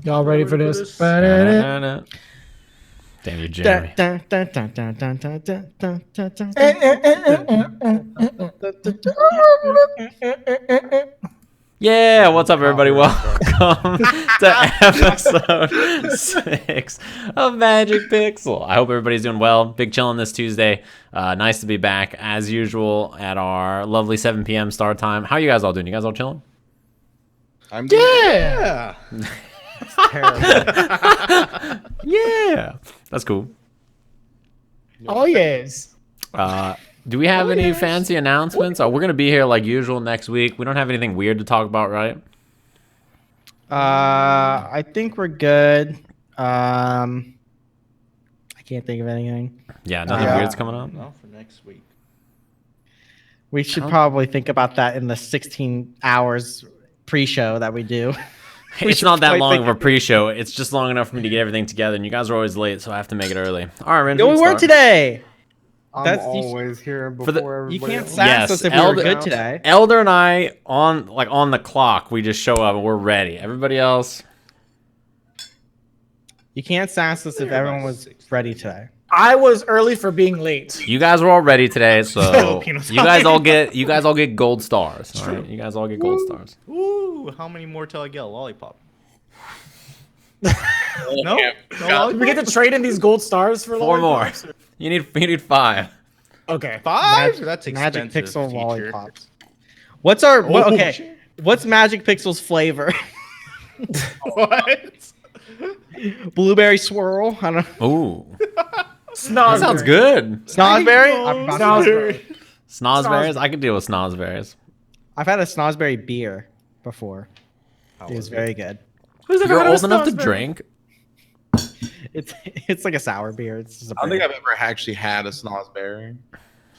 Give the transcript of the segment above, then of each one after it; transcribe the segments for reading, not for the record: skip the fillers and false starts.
Y'all ready for this? Damn you, Jeremy. Yeah, what's up, everybody? Welcome to episode 6 of Magic Pixel. I hope everybody's doing well. Big chillin' this Tuesday. Nice to be back, as usual, at our lovely 7 p.m. start time. How you guys all doing? You guys all chilling? I'm doing Yeah. It's terrible. Yeah, that's cool. Oh yes. Do we have any fancy announcements? We're going to be here like usual next week. We don't have anything weird to talk about, right? I think we're good. I can't think of anything. Yeah, nothing weird's coming up. No, for next week. We should probably think about that in the 16 hours pre-show that we do. It's not that long of a pre-show. It's just long enough for me to get everything together, and you guys are always late, so I have to make it early. All right, Rynge, No, we weren't today. I'm always here before everybody You can't else. sass us if we were good today. Elder and I on the clock. We just show up and we're ready. Everybody else, You can't sass us if everyone was ready today. I was early for being late. you guys were all ready today, so Filipino you guys all get gold stars. All right? You guys all get gold stars. Ooh, how many more till I get a lollipop? No, Do we get to trade in these gold stars for 4 more. lollipops? You need 5. Okay. 5? That's Magic expensive. Pixel teacher. lollipops. What's our okay? shit. What's Magic Pixel's flavor? What? Blueberry swirl. I don't know. Ooh, Snosberry. that sounds good. Snosberry. Snosberry. Snosberries, I can deal with snosberries. I've had a snosberry beer before. It was very good. Who's ever You're had a old enough to Snosberry? drink. It's like a sour beer. It's just a I don't think beer. I've ever actually had a snosberry.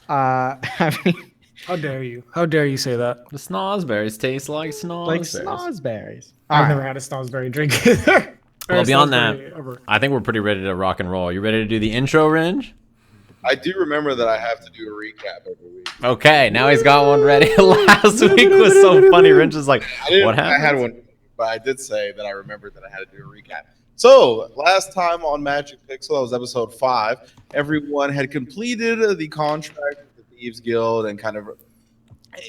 I mean, How dare you? How dare you say that? The snosberries taste like snosberries. like snosberries. I've All never right. had a Snosberry drink either. Or Well, a beyond Snosberry that, ever. I think we're pretty ready to rock and roll. You ready to do the intro, Rynge? I do remember that I have to do a recap every week. Okay, now he's got one ready. Last week was so funny. Rynge is like, what happened? I had one, but I did say that I remembered that I had to do a recap. So last time on Magic Pixel, that was episode 5. Everyone had completed the contract with the Thieves Guild and kind of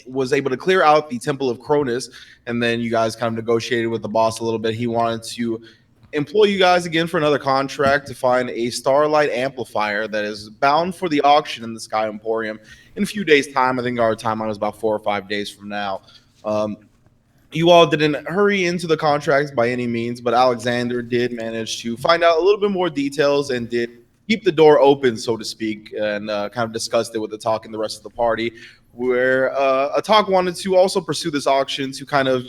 was able to clear out the Temple of Cronus. And then you guys kind of negotiated with the boss a little bit. He wanted to employ you guys again for another contract to find a Starlight amplifier that is bound for the auction in the Sky Emporium in a few days' time. I think our timeline was about 4 or 5 days from now. You all didn't hurry into the contracts by any means, but Alexander did manage to find out a little bit more details and did keep the door open, so to speak, and kind of discussed it with Atoq and the rest of the party, where Atoq wanted to also pursue this auction to kind of,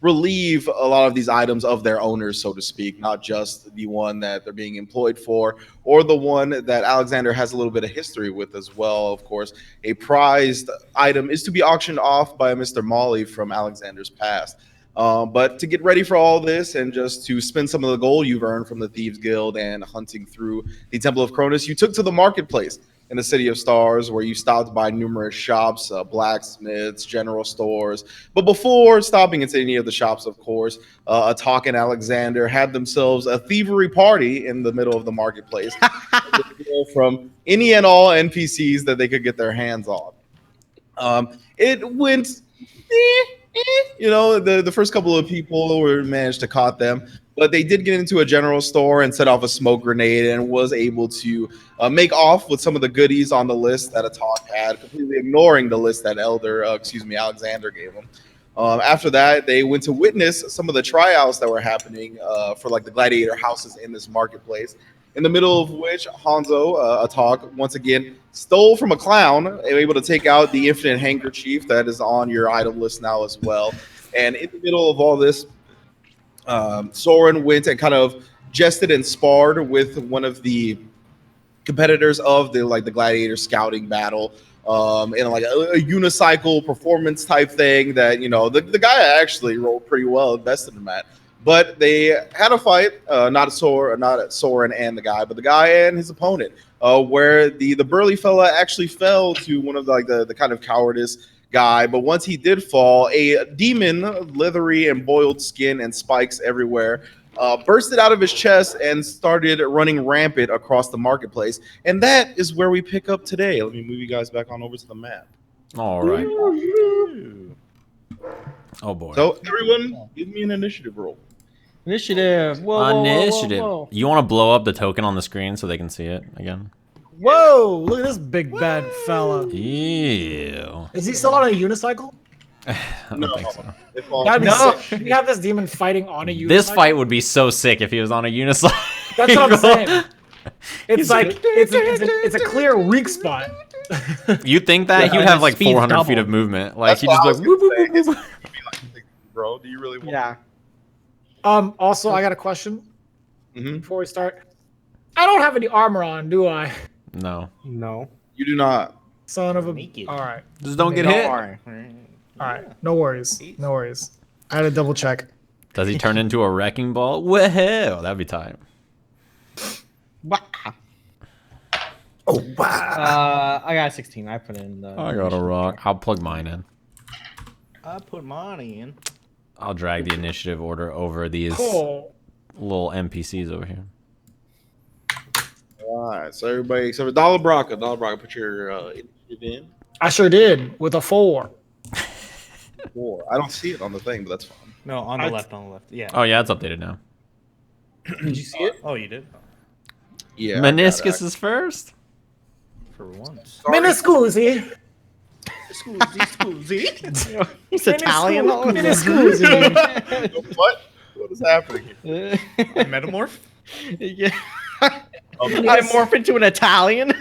relieve a lot of these items of their owners, so to speak, not just the one that they're being employed for or the one that Alexander has a little bit of history with as well. Of course, a prized item is to be auctioned off by Mr. Molly from Alexander's past. But to get ready for all this and just to spend some of the gold you've earned from the Thieves Guild and hunting through the Temple of Cronus, you took to the marketplace in the City of Stars, where you stopped by numerous shops, blacksmiths, general stores. But before stopping into any of the shops, of course, Atoq and Alexander had themselves a thievery party in the middle of the marketplace from any and all NPCs that they could get their hands on. It went, the first couple of people managed to caught them, but they did get into a general store and set off a smoke grenade and was able to make off with some of the goodies on the list that Atoq had, completely ignoring the list that Alexander gave them. After that, they went to witness some of the tryouts that were happening for like the gladiator houses in this marketplace, in the middle of which Honzo, Atoq, once again stole from a clown, able to take out the infinite handkerchief that is on your item list now as well. And in the middle of all this, Soren went and kind of jested and sparred with one of the competitors of the gladiator scouting battle, in like a unicycle performance type thing that the guy actually rolled pretty well, invested in that. But they had a fight, not Soren and the guy, but the guy and his opponent, where the burly fella actually fell to one of the kind of cowardice guy. But once he did fall, a demon, leathery and boiled skin and spikes everywhere, bursted out of his chest and started running rampant across the marketplace. And that is where we pick up today. Let me move you guys back on over to the map. All right. Oh boy. So everyone, give me an initiative roll. Initiative. Whoa, Initiative. Whoa, whoa, whoa. You want to blow up the token on the screen so they can see it again? Whoa! Look at this big bad fella. Ew. Is he still on a unicycle? I don't think so. If all- That'd be No. sick. We have this demon fighting on a unicycle. This fight would be so sick if he was on a unicycle. That's what I'm saying. It's like it's a clear weak spot. You think that Yeah, he'd and have his like speed's 400 feet double. of movement? Like That's he what just I like was whoop, gonna whoop, say. whoop, whoop. It's gonna be like, bro, do you really want? Yeah. Also, I got a question Mhm. before we start. I don't have any armor on, do I? No, No. You do not. Son of a. Naked. All right. just don't get Don't hit. worry. All right. No worries. No worries. I had to double check. Does he turn into a wrecking ball? Well, that'd be tight. Wow. Oh wow. I got a 16. I put in the. I got a rock. I'll plug mine in. I put money in. I'll drag the initiative order over these Cool. little NPCs over here. All right. So everybody except for Dala Brakka. Dala Brakka, put your initiative in. I sure did with a 4. 4. I don't see it on the thing, but that's fine. No, on the left, Yeah. Oh yeah, it's updated now. Did you see it? Oh, you did? Yeah. Meniscus is first. For once. Minoscus. Scusi. He's Italian. Minoscus. What? What is happening here? Metamorph? Yeah. I morph into an Italian.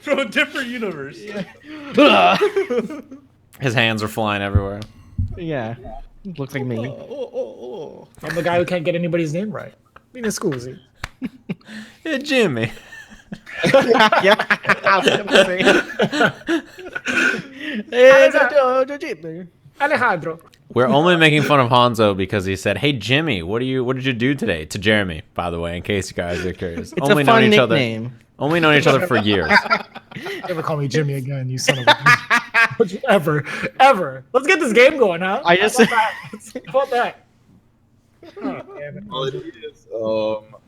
From a different universe. His hands are flying everywhere. Yeah. Looks like me. I'm the guy who can't get anybody's name right. Minoscus. Hey, Jimmy. Yeah. I was gonna say. Alejandro. We're only making fun of Honzo because he said, "Hey Jimmy, what did you do today?" To Jeremy, by the way, in case you guys are curious. It's a fun nickname. Only known each other for years. Never call me Jimmy again, you son of a. Would you ever? Let's get this game going, huh? I just- How about that? Oh, damn it. Well, it is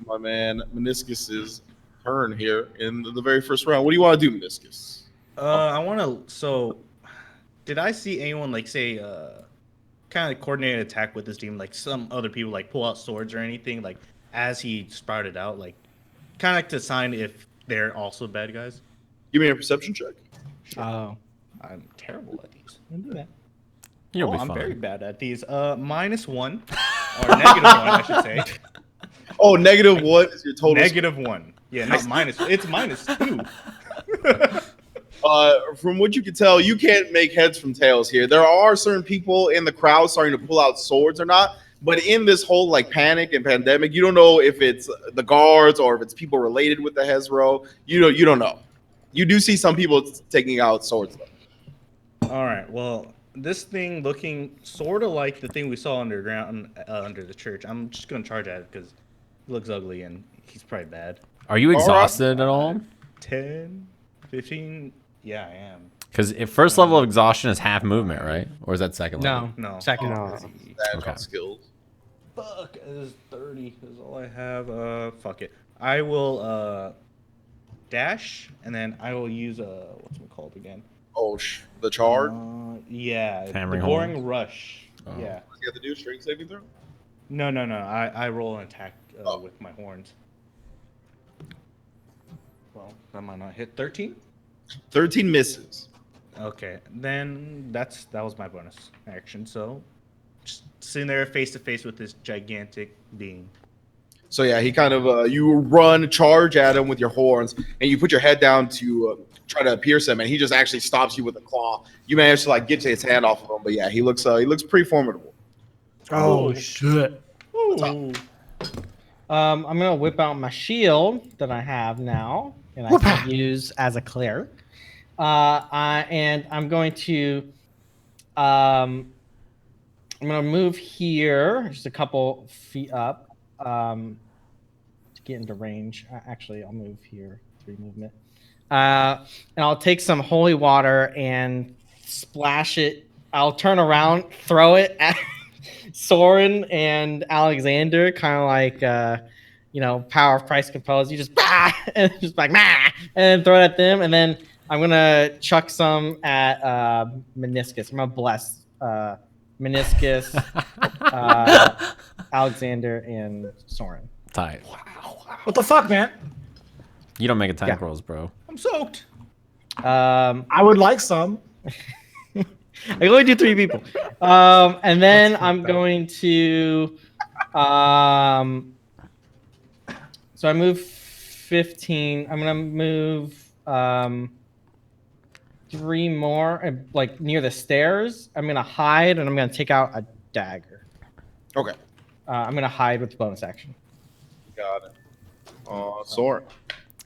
my man Meniscus's turn here in the very first round. What do you want to do, Meniscus? I want to. So, did I see anyone like say, kind of coordinated attack with this team? Like some other people like pull out swords or anything? Like as he sprouted out, like kind of like to sign if they're also bad guys. Give me a perception check. Oh. I'm terrible at these. Don't do that. You'll be I'm fine. very bad at these. -1 or -1, I should say. Oh, -1 is your total. -1. Yeah, not minus. It's -2. From what you can tell, you can't make heads from tails here. There are certain people in the crowd starting to pull out swords or not, but in this whole like panic and pandemic, you don't know if it's the guards or if it's people related with the Hezro. You don't know. You do see some people taking out swords though. All right. Well, this thing looking sort of like the thing we saw underground under the church. I'm just gonna charge at it because it looks ugly and he's probably bad. Are you exhausted at all? 10, 15. Yeah, I am. Because first level of exhaustion is half movement, right? Or is that second level? No. No. Second. That's Okay. on skills. Fuck. It is 30 is all I have. Fuck it. I will dash and then I will use what's it called again? Oh, the charge. Yeah. Hammering the boring horn? rush. Oh. Yeah. You have to do a strength saving throw. No. I roll an attack with my horns. Well, that might not hit. 13. 13 misses. Okay, then that was my bonus action. So, just sitting there face to face with this gigantic being. So yeah, he kind of you run, charge at him with your horns, and you put your head down to try to pierce him, and he just actually stops you with a claw. You manage to like get his hand off of him, but yeah, he looks pretty formidable. Oh shit. Ooh. I'm gonna whip out my shield that I have now, and I can use as a cleric. And I'm going to, I'm gonna move here, just a couple feet up, to get into range. Actually, I'll move here, 3 movement. And I'll take some holy water and splash it. I'll turn around, throw it at Soren and Alexander, kind of like Power of Christ composed. You just and just like and then throw it at them, and then I'm gonna chuck some at Minoscus. I'm gonna bless Minoscus, Alexander, and Soren. Tight. What the fuck, man? You don't make attack Yeah. rolls, bro. I'm soaked. I would like some. I can only do 3 people. And then I'm going to so I move 15. I'm gonna move 3 more, like near the stairs. I'm gonna hide and I'm gonna take out a dagger. Okay. I'm gonna hide with the bonus action. Got it. Soren.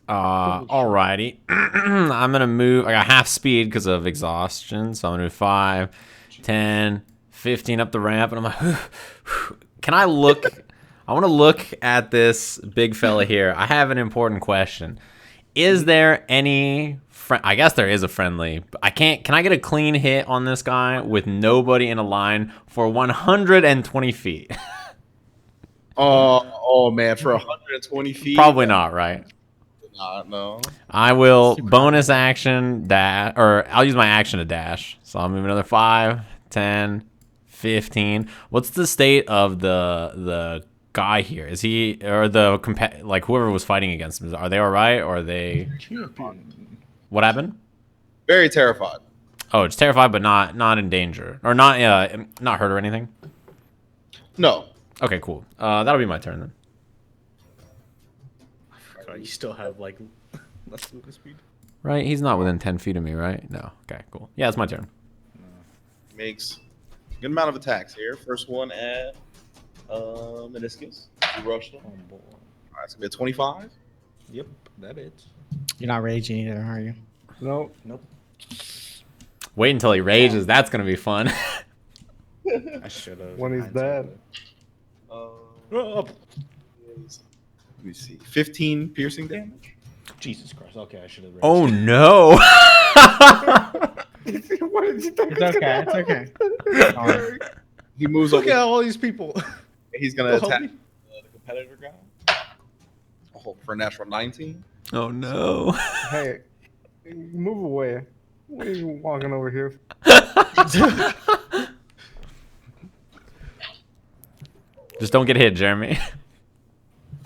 Alrighty. I'm gonna move. I got half speed because of exhaustion, so I'm gonna move 5, 10, 15 up the ramp, and I'm like, can I look? I want to look at this big fella here. I have an important question. Is there any I guess there is a friendly. But I can't. Can I get a clean hit on this guy with nobody in a line for 120 feet? Oh man, for 120 feet? Probably not, right? No. I will bonus action dash, or I'll use my action to dash. So I'll move another 5, 10, 15. What's the state of the guy here? Is he, or the like whoever was fighting against him? Are they all right, or are they? What happened? Very terrified. Oh, it's terrified, but not in danger, or not hurt or anything. No. Okay, cool. That'll be my turn then. God, you still have like less movement speed. Right? He's not within 10 feet of me, right? No. Okay, cool. Yeah, it's my turn. Makes a good amount of attacks here. First one at Minoscus. You rushed him. Oh boy. All right, it's gonna be a 25. Yep, that is. You're not raging either, are you? Nope. Nope. Wait until he rages. That's gonna be fun. I should have. When he's dead. Let me see. 15 piercing damage. Jesus Christ. Okay, I should have. Oh no! What did you think? It's okay. It's okay. He moves Look at over. all these people. He's gonna Go help attack me. the competitor guy. Oh, for a natural 19. Oh no! Hey, move away. What are you walking over here? Just don't get hit, Jeremy.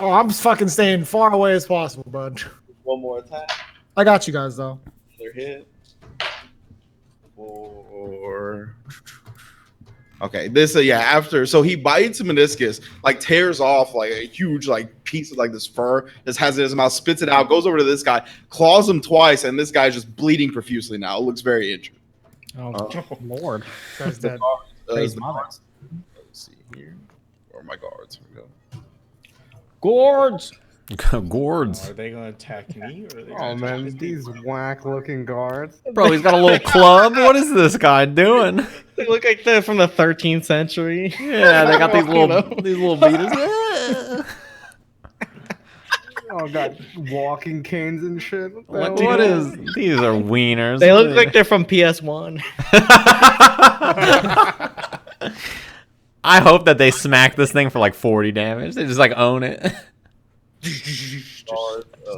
Oh, I'm fucking staying far away as possible, bud. One more attack. I got you guys though. Another hit. For okay, this after so he bites Minoscus, like tears off like a huge like piece of like this fur, just has it in his mouth, spits it out, goes over to this guy, claws him twice, and this guy's just bleeding profusely now. It looks very injured. Oh, Lord. Guy's dead. Praise The mother. guards- Let's see here. Where are my guards? Here we go. Gourds. Gourds. Are they gonna attack me? Or are they Oh gonna man, attack these whack-looking guards. Bro, he's got a little club. What is this guy doing? They look like they're from the 13th century. Yeah, they got these You know? little beaters. Oh, got walking canes and shit. What is? These are wieners. They look like they're from PS1. I hope that they smack this thing for like 40 damage. They just like own it. Just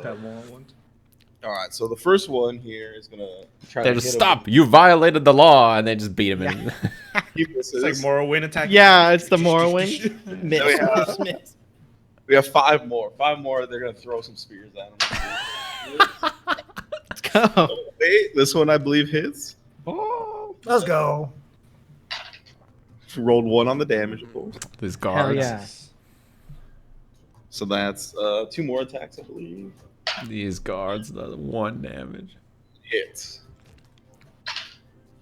have more ones. All right, so the first one here is gonna try They to just hit him. stop. You violated the law, and they just beat him. In. He misses. It's like Morrowind attack. Yeah, it's the Morrowind. Miss. We have 5 more. 5 more. They're gonna throw some spears at him. Let's go. Wait, this one I believe hits. Oh, Let's go. Rolled 1 on the damage, of course. These Hell guards. yeah. So that's 2 more attacks, I believe. These guards. The 1 damage. Hits.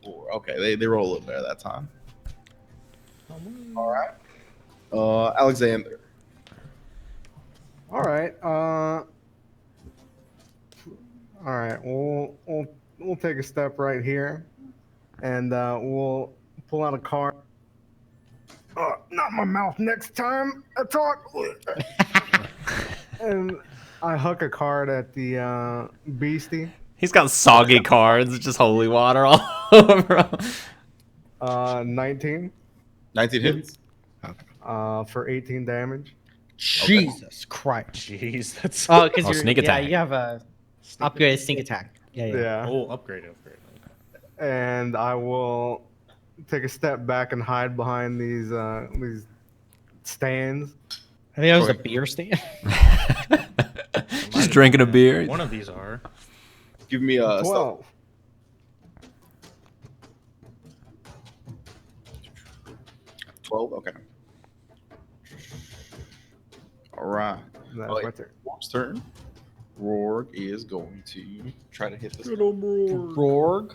4. Okay, they roll a little better that time. All right. Alexander. all right. All right. We'll take a step right here, and we'll pull out a card. Not my mouth next time. Atoq. And I huck a card at the beastie. He's got soggy cards, just holy water all over him. 19. 19 hits. For 18 damage. Jesus Christ. Jeez, that's Oh, because Oh, you're sneak attack. you have a upgraded sneak attack. Yeah. Yeah. upgrade. And I will take a step back and hide behind these stands. I think that was a Okay. beer stand. Just drinking a beer. One of these are. Give me a 12. 12. Okay. All right. That's Oh, my turn. Rourke's turn. Rourke is going to try to hit this. Rorg.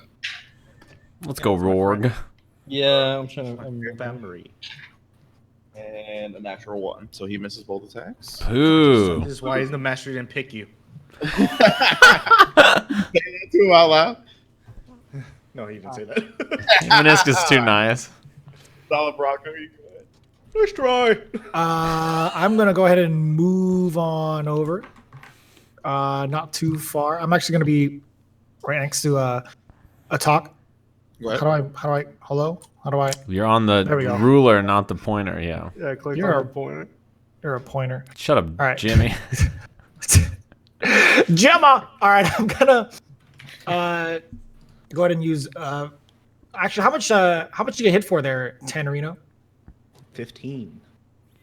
Let's go, Rorg. Yeah, I'm trying to. Memory. And a natural 1. So he misses both attacks. Ooh. This is why the master didn't pick you. Say that to him out loud. No, he didn't say that. Minoscus is too nice. Dala Brakka, you go ahead. Let's try. I'm gonna go ahead and move on over. Not too far. I'm actually gonna be right next to Atoq. Go ahead. Hello? How do I? You're on the There we go. ruler, not the pointer. Yeah. Yeah, click You're on a- the pointer. You're a pointer. Shut up, All right. Jimmy. Gemma! Alright, I'm gonna go ahead and use actually how much you get hit for there, Tannerino? 15.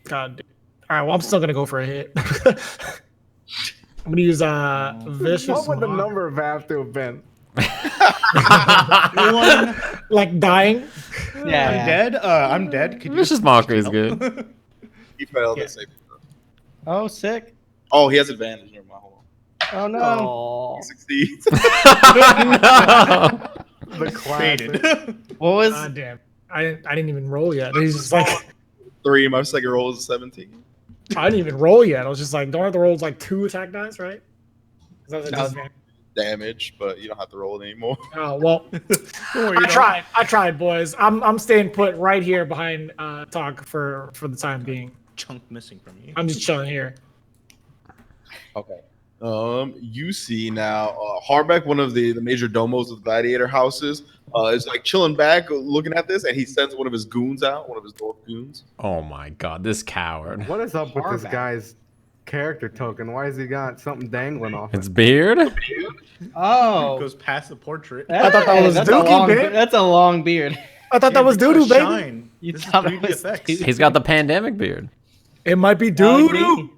God. Alright, well I'm still gonna go for a hit. I'm gonna use vicious. What would the Mock. number have to have been? Like dying? Yeah. I'm dead. Could you Vicious mockery is good. He failed Yeah. the saving throw. Oh, sick. Oh, he has advantage. Never mind. Hold on. Oh no. Oh. He succeeds. No. The classic. faded? What was? God damn. I didn't even roll yet. He's just like 3. My second roll is a 17. I didn't even roll yet. I was just like, don't I have to roll like 2 attack dice, right? 'Cause that was a No. disadvantage. Damage, but you don't have to roll it anymore. Oh well, Don't worry, I tried, boys. I'm staying put right here behind Atoq for the time being. Chunk missing from you. I'm just chilling here. Okay. You see now, Harbeck, one of the major domos of the gladiator houses, is like chilling back, looking at this, and he sends one of his goons out, one of his dwarf goons. Oh my god, this coward. What is up with this Harback. guy's character token? Why has he got something dangling off? It's beard? Oh. Goes past the portrait. I thought that was that's Dookie, a long, babe. That's a long beard. I thought that was because doo doo, baby. shine. You This is thought it 3D was effects. doo-doo. He's got the pandemic beard. It might be doo doo.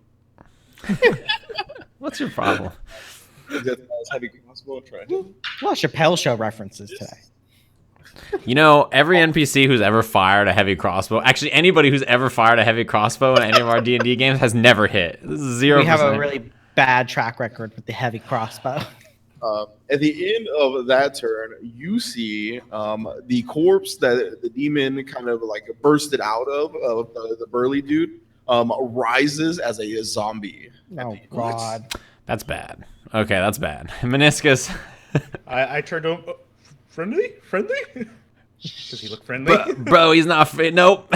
What's your problem? He gets his heavy crossbow and try to hit him. A lot of Chappelle Show references today. You know, every NPC who's ever fired a heavy crossbow, actually anybody who's ever fired a heavy crossbow in any of our D&D games has never hit. This is 0%. We have a really bad track record with the heavy crossbow. At the end of that turn, you see the corpse that the demon kind of like bursted out of the burly dude, rises as a zombie. Oh God. That's bad. Okay, that's bad. Meniscus. I turned him friendly. Does he look friendly? Bro, he's not fit. Nope.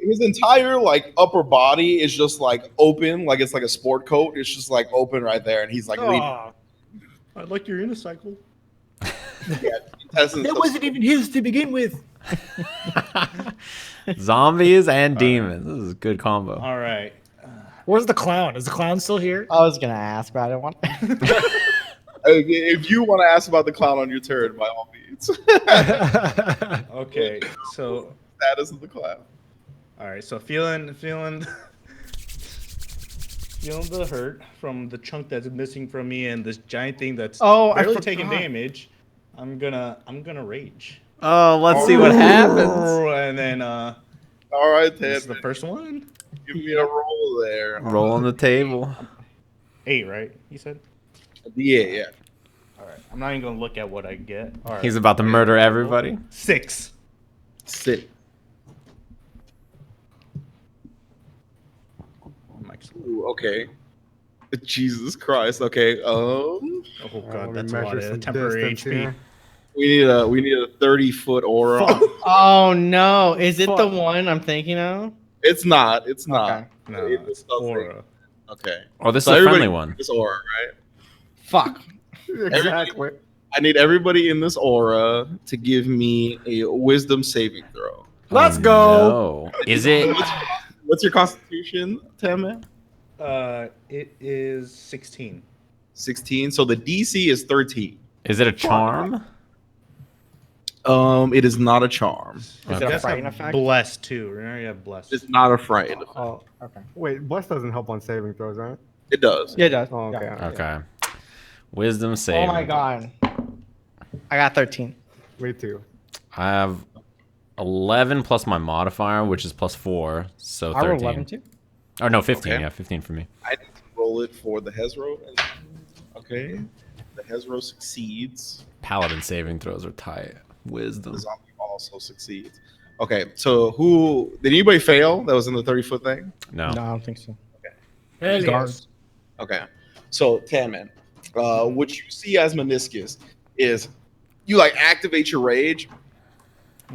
His entire like upper body is just like open, like it's like a sport coat. It's just like open right there, and he's like leaning. Oh, I like your unicycle. Intestines that wasn't even his to begin with. Zombies and demons. This is a good combo. All right. Where's the clown? Is the clown still here? I was gonna ask, but I didn't want. If you want to ask about the clown on your turn, by all means. Okay. So, Status of the clown. all right. So feeling the hurt from the chunk that's missing from me and this giant thing that's I barely forgot. taking damage. I'm gonna rage. Oh, let's see what happens. And then All right, this Ted. is the first one. Give me a roll there. Roll on the table. 8, right? You said. Yeah. All right. I'm not even gonna look at what I get. All right. He's about to murder everybody. 6. Sit. Ooh, okay. Jesus Christ. Okay. Oh Let god, me that's a lot measure of some temporary distance HP. here. We need a 30-foot aura. Oh no! Is it the Fuck. one I'm thinking of? It's not. It's not. Okay. No, It's it's nothing. aura. Okay. Oh, this So is a friendly everybody one. in this aura, right? Fuck. Exactly. I need everybody in this aura to give me a wisdom saving throw. Let's Oh, go. No. Is it? What's your constitution, Tanman? It is 16. 16. So the DC is 13. Is it a charm? It is not a charm. Is Okay. it You a guys frighten have effect? blessed too. Remember, you have blessed. It's not a frightened effect. Oh, okay. Wait, bless doesn't help on saving throws, right? It does. Yeah, it does. Oh, okay. Yeah. Okay. Wisdom save. Oh my god. I got 13. Me too. I have 11 plus my modifier, which is plus 4, so 13. I rolled 11 too. Or no, 15. Okay. Yeah, 15 for me. I need to roll it for the Hezro. Okay. The Hezro succeeds. Paladin saving throws are tight. Wisdom. The zombie also succeeds. Okay, so who did anybody fail that was in the 30-foot thing? No. No, I don't think so. Hell yes. Guards. Okay. So Tanman, what you see as Minoscus is you like activate your rage,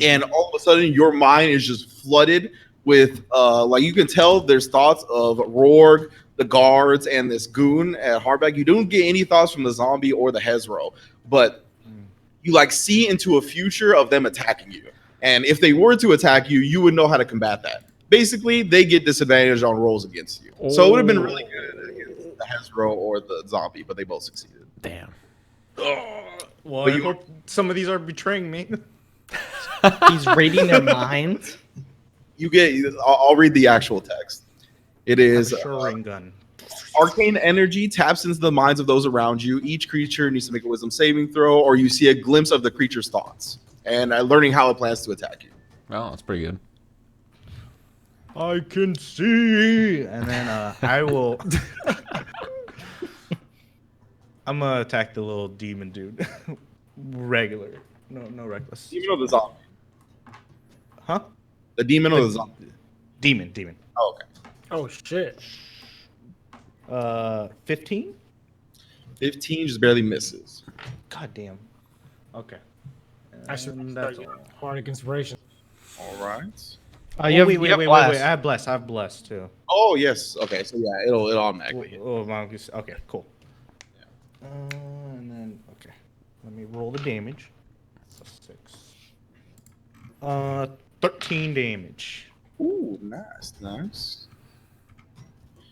and all of a sudden your mind is just flooded with like you can tell there's thoughts of Rorg, the guards, and this goon at Hardback. You don't get any thoughts from the zombie or the Hezro, but you like see into a future of them attacking you. And if they were to attack you, you would know how to combat that. Basically, they get disadvantage on rolls against you. So it would have been really good against the Hezro or the zombie, but they both succeeded. Damn. Well, But I you- hope some of these are betraying me. He's reading their minds. You get. I'll read the actual text. It is Sure, ring gun. arcane energy taps into the minds of those around you. Each creature needs to make a wisdom saving throw, or you see a glimpse of the creature's thoughts, and learning how it plans to attack you. Well, that's pretty good. I can see, and then I will. I'm gonna attack the little demon dude. Regular, no reckless. Demon or the zombie? Huh? The demon or the zombie? Demon. Oh, okay. Oh shit. 15. 15 just barely misses. God damn. Okay. I should And start that's using all. Bardic Inspiration. All right. Wait. I have blessed too. Oh yes. Okay. So yeah, it'll automatically hit. Oh, Minoscus. Okay, cool. And then okay, let me roll the damage. So 6. 13 damage. Ooh, nice.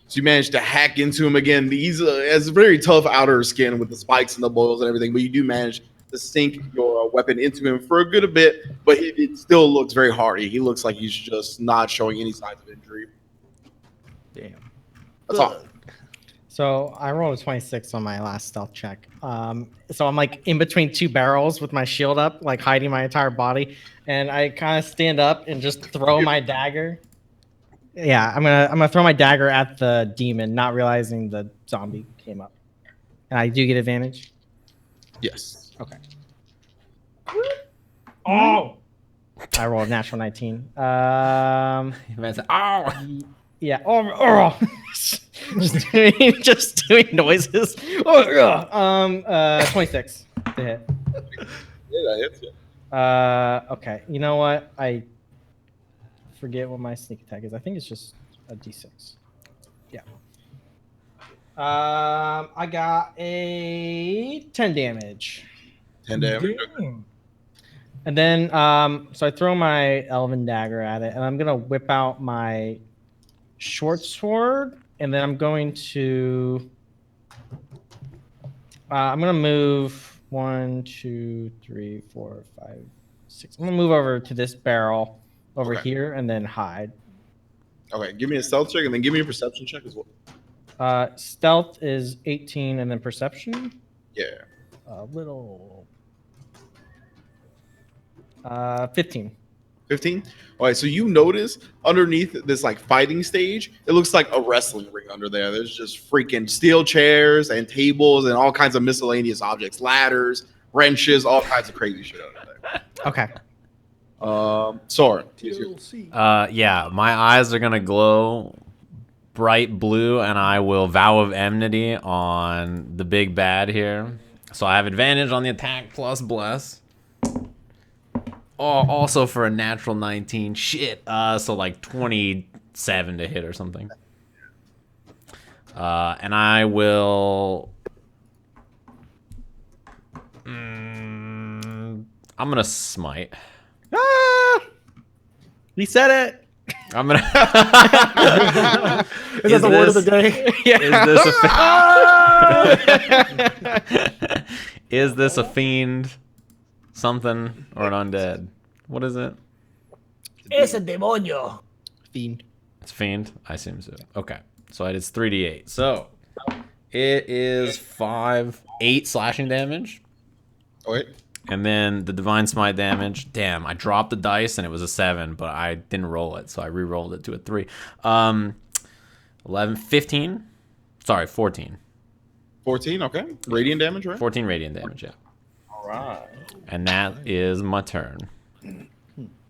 So you managed to hack into him again. He's has a very tough outer skin with the spikes and the boils and everything, but you do manage to sink your weapon into him for a good bit. But it still looks very hardy. He looks like he's just not showing any signs of injury. Damn. That's all. So I rolled a 26 on my last stealth check. So I'm like in between two barrels with my shield up, like hiding my entire body, and I kind of stand up and just throw my dagger. Yeah, I'm gonna throw my dagger at the demon, not realizing the zombie came up, and I do get advantage. Yes. Okay. Oh. I rolled a natural 19. Oh! Yeah. Oh. just doing noises. 26 to hit. Yeah, that hits you. Okay. You know what? I forget what my sneak attack is. I think it's just a d6. Yeah. I got a 10 damage. 10 damage. Dang. And then, so I throw my elven dagger at it, and I'm gonna whip out my short sword, and then I'm going to, I'm gonna move 1, 2, 3, 4, 5, 6. I'm gonna move over to this barrel over Okay. here, and then hide. Okay, give me a stealth check and then give me a perception check as well. Stealth is 18, and then perception, Yeah. a little, 15. 15. All right, so you notice underneath this like fighting stage, it looks like a wrestling ring under there. There's just freaking steel chairs and tables and all kinds of miscellaneous objects, ladders, wrenches, all kinds of crazy shit under there. Okay. Soren, Yeah, my eyes are gonna glow bright blue, and I will vow of enmity on the big bad here. So I have advantage on the attack plus bless. Oh, also for a natural 19. Shit. So like 27 to hit or something. And I will. I'm gonna smite. Ah! He said it. I'm gonna. Is that the word of the day? Is this a fiend? Something or an undead? What is it? Es a demonio. Fiend. It's fiend. I assume so. Okay, so it is 3d8. So it is 8 slashing damage. Oh, wait. And then the divine smite damage. Damn, I dropped the dice and it was a 7, but I didn't roll it, so I re-rolled it to a 3. 11, 15. Sorry, 14. 14, okay. Radiant damage, right? 14 radiant damage, yeah. All right. And that is my turn.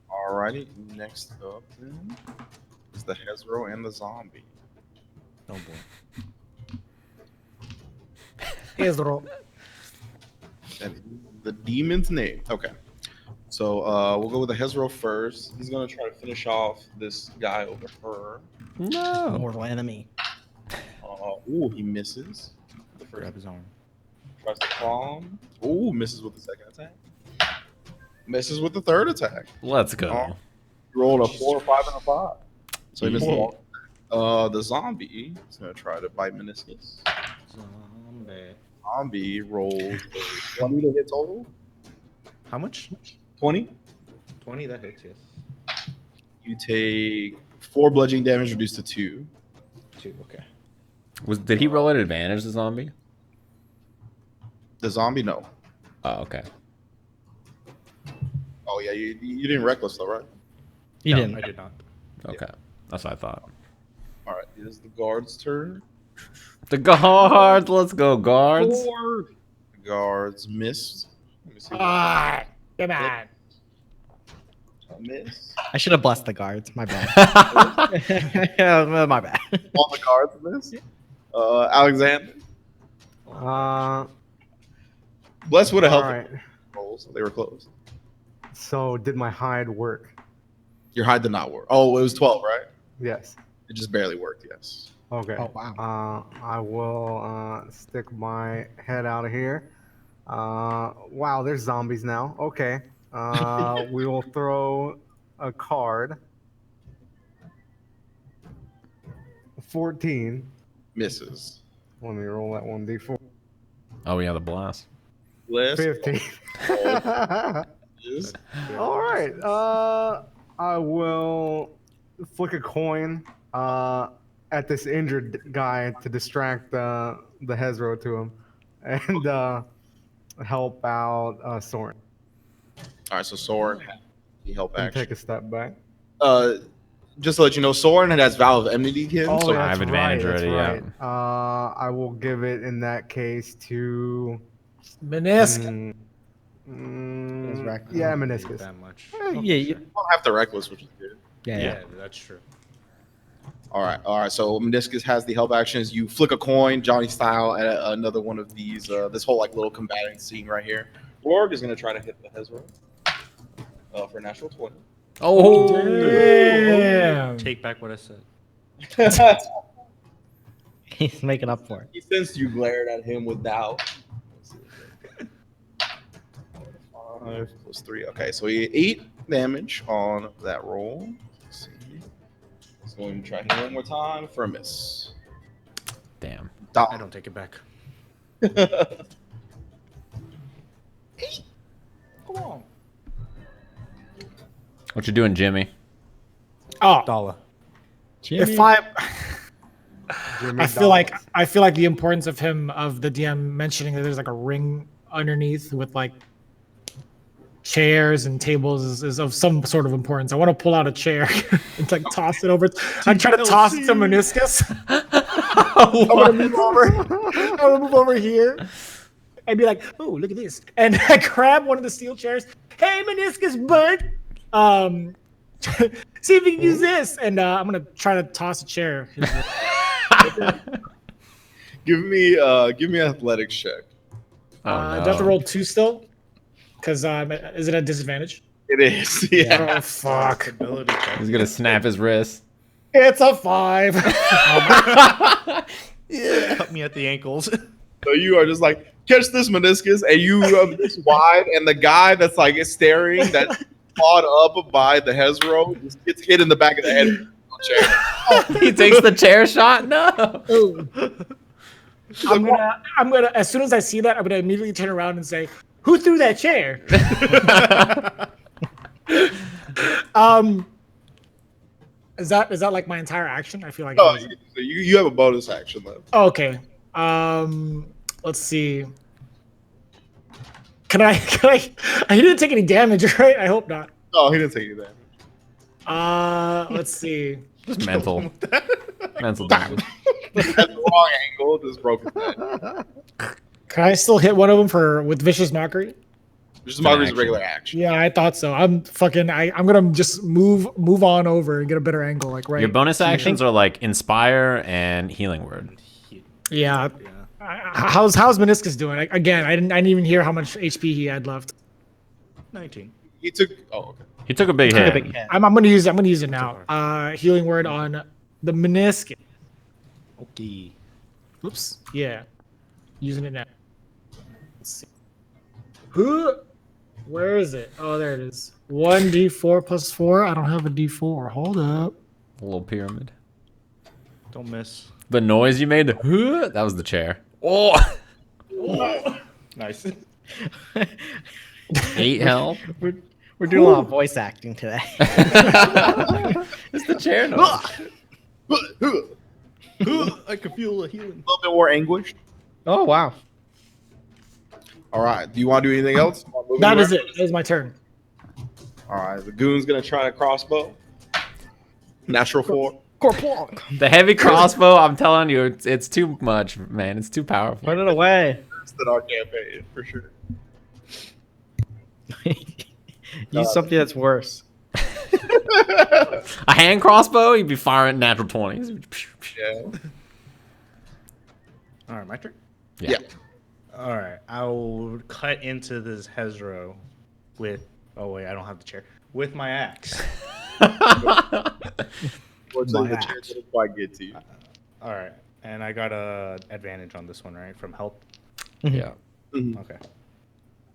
Alrighty. Next up then is the Hezro and the zombie. Oh boy. Ezro. And the demon's name. Okay. So we'll go with the Hezro first. He's gonna try to finish off this guy over her. No. Mortal enemy. Ooh, he misses. The first Grab his arm. tries to palm. Ooh, misses with the second attack. Misses with the third attack. Let's go. He rolled a 4, a 5, and a 5. So he missed Yeah. all. The zombie is gonna try to bite Minoscus. Zombie. Zombie rolls a 20 to hit total. How much? 20. 20, that hits, yes. You take 4 bludgeoning damage reduced to 2. 2, okay. Did he roll at advantage, the zombie? The zombie, no. Oh, okay. Oh yeah, you didn't reckless though, right? He No, didn't. I did not. Okay. That's what I thought. All right, it is the guard's turn. The guards. Let's go, guards. The guards missed. Let me see. Ah, come on. A miss. I should have blessed the guards. My bad. My bad. All the guards missed. Alexander. Bless would have All helped. right. Rolls. They were close. So did my hide work? Your hide did not work. Oh, it was 12, right? Yes. It just barely worked. Yes. Okay. Oh, wow. I will stick my head out of here. Wow, there's zombies now. Okay. We will throw a card. 14. Misses. Let me roll that 1d4. Oh, yeah, the blast. Bless. 15. Is All right. I will flick a coin at this injured guy to distract the Hezro to him, and help out Soren. All right, so Soren had the help And action. take a step back. Just to let you know, Soren has Vow of Enmity him. Oh, so I have that's advantage right, that's already, right. I will give it in that case to Meniscus. yeah, Minoscus. That much. Yeah, you don't have to reckless, which is good. Yeah, that's true. All right. So Minoscus has the help actions. You flick a coin, Johnny style, at another one of these. This whole like little combating scene right here. Borg is gonna try to hit the Hezro for a natural 20. Oh, Damn. Take back what I said. he's making up for it. He sensed you glared at him with doubt. 5 plus 3. Okay, so he 8 damage on that roll. Let's see. He's going to try him one more time for a miss. damn. I don't take it back. Come on. What you doing, Jimmy? Oh, Dala. if I Jimmy I feel like Dollars. the importance of the DM mentioning that there's like a ring underneath with like chairs and tables is of some sort of importance. I want to pull out a chair and like toss it over. I'm trying to toss it to Minoscus. I'm gonna move over. I'm gonna move over here. I'd be like, oh, look at this. And I grab one of the steel chairs. Hey, Minoscus, bud. See if you can use this. And I'm going to try to toss a chair. Give me an athletics check. Oh, no. Do I have to roll 2 still? Because is it a disadvantage? It is. Yeah. Oh, fuck. Ability check. He's gonna snap his wrist. It's a 5. Cut me at the ankles. So you are just like, catch this Minoscus, and you this wide, and the guy that's like staring, that clawed up by the Hezro, just gets hit in the back of the head with the chair. He takes the chair shot. No. Oh. I'm gonna. As soon as I see that, I'm gonna immediately turn around and say, "Who threw that chair?" Is that like my entire action? I feel like. Oh, you have a bonus action left. Oh, okay. Let's see. Can I? He didn't take any damage, right? I hope not. No, he didn't take any damage. Let's see. Just mental damage. At the wrong angle, just broke his head. Can I still hit one of them with vicious mockery? Just Mockery's a regular action. Yeah, I thought so. I'm gonna just move on over and get a better angle, like right. Your bonus actions are like Inspire and Healing Word. Yeah. How's Minoscus doing? Again, I didn't even hear how much HP he had left. 19. He took. Oh, okay. He took a big hit. I'm gonna use it now. Healing Word on the Minoscus. Okay. Oops. Yeah. Using it now. Let's see. Who? Where is it? Oh, there it is. 1d4 plus 4. I don't have a d4. Hold up. A little pyramid. Don't miss. The noise you made, that was the chair. Oh, Nice. 8 health. We're doing a lot of voice acting today. It's the chair noise. I can feel a healing. A little bit more anguished. Oh wow. All right. Do you want to do anything else? That is it. That is my turn. All right. The goon's gonna try to crossbow. Natural 4. Corplonk. The heavy crossbow, I'm telling you, it's too much, man. It's too powerful. Put it away. That's in our campaign for sure. Use something that's worse. A hand crossbow, you'd be firing natural 20s. Yeah. All right, my turn. Yeah. All right, I'll cut into this Hezro with. Oh wait, I don't have the chair. With my axe. Fortunately, the chair didn't quite get to you. All right, and I got a advantage on this one, right? From health. Yeah. Okay.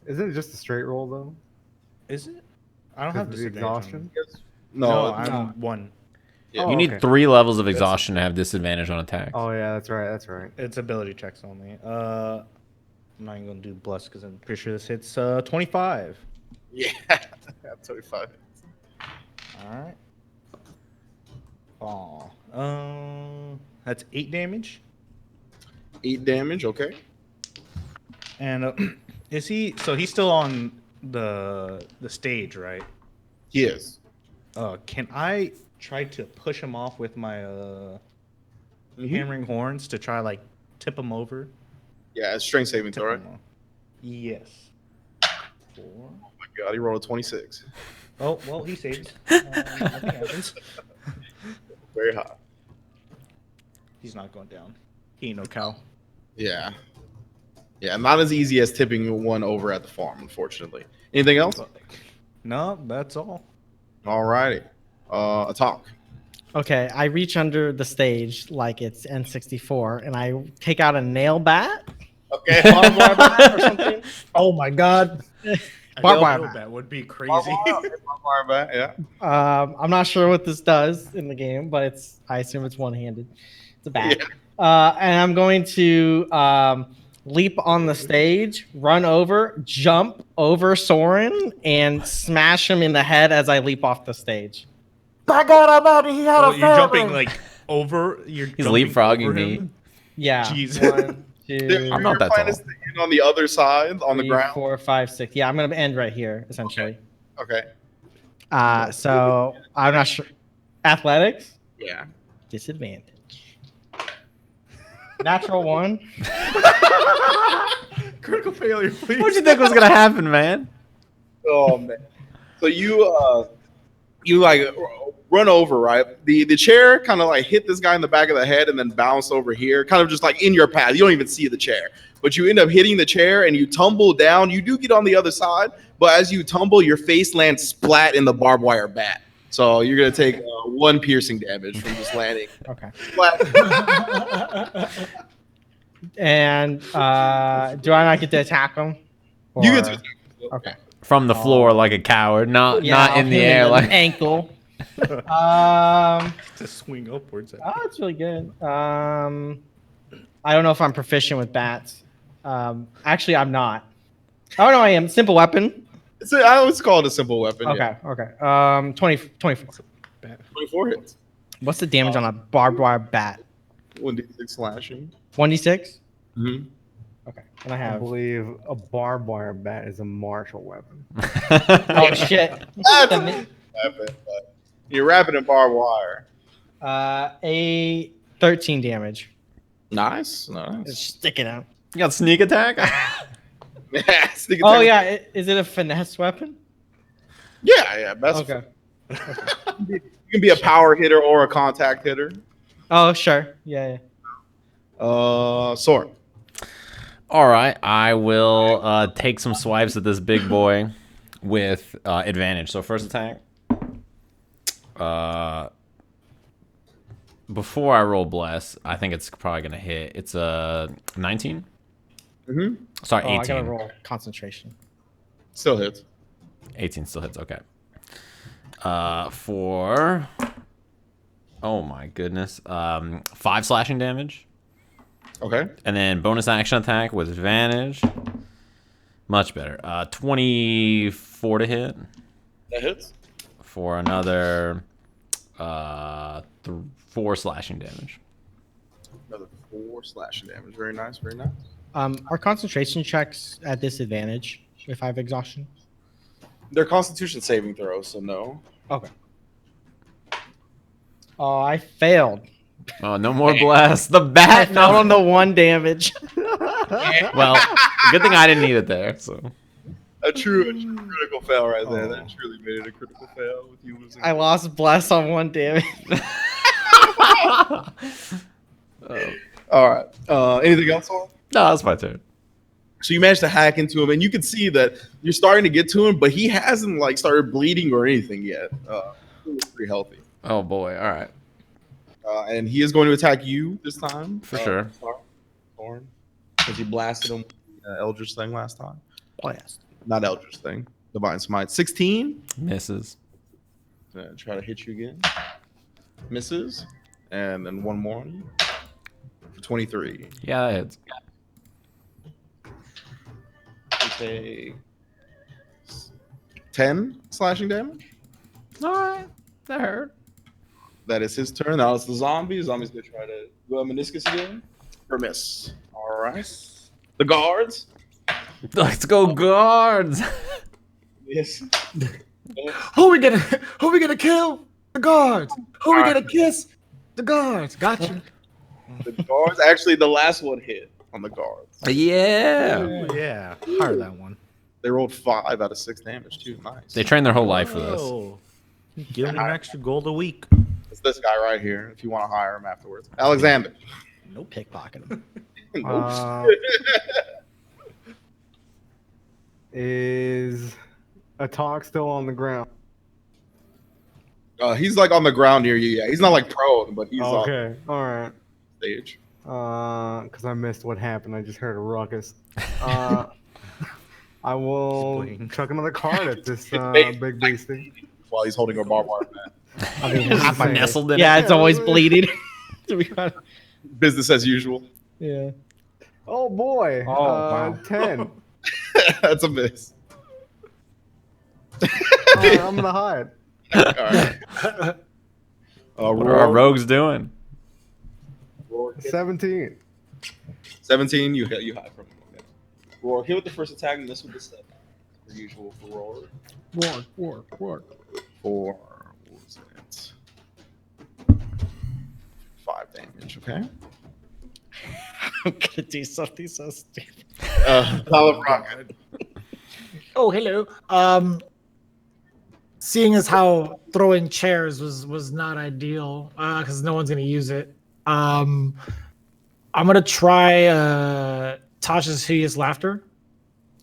Isn't it just a straight roll though? Is it? I don't have The disadvantage. exhaustion. No, I'm 1. Yeah. You need 3 levels of exhaustion to have disadvantage on attacks. Oh yeah, that's right. That's right. It's ability checks only. I'm not even gonna do bless because I'm pretty sure this hits 25. Yeah. 25. All right. Oh. That's 8 damage. 8 damage. Okay. And is he? So he's still on the stage, right? Yes. Can I try to push him off with my hammering horns to try like tip him over? Yeah, it's strength saving Tip throw, right? him off. Yes. 4. Oh my god, he rolled a 26. Oh well, he saves. Nothing happens. Very high. He's not going down. He ain't no cow. Yeah. Yeah, not as easy as tipping one over at the farm, unfortunately. Anything else? No, that's all. Alrighty. Atoq. Okay, I reach under the stage like it's N64, and I take out a nail bat. Okay. Barbed wire bat or something. Oh my god. Barbed wire That bat. would be crazy. Yeah. I'm not sure what this does in the game, but I assume it's one-handed. It's a bat. Yeah. And I'm going to leap on the stage, run over, jump over Soren, and smash him in the head as I leap off the stage. By God, I'm out. He had a You're jumping like over. He's leapfrogging me. Yeah. Jeez. 1, 2, I'm not that plan tall. is to end on the other side, on the 3, ground. 4, 5, 6. Yeah, I'm gonna end right here, essentially. Okay. So I'm not sure. Athletics, Yeah. disadvantage. Natural 1. Critical failure, please. What'd you think was gonna happen, man? Oh man. So you like run over, right? The chair kind of like hit this guy in the back of the head and then bounced over here, kind of just like in your path. You don't even see the chair, but you end up hitting the chair and you tumble down. You do get on the other side, but as you tumble, your face lands splat in the barbed wire bat. So you're gonna take 1 piercing damage from just landing. Okay. Splat. And do I not get to attack him? You get to. Okay. from the floor like a coward, not Yeah, in the him air the like. ankle. To swing upwards. Oh, that's really good. I don't know if I'm proficient with bats. Actually, I'm not. Oh no, I am. Simple weapon. I always call it a simple weapon. Okay, Yeah. okay. 24. 24 hits. What's the damage on a barbed wire bat? 1d6 slashing. 1d6. Mm-hmm. Okay, and I I have. believe a barbed wire bat is a martial weapon. Oh shit. That's a weapon, but you're wrapping in barbed wire. A 13 damage. Nice. It's sticking out. You got sneak attack. Sneak Oh attack. yeah, is it a finesse weapon? Yeah. Best. Okay. You can be a power hitter or a contact hitter. Oh sure. Yeah. Soren. All right, I will take some swipes at this big boy with advantage. So first attack. Before I roll bless, I think it's probably gonna hit. It's a 19. Mm-hmm. Sorry, Oh, 18. I gotta roll concentration. Still hits. 18 still hits. Okay. For oh my goodness, 5 slashing damage. Okay. And then bonus action attack with advantage. Much better. 24 to hit That hits. for another 4 slashing damage. Another 4 slashing damage. Very nice. Very nice. Are concentration checks at disadvantage if I have exhaustion? They're Constitution saving throws, so no. Okay. Oh, I failed. Oh, no more blast. The I bat. fell on the 1 damage. Well, good thing I didn't need it there. So A true critical fail right there. That truly made it a critical fail with you losing. I lost bless on 1 damage. All right. Anything else on? no, that's my turn. So you managed to hack into him, and you can see that you're starting to get to him, but he hasn't like started bleeding or anything yet. He was pretty healthy, Oh boy. All right. and he is going to attack you this time For sure. Soren, because you blasted him with the Eldritch thing last time. Blast. Not Eldritch thing. Divine Smite. 16. Misses. Try to hit you again. Misses, and then one more on you for 23. Yeah, that hits. You take 10 slashing damage. All right. That hurt. That is his turn. Now it's the zombie. Zombie's gonna try to go at Minoscus again. For miss. All right. The guards. Let's go, guards. Yes. Who we gonna kill? The guards. Who we gonna kiss? The guards. Gotcha. The guards. Actually, the last one hit on the guards. Yeah. Oh, yeah. Hard that one. They rolled 5 out of 6 damage too. Nice. They trained their whole life for this. Oh. Give him an extra gold a week. It's this guy right here. If you want to hire him afterwards, Alexander. No pickpocket him. Nope. Is Atoq still on the ground? He's like on the ground near you. Yeah, he's not like prone, but he's on Okay, all right. stage. Because I missed what happened. I just heard a ruckus. I will Explain. chuck another card at this big beastie. While he's holding a barbed wire bat. I mean, Half a Nestled in yeah, it. it's always bleeding. To be honest. Business as usual. Yeah. Oh boy! Oh, wow. 10. That's a miss. I'm gonna hide. All right. What are our rogues doing? 17. 17. You hide from him. Okay. Roar, hit with the first attack, and this with the step. Per usual for Roar. Work. For what was it? 5 damage. Okay. I'm gonna do something so stupid. Dala Brakka. Oh, hello. Seeing as how throwing chairs was not ideal, because no one's gonna use it. I'm gonna try Tasha's hideous laughter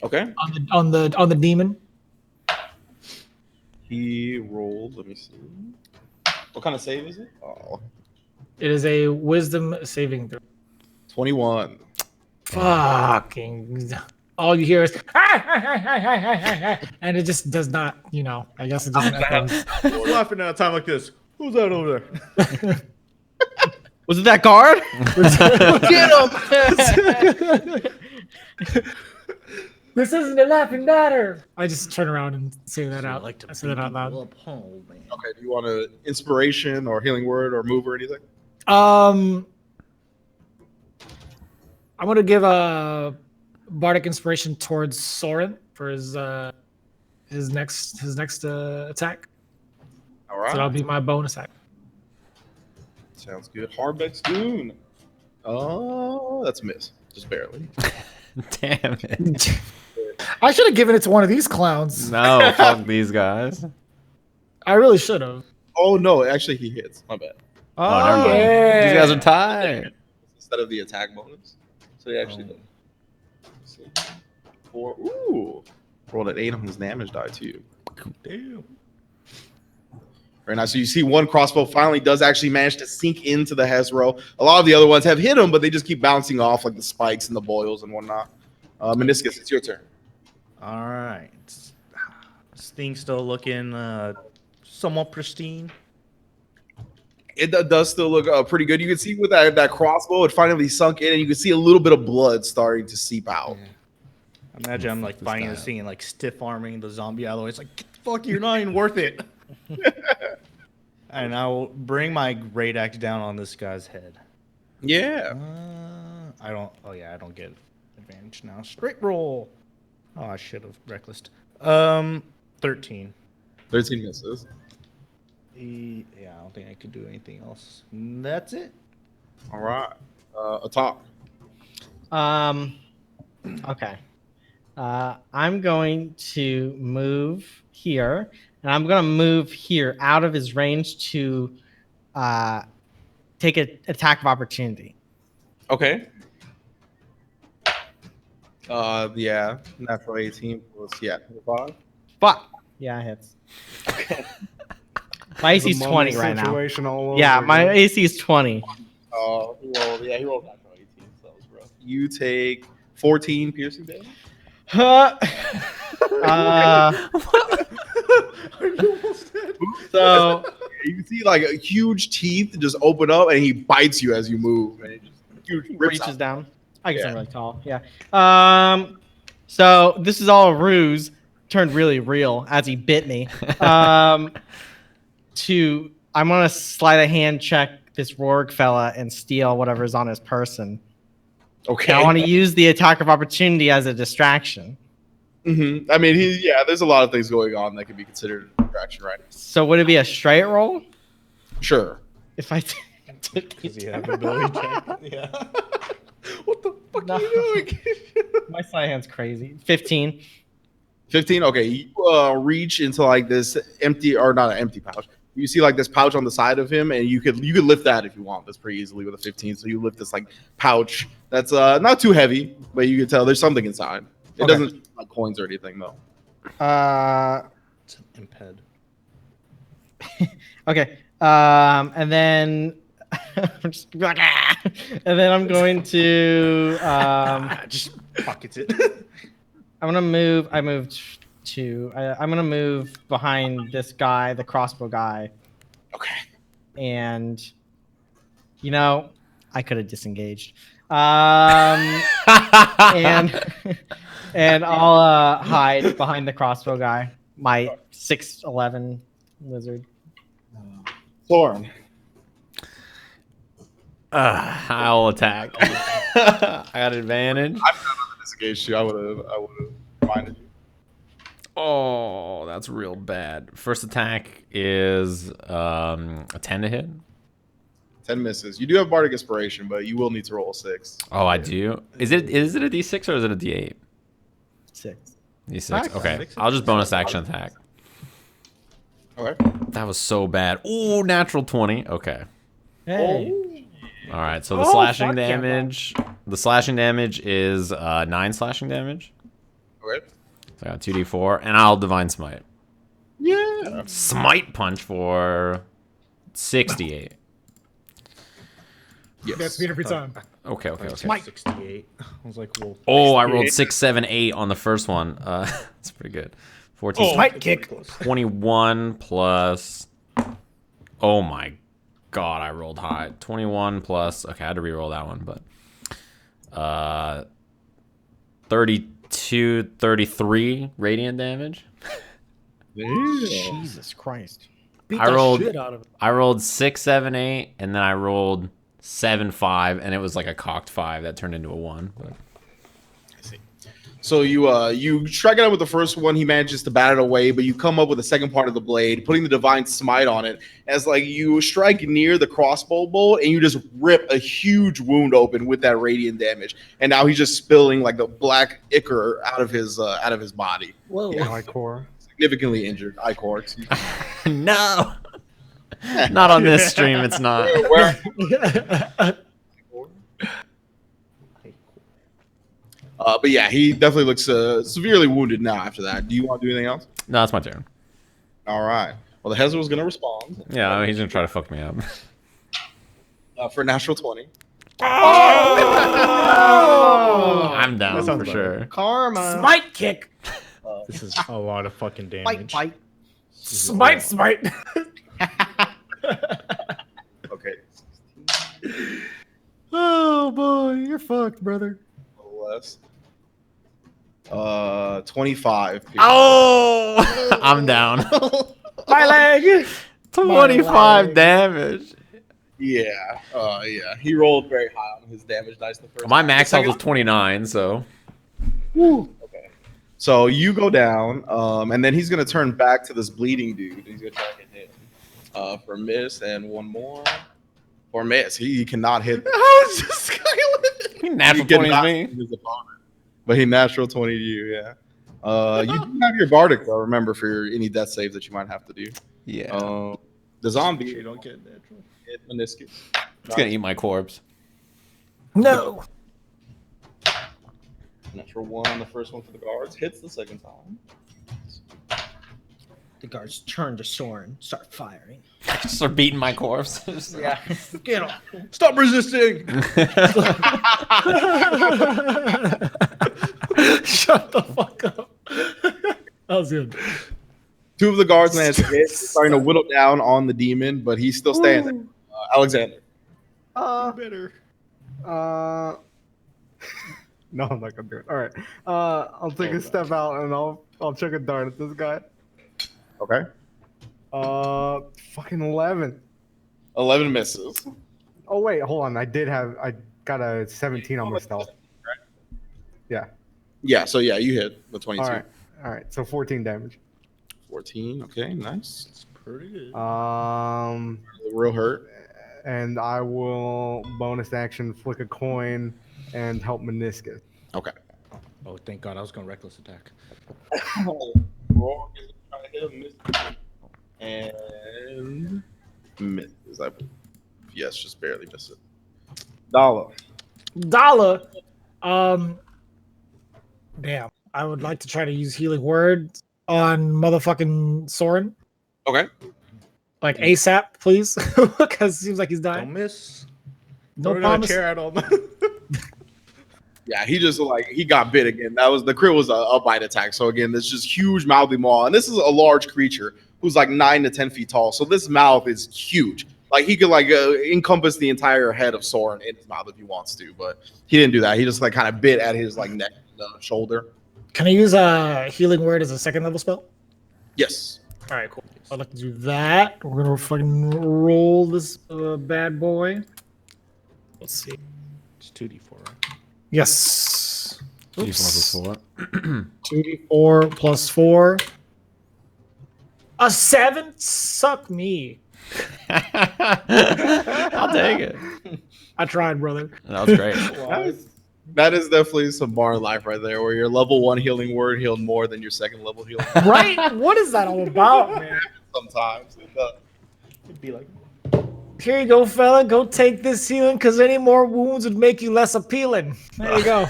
Okay. on the demon. He rolled. Let me see. What kind of save is it? Oh, It is a wisdom saving throw. 21. Fucking. all you hear is and it just does not, I guess it doesn't echo. Who's laughing at a time like this? Who's that over there? Was it that guard? Get him! This isn't a laughing matter. I just turn around and say that I out. like to I say that out loud. up home, man. Okay, do you want an inspiration or healing word or move or anything? I'm gonna give a bardic inspiration towards Soren for his next attack. All right. So that'll be my bonus attack. Sounds good. Harbeck's Goon. Oh, that's a miss. Just barely. Damn it. I should have given it to one of these clowns. No, fuck these guys. I really should have. Oh, no. Actually, he hits. My bad. Oh, never mind. yeah. These guys are tied. Instead of the attack bonus. So he actually does. Let's see. 4. Ooh. Rolled an 8 on his damage die, too. Damn. Very nice. So you see one crossbow finally does actually manage to sink into the Hezro. A lot of the other ones have hit him, but they just keep bouncing off like the spikes and the boils and whatnot. Minoscus, it's your turn. All right. This thing's still looking somewhat pristine. It does still look pretty good. You can see with that crossbow, it finally sunk in, and you can see a little bit of blood starting to seep out. Imagine I'm like fighting this thing and like stiff arming the zombie out of the way. It's like, fuck, you're not even worth it. And I will bring my great axe down on this guy's head. Yeah. I don't. Oh yeah, I don't get advantage now. Straight roll. Oh, I should have reckless. 13. 13 misses. Yeah, I don't think I could do anything else. That's it. All right. Atoq. Okay. I'm going to move here, and I'm going to move here out of his range to take an attack of opportunity. Okay. Yeah. Natural 18 plus, 25. Fuck. Yeah, it hits. My AC is 20 right now. Yeah, my AC is 20. Oh, he rolled natural 18, so that was rough. You take 14 piercing damage. So You can see like huge teeth just open up, and he bites you as you move, and it just rips reaches out. down. I guess Yeah. I'm really tall. Yeah. So this is all a ruse. Turned really real as he bit me. I'm gonna slide a hand check this Rourke fella and steal whatever's on his person. Okay. And I want to use the attack of opportunity as a distraction. I mean, there's a lot of things going on that can be considered a distraction, right? So would it be a straight roll Sure. if I took Does he have ability check? Yeah. What the fuck No. are you doing? My sleight hand's crazy. 15. 15. Okay, you reach into like this empty, or not an empty pouch. You see like this pouch on the side of him, and you could lift that if you want. That's pretty easily with a 15. So you lift this like pouch that's not too heavy, but you can tell there's something inside. It Okay. doesn't like coins or anything though. It's an imped. Okay. And then I'm just like, "Ah!" And then I'm going to Just pockets it. I'm gonna move. I'm gonna move behind this guy, the crossbow guy, Okay. and I could have disengaged. And and I'll hide behind the crossbow guy. My 6'11" lizard. Soren. I'll attack. I got advantage. I'm not on this against you. I would have minded you. Oh, that's real bad. First attack is a 10 to hit. 10 misses. You do have bardic inspiration, but you will need to roll a 6. Oh, I do. Is it a D6 or is it a D8? 6. D6. Okay, I'll just bonus action attack. Okay. That was so bad. Ooh, natural 20. Okay. Hey. All right. So the Oh, slashing fuck yeah, damage. The slashing damage is 9 slashing damage. Okay. So I got 2d4, and I'll divine smite. Yeah. Smite punch for 68. Yes. That's me every time. Okay. 68. I was like, well. Oh, I rolled 6, 7, 8 on the first one. That's pretty good. 14. Smite kick. 21 plus. Oh my god, I rolled high. 21 plus. Okay, I had to re-roll that one, but 32, 33 radiant damage. Jesus Christ. Beat I the rolled- shit out of it. I rolled 6, 7, 8, and then I rolled 7, 5, and it was like a cocked 5 that turned into a 1. But I see. So you strike it out with the first one. He manages to bat it away, but you come up with the second part of the blade, putting the divine smite on it. As like you strike near the crossbow bolt, and you just rip a huge wound open with that radiant damage. And now he's just spilling like the black ichor out of his body. Whoa. Yeah. My core. Significantly injured. Ichor, excuse me. no, not on this stream. It's not. Where- but yeah, he definitely looks severely wounded now after that. Do you want to do anything else? No, that's my turn. All right. Well, the Hezra was going to respond Yeah, he's gonna try to fuck me up. for a natural 20. I'm down That sounds for better. sure. Karma. Smite kick. This is a lot of fucking Bite, damage. bite. Smite. Okay. Oh boy, you're fucked, brother. A little less. 25. Oh, I'm down. My leg. 25 damage. Yeah. Yeah. He rolled very high on his damage dice the first My time. max The health second- was 29, so Okay. So you go down, and then he's going to turn back to this bleeding dude. He's going to try to hit him for miss and one more. For miss. He cannot hit. How is this guy living? natural He 20 is cannot me. hit his opponent. But he natural 20 to you, yeah. You do have your bardic, though, remember, for any death saves that you might have to do. Yeah, The zombie You don't get natural. hit Minoscus. it's gonna eat my corpse. No. Natural 1 on the first one for the guards. Hits the second time. The guards turn to Soren, start firing. Start beating my corpse. Yeah. Get off. Stop resisting! Shut the fuck up. That was good. 2 of the guards managed to hit, starting to whittle down on the demon, but he's still standing. Alexander. Better. No, I'm not gonna do it. All right. I'll take a step out and I'll chuck a dart at this guy. Okay. Fucking 11. 11 misses. Oh wait, hold on. I got a 17 on my stealth. Yeah. Yeah, so yeah, you hit the 22. All right. So 14 damage. 14. Okay, nice. It's pretty good. Real hurt. And I will bonus action flick a coin and help Minoscus. Okay. Oh, thank God. I was going to reckless attack. Roar is trying to hit him, misses. And misses, I believe. Yes, just barely misses. Dala. Dala. Damn. I would like to try to use healing word on motherfucking Soren. Okay. Like ASAP, please. Because it seems like he's Don't dying. miss. No Throw it in a promise. chair at all. Yeah, he just he got bit again. That was the crit was a bite attack. So again, this just huge mouthy maw, and this is a large creature who's like 9 to 10 feet tall. So this mouth is huge. Like he could encompass the entire head of Soren in his mouth if he wants to, but he didn't do that. He just kind of bit at his neck, and shoulder. Can I use a healing word as a second level spell? Yes. All right, cool. I'd like to do that. We're gonna fucking roll this bad boy. Let's see. It's 2d4, right? Yes. Oops. 2d4 plus 4. A 7? Suck me. I'll take it. I tried, brother. That was great. That is definitely some bar life right there, where your level 1 healing word healed more than your second level healing. Right? What is that all about, man? Sometimes. It'd be like, Here you go, fella. Go take this healing, because any more wounds would make you less appealing. There you go.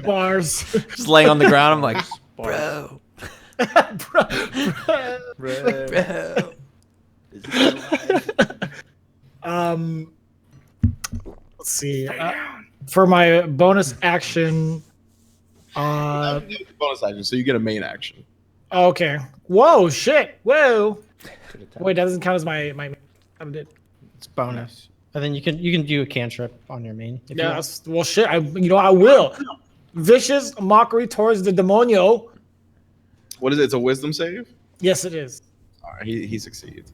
Bars. Just laying on the ground, I'm like, bro. Bro. bro. Is this alive? Let's see. For my bonus action. Bonus action, so you get a main action. Okay. Whoa! Shit! Whoa! Wait, that doesn't count as my. I did. It's bonus. And then you can do a cantrip on your main. If you want. Yes. Well, shit. I will. Vicious mockery towards the demonio. What is it? It's a wisdom save? Yes, it is. All right, he succeeds.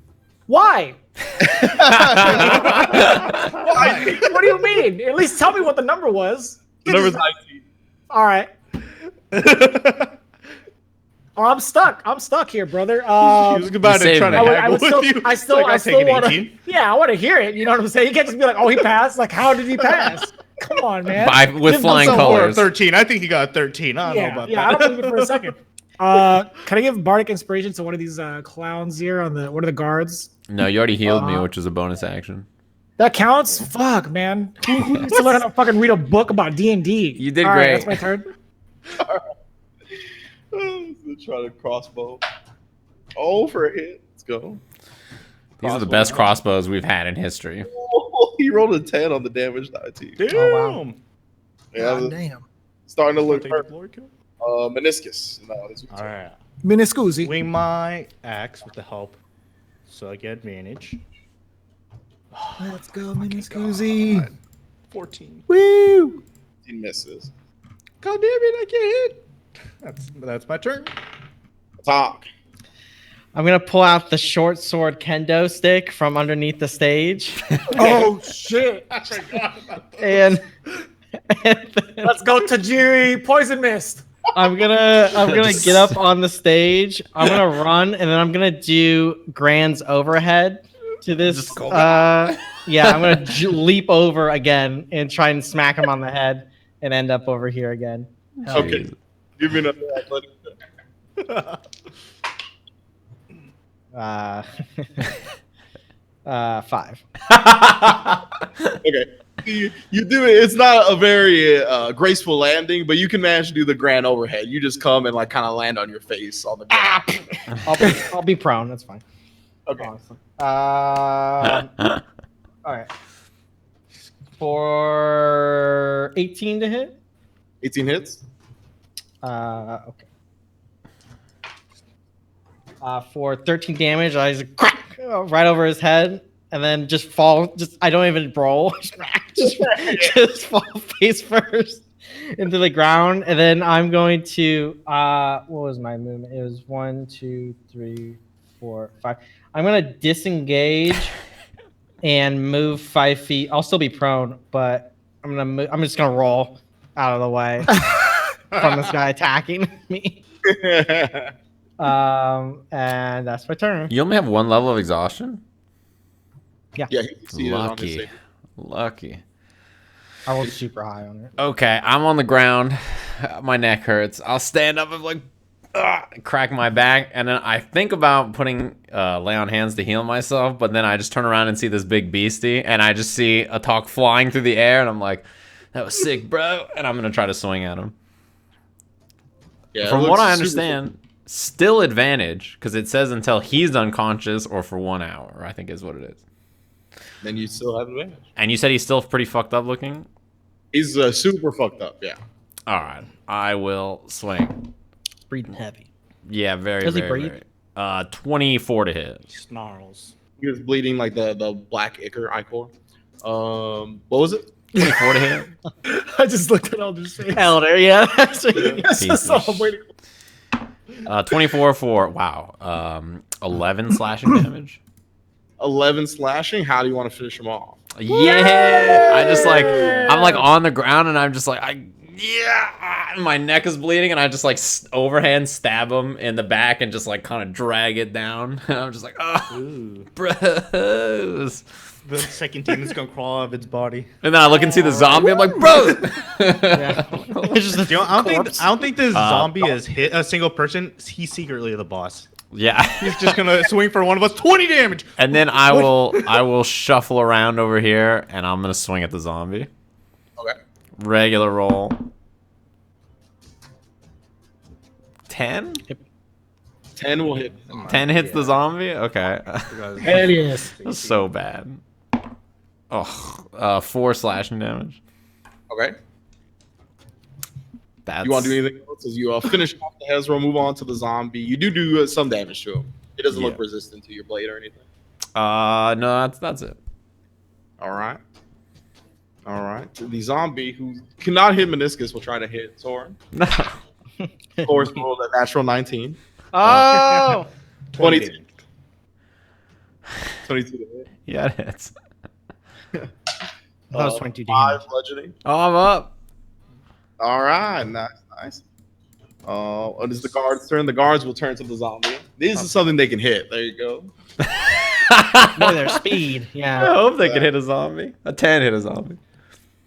Why? Why? What do you mean? At least tell me what the number was. The number's 19. All right. Oh, I'm stuck. I'm stuck here, brother. He was about to try to haggle with you. I still want to. Yeah, I want to hear it. You know what I'm saying? You can't just be like, "Oh, he passed." Like, how did he pass? Come on, man. With flying colors. 13. I think he got 13. I don't know about that. I don't believe it for a second. Can I give bardic inspiration to one of these clowns here on the one of the guards? No, you already healed me, which was a bonus action. That counts. Fuck, man. Who needs to learn how to fucking read a book about D&D? You did All great. Right, that's my turn. Try to crossbow. Oh, for a hit. Let's go. These are the best crossbows we've had in history. Oh, he rolled a 10 on the damage die too. Damn. Oh, wow. Yeah, Damn. starting to look Take the hurt. glory kill. Meniscus. No, this All right. Miniscusi. Swing my axe with the help, so I get advantage. Let's go, Miniscusi. 14. Woo! He misses. God damn it! I can't hit. That's my turn. Atoq. I'm gonna pull out the short sword kendo stick from underneath the stage, Oh shit! and Let's go, Tajiri. Poison mist. I'm gonna get up on the stage. I'm gonna run, and then I'm gonna do Grand's overhead to this. I'm gonna leap over again and try and smack him on the head, and end up over here again. Okay. Give me another athletic. 5. Okay. You do it. It's not a very graceful landing, but you can manage to do the grand overhead. You just come and like kind of land on your face on the ground. I'll be prone. That's fine. Okay. Honestly. All right. For 18 to hit. 18 hits. Okay. For 13 damage, I just crack right over his head, and then just fall. I don't even roll. just fall face first into the ground, and then I'm going to. What was my movement? It was 1, 2, 3, 4, 5. I'm gonna disengage and move 5 feet. I'll still be prone, but I'm gonna move. I'm just gonna roll out of the way from this guy attacking me. And that's my turn. You only have one level of exhaustion? Yeah, he succeeded on his Lucky. save. Lucky. I rolled super high on it. Okay, I'm on the ground. My neck hurts. I'll stand up and like crack my back, and then I think about putting lay on hands to heal myself, but then I just turn around and see this big beastie, and I just see Atoq flying through the air, and I'm like, that was sick, bro. And I'm gonna try to swing at him. Yeah, From it what looks I super understand, still advantage, because it says until he's unconscious or for 1 hour, I think is what it is. cool. Then you still have advantage. And you said he's still pretty fucked up looking? He's super fucked up. Yeah. All right, I will swing. Breathing heavy. Yeah, very, Does he very, breathe? very. 24 to hit. Snarls. He was bleeding like the black ichor. What was it? 24 to hit. I just looked at Elder's face. Elder, yeah. That's what you- That's Piece all of I'm waiting. 24 for, wow, 11 slashing damage. 11 slashing. How do you want to finish him off? Yeah! I just like, I'm like on the ground and I'm just like, and my neck is bleeding and I just like overhand stab him in the back and just like kind of drag it down. And I'm just like, oh, bros. The second team is gonna crawl out of its body. And then I look and see the zombie. I'm like, bros. It's just a You know, I corpse. don't think this zombie has hit a single person. He's secretly the boss. Yeah. He's just gonna swing for one of us. 20 damage. And then I will shuffle around over here and I'm gonna swing at the zombie. Okay. Regular roll. 10? 10 will hit. 10 hits the zombie? Okay. Hell yes. That's so bad. Oh, 4 slashing damage. Okay. That's... You want to do anything else? As you finish off the Hezro, move on to the zombie. You do some damage to him. He doesn't look resistant to your blade or anything. No, that's it. All right. The zombie who cannot hit Minoscus will try to hit Soren. No. Of course, rolled a natural 19. Oh, 22. 22 to hit. Yeah, it hits. that was 22 5 damage. bludgeoning. Oh, I'm up. All right, nice. It is the guards' turn. The guards will turn to the zombie. This is something they can hit. There you go. Boy, their speed. I Yeah. hope they can hit a zombie. A 10 hit a zombie.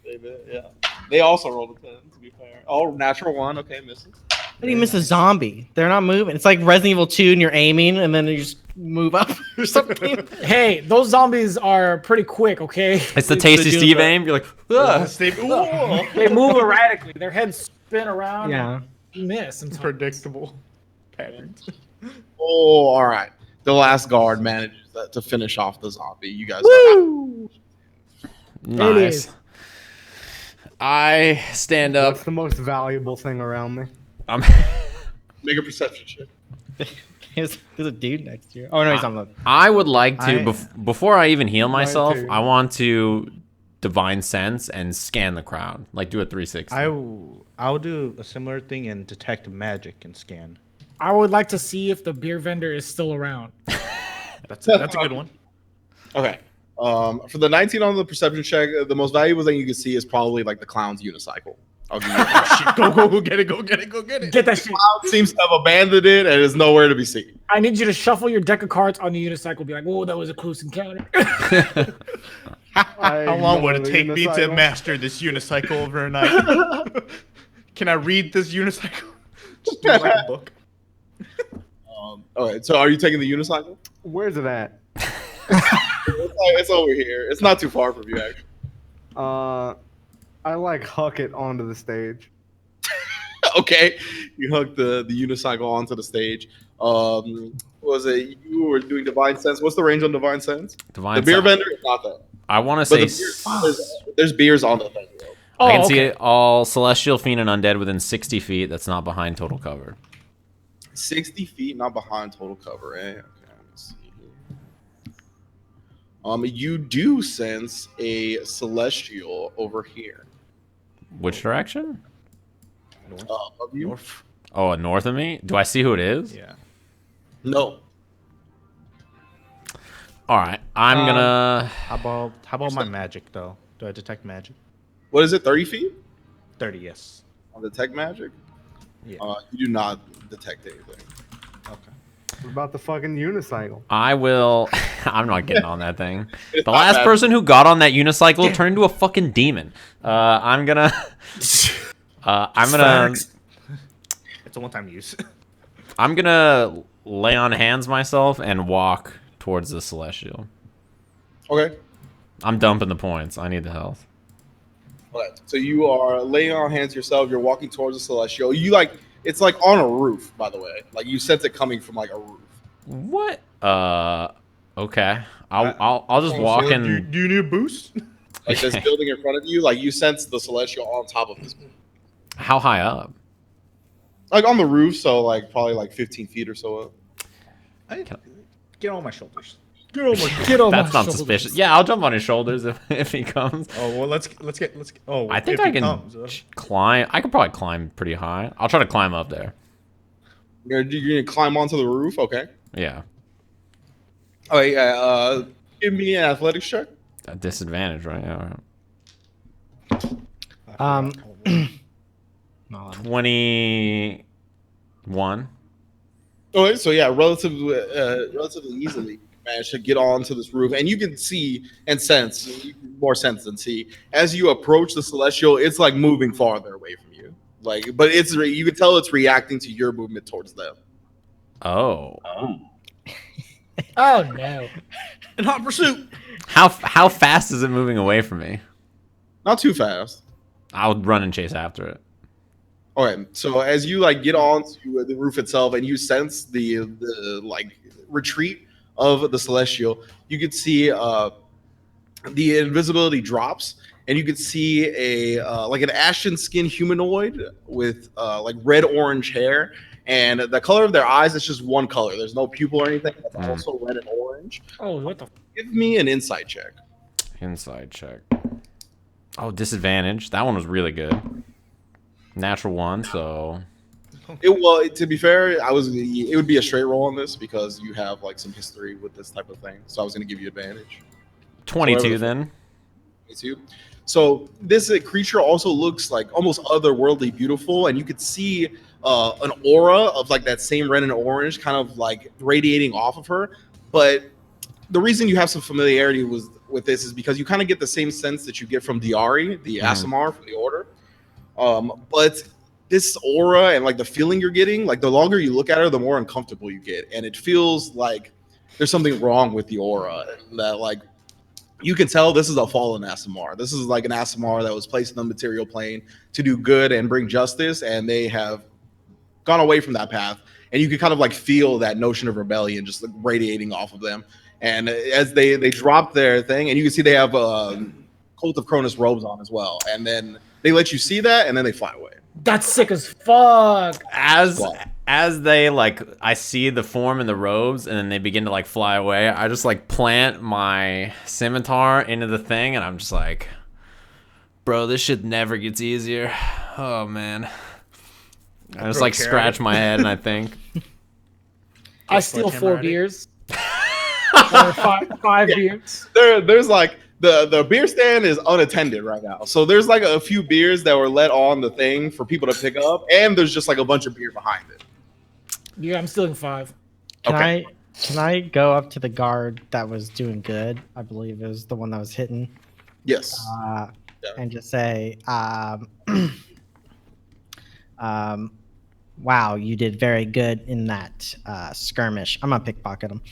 They did, yeah. They also rolled a 10, to be fair. Oh, natural 1. Okay, misses. How do you miss a zombie? They're not moving. It's like Resident Evil 2 and you're aiming and then you just move up or something. Hey, those zombies are pretty quick, okay? It's the Tasty doing Steve the- aim. You're like, "Ugh." Ooh. They move erratically. Their heads spin around. Yeah. And you miss. And Predictable patterns. Oh, all right. The last guard manages to finish off the zombie. You guys. Nice. is. I stand up. What's the most valuable thing around me? I'm Make a perception check. There's a dude next to you. Oh, no, he's on the. I would like to before I even heal myself. too. I want to divine sense and scan the crowd, like do a 360. I'll do a similar thing and detect magic and scan. I would like to see if the beer vendor is still around. That's a good one. Okay. For the 19 on the perception check, the most valuable thing you can see is probably like the clown's unicycle. I'll give you that. Go get it. Get that shit. Clown seems to have abandoned it and is nowhere to be seen. I need you to shuffle your deck of cards on the unicycle. Be like, "Whoa, that was a close encounter." How long would it ignore take the me to unicycle. master this unicycle overnight? Can I read this unicycle? Just do like a book. Okay, so are you taking the unicycle? Where's it at? It's over here. It's not too far from you, actually. I like huck it onto the stage. Okay, you hook the unicycle onto the stage. Was it you were doing divine sense? What's the range on divine sense? Divine The beer sense. vendor is not that. I want to But say there's beers on the vendor. I can Oh, see okay. it all celestial, fiend, and undead within 60 feet. That's not behind total cover. 60 feet, not behind total cover, eh? Okay, let's see here. You do sense a celestial over here. Which direction? Above you? North. Oh, north of me. Do I see who it is? Yeah. No. All right, I'm gonna. How about my magic though? Do I detect magic? What is it? 30 feet 30, yes. on detect magic? Yeah. You do not detect anything. Okay. What about the fucking unicycle? I will. I'm not getting on that thing. It's The not last bad. person who got on that unicycle turned into a fucking demon. I'm gonna. I'm gonna. Facts. It's a one-time use. I'm gonna lay on hands myself and walk towards the celestial. Okay. I'm dumping the points. I need the health. Okay. So you are laying on hands yourself. You're walking towards the celestial. You like it's like on a roof, by the way. Like you sense it coming from like a roof. What? Okay. I'll just walk So, and. do you need a boost? Like this building in front of you. Like you sense the celestial on top of this building. How high up? Like on the roof, so like probably like 15 feet or so up. Get on my shoulders. Get on That's my not shoulders. suspicious. Yeah, I'll jump on his shoulders if he comes. Oh well, let's get. Oh, I think if I he can comes, climb. I could probably climb pretty high. I'll try to climb up there. You're gonna climb onto the roof, okay? Yeah. Oh yeah. Give me an athletics check. A disadvantage, right? Yeah. Right. Um, 21. Okay, so yeah, relatively easily managed to get onto this roof, and you can see and sense more sense than see as you approach the celestial. It's like moving farther away from you, like, but you can tell it's reacting to your movement towards them. Oh. Oh no. in hot pursuit. How fast is it moving away from me? Not too fast. I'll run and chase after it. Okay, so as you like get onto the roof itself and you sense the like retreat of the celestial, you could see the invisibility drops, and you can see a like an ashen skin humanoid with like red orange hair, and the color of their eyes is just one color. There's no pupil or anything. That's also red and orange. Oh, what the? Give me an insight check. Inside check. Oh, disadvantage. That one was really good. Natural 1, so Well, to be fair, it would be a straight roll on this because you have like some history with this type of thing. So I was going to give you advantage. 22 then. 22. So this creature also looks like almost otherworldly beautiful, and you could see an aura of like that same red and orange kind of like radiating off of her. But the reason you have some familiarity with this is because you kind of get the same sense that you get from Diari, the Aasimar from the Order. But this aura and like the feeling you're getting, like the longer you look at her, the more uncomfortable you get, and it feels like there's something wrong with the aura. That like you can tell this is a fallen Aasimar. This is like an Aasimar that was placed in the material plane to do good and bring justice, and they have gone away from that path. And you can kind of like feel that notion of rebellion just like radiating off of them. And as they drop their thing, and you can see they have Cult of Cronus robes on as well, and then they let you see that, and then they fly away. That's sick as fuck. As they like, I see the form in the robes, and then they begin to like fly away. I just like plant my scimitar into the thing, and I'm just like, bro, this shit never gets easier. Oh man, I just like scratch my head, and I think I steal 4 beers. Or five beers. There's like the beer stand is unattended right now, so there's like a few beers that were let on the thing for people to pick up, and there's just like a bunch of beer behind it. Yeah, I'm stealing 5. Can I go up to the guard that was doing good? I believe it was the one that was hitting. Yes. And just say, wow, you did very good in that skirmish. I'm gonna pickpocket him.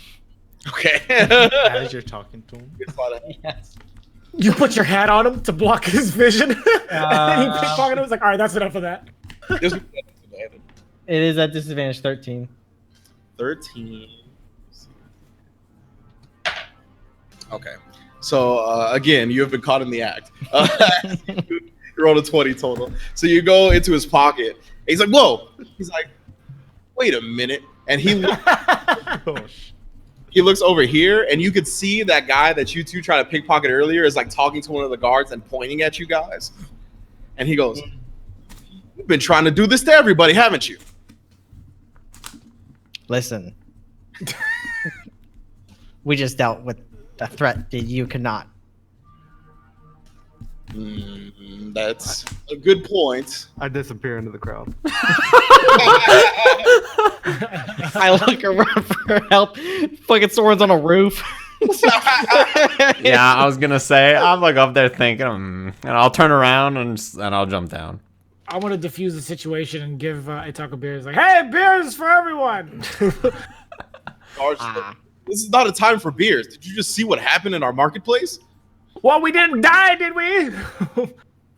Okay. As you're talking to him. Yes. You put your hat on him to block his vision. And he pickpocketed him. Was like, all right, that's enough of that. It is at disadvantage 13. 13. Okay. So again, you have been caught in the act. You rolled a 20 total. So you go into his pocket. And he's like, whoa. He's like, wait a minute. And he looks over here, and you could see that guy that you two tried to pickpocket earlier is like talking to one of the guards and pointing at you guys. And he goes, you've been trying to do this to everybody, haven't you? Listen. We just dealt with a threat that you could not. That's a good point. I disappear into the crowd. I look around for help. Fucking Soren's on a roof. yeah, I was gonna say I'm like up there thinking, and I'll turn around and I'll jump down. I want to diffuse the situation and give Atoq a beer. It's like, hey, beers for everyone. This is not a time for beers. Did you just see what happened in our marketplace? Well, we didn't die, did we?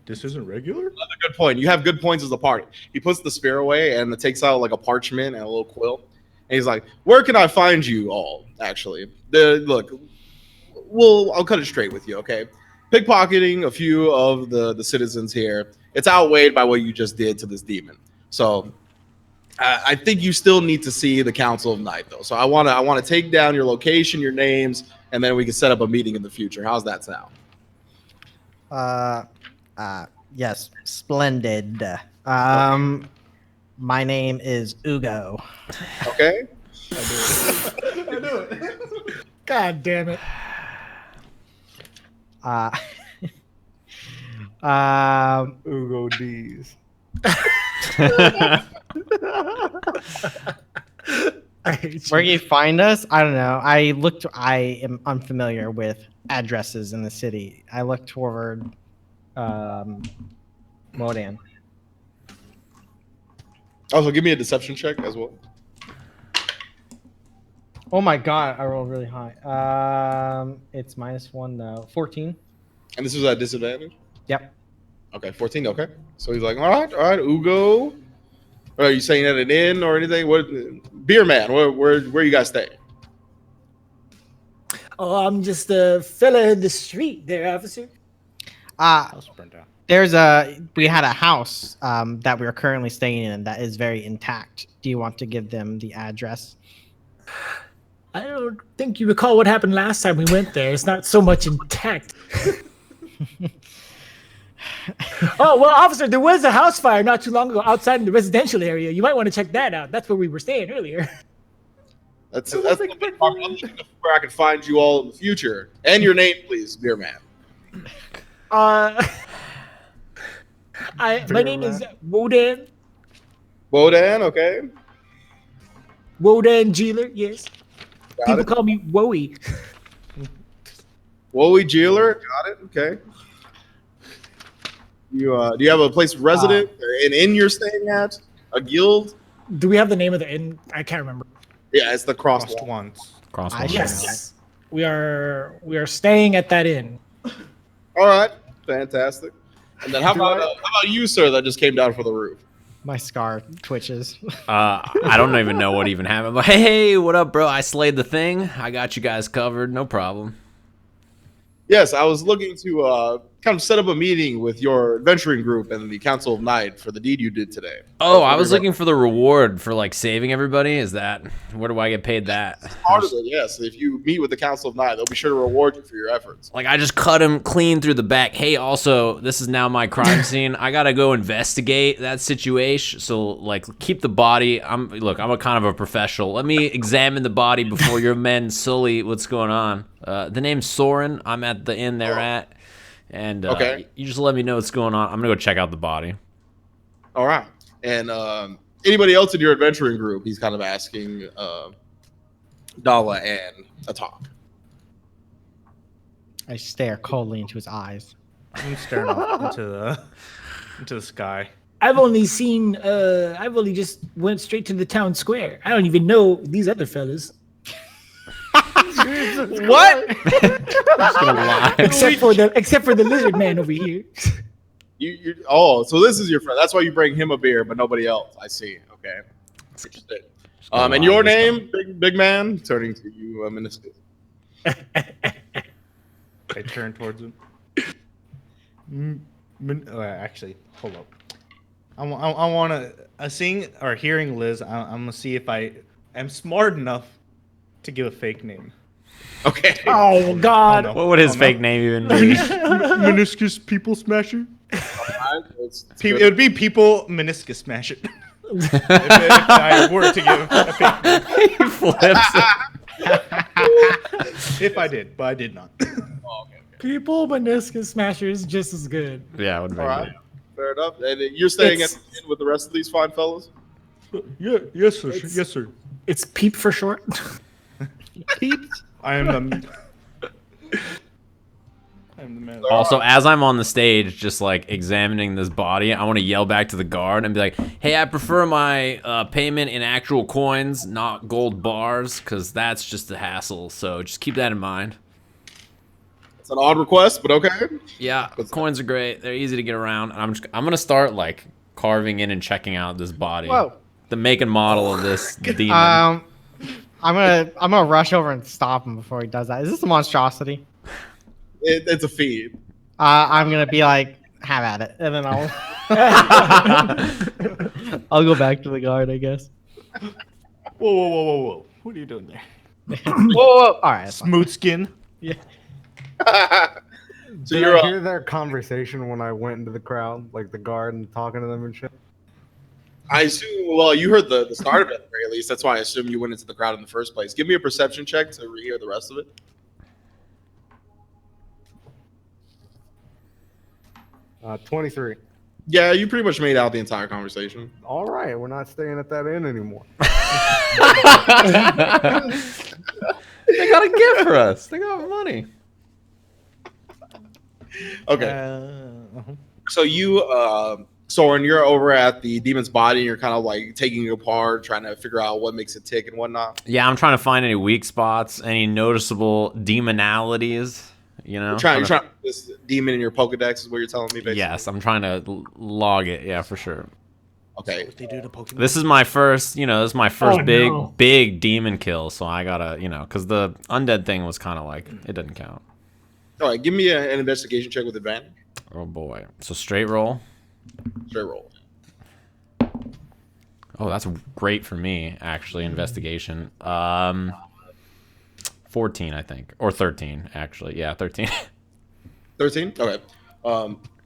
This isn't regular? Another good point. You have good points as a party. He puts the spear away and takes out like a parchment and a little quill. And he's like, where can I find you all, actually? Look, I'll cut it straight with you, okay? Pickpocketing a few of the citizens here, it's outweighed by what you just did to this demon. So I think you still need to see the Council of Night, though. So I want to take down your location, your names, and then we can set up a meeting in the future. How's that sound? Yes, splendid. My name is Ugo. Okay. I knew it. God damn it. Ugo D's. Where can you find us? I don't know. I am unfamiliar with addresses in the city. I look toward Modan. Also, give me a deception check as well. Oh my god, I rolled really high. It's -1 though. 14. And this was at disadvantage? Yep. Okay, 14. Okay. So he's like, all right, Ugo. Are you staying at an inn or anything? What, Beer Man? Where you guys staying? Oh, I'm just a fella in the street there, officer. House burned down. We had a house that we are currently staying in that is very intact. Do you want to give them the address? I don't think you recall what happened last time we went there. It's not so much intact. Oh, well, officer, there was a house fire not too long ago outside in the residential area. You might want to check that out. That's where we were staying earlier. That's I'm looking where I can find you all in the future. And your name, please, beer man. My name is Wodan. Wodan, okay. Wodan Jeeler, yes. Got People it. call me Woey. Wowie Jeeler, got it. Okay. Do you have a place of residence, an inn you're staying at, a guild? Do we have the name of the inn? I can't remember. Yeah, it's the Crossed Lost One. once. Yes, we are staying at that inn. All right, fantastic. And then how about you, sir, that just came down for the roof? My scar twitches. I don't even know what even happened. But hey, what up, bro? I slayed the thing. I got you guys covered. No problem. Yes, I was looking to kind of set up a meeting with your adventuring group and the Council of Night for the deed you did today. Oh, I was looking for the reward for like saving everybody. Is that where do I get paid that? Part of it, yes. If you meet with the Council of Night, they'll be sure to reward you for your efforts. Like I just cut him clean through the back. Hey, also, this is now my crime scene. I gotta go investigate that situation. So like, keep the body. I'm a kind of a professional. Let me examine the body before your men sully what's going on. The name's Soren. I'm at the inn they're at. And okay. You just let me know what's going on. I'm going to go check out the body. All right. And anybody else in your adventuring group, he's kind of asking Dala and Atoq. I stare coldly into his eyes. I'm staring off into the sky. I've only just went straight to the town square. I don't even know these other fellas. What? I'm just gonna lie. Except for the lizard man over here. So this is your friend. That's why you bring him a beer, but nobody else. I see. Okay. Interesting. And your name, big man, turning to you, Minoscus. I turn towards him. Actually, hold up. I want to seeing or hearing Liz. I'm gonna see if I am smart enough to give a fake name. Okay. Oh God! Oh, no. What would his fake name even be? Meniscus Peoplesmasher. It's It would be People Meniscus Smash it. if I were to give a fake name. He flips it. If I did, but I did not. People meniscus smashers just as good. Yeah, it would be All right. good. Fair enough. And you're staying It's- at the inn with the rest of these fine fellows? Yes, sir. Yes, sir. It's Peep for short. I am the. I'm the man. Also, as I'm on the stage, just like examining this body, I want to yell back to the guard and be like, "Hey, I prefer my payment in actual coins, not gold bars, because that's just a hassle. So just keep that in mind." It's an odd request, but okay. Yeah, coins are great. They're easy to get around. And I'm gonna start like carving in and checking out this body. Whoa. The make and model of this demon. I'm gonna rush over and stop him before he does that. Is this a monstrosity? It's a feed. I'm gonna be like, have at it, and then I'll go back to the guard, I guess. Whoa! What are you doing there? Whoa! All right. Smooth skin. Yeah. So Did you're I hear their conversation when I went into the crowd, like the guard and talking to them and shit? I assume, well, you heard the start of it at the very least. That's why I assume you went into the crowd in the first place. Give me a perception check to rehear the rest of it. 23. Yeah, you pretty much made out the entire conversation. All right, we're not staying at that inn anymore. They got a gift for us. They got money. Okay. So you, Soren, you're over at the demon's body and you're kind of like taking it apart, trying to figure out what makes it tick and whatnot. Yeah, I'm trying to find any weak spots, any noticeable demonalities. You know, You're trying to put this demon in your Pokedex is what you're telling me, basically. Yes, I'm trying to log it. Yeah, for sure. Okay. What they do to Pokemon? This is my first, this is my first Oh, big, no. big demon kill. So I gotta, because the undead thing was kind of like, it didn't count. All right, give me an investigation check with advantage. Oh boy. So straight roll. Straight roll. Oh, that's great for me, actually, investigation. 14, I think. Or 13, actually. Yeah, 13. 13? Okay.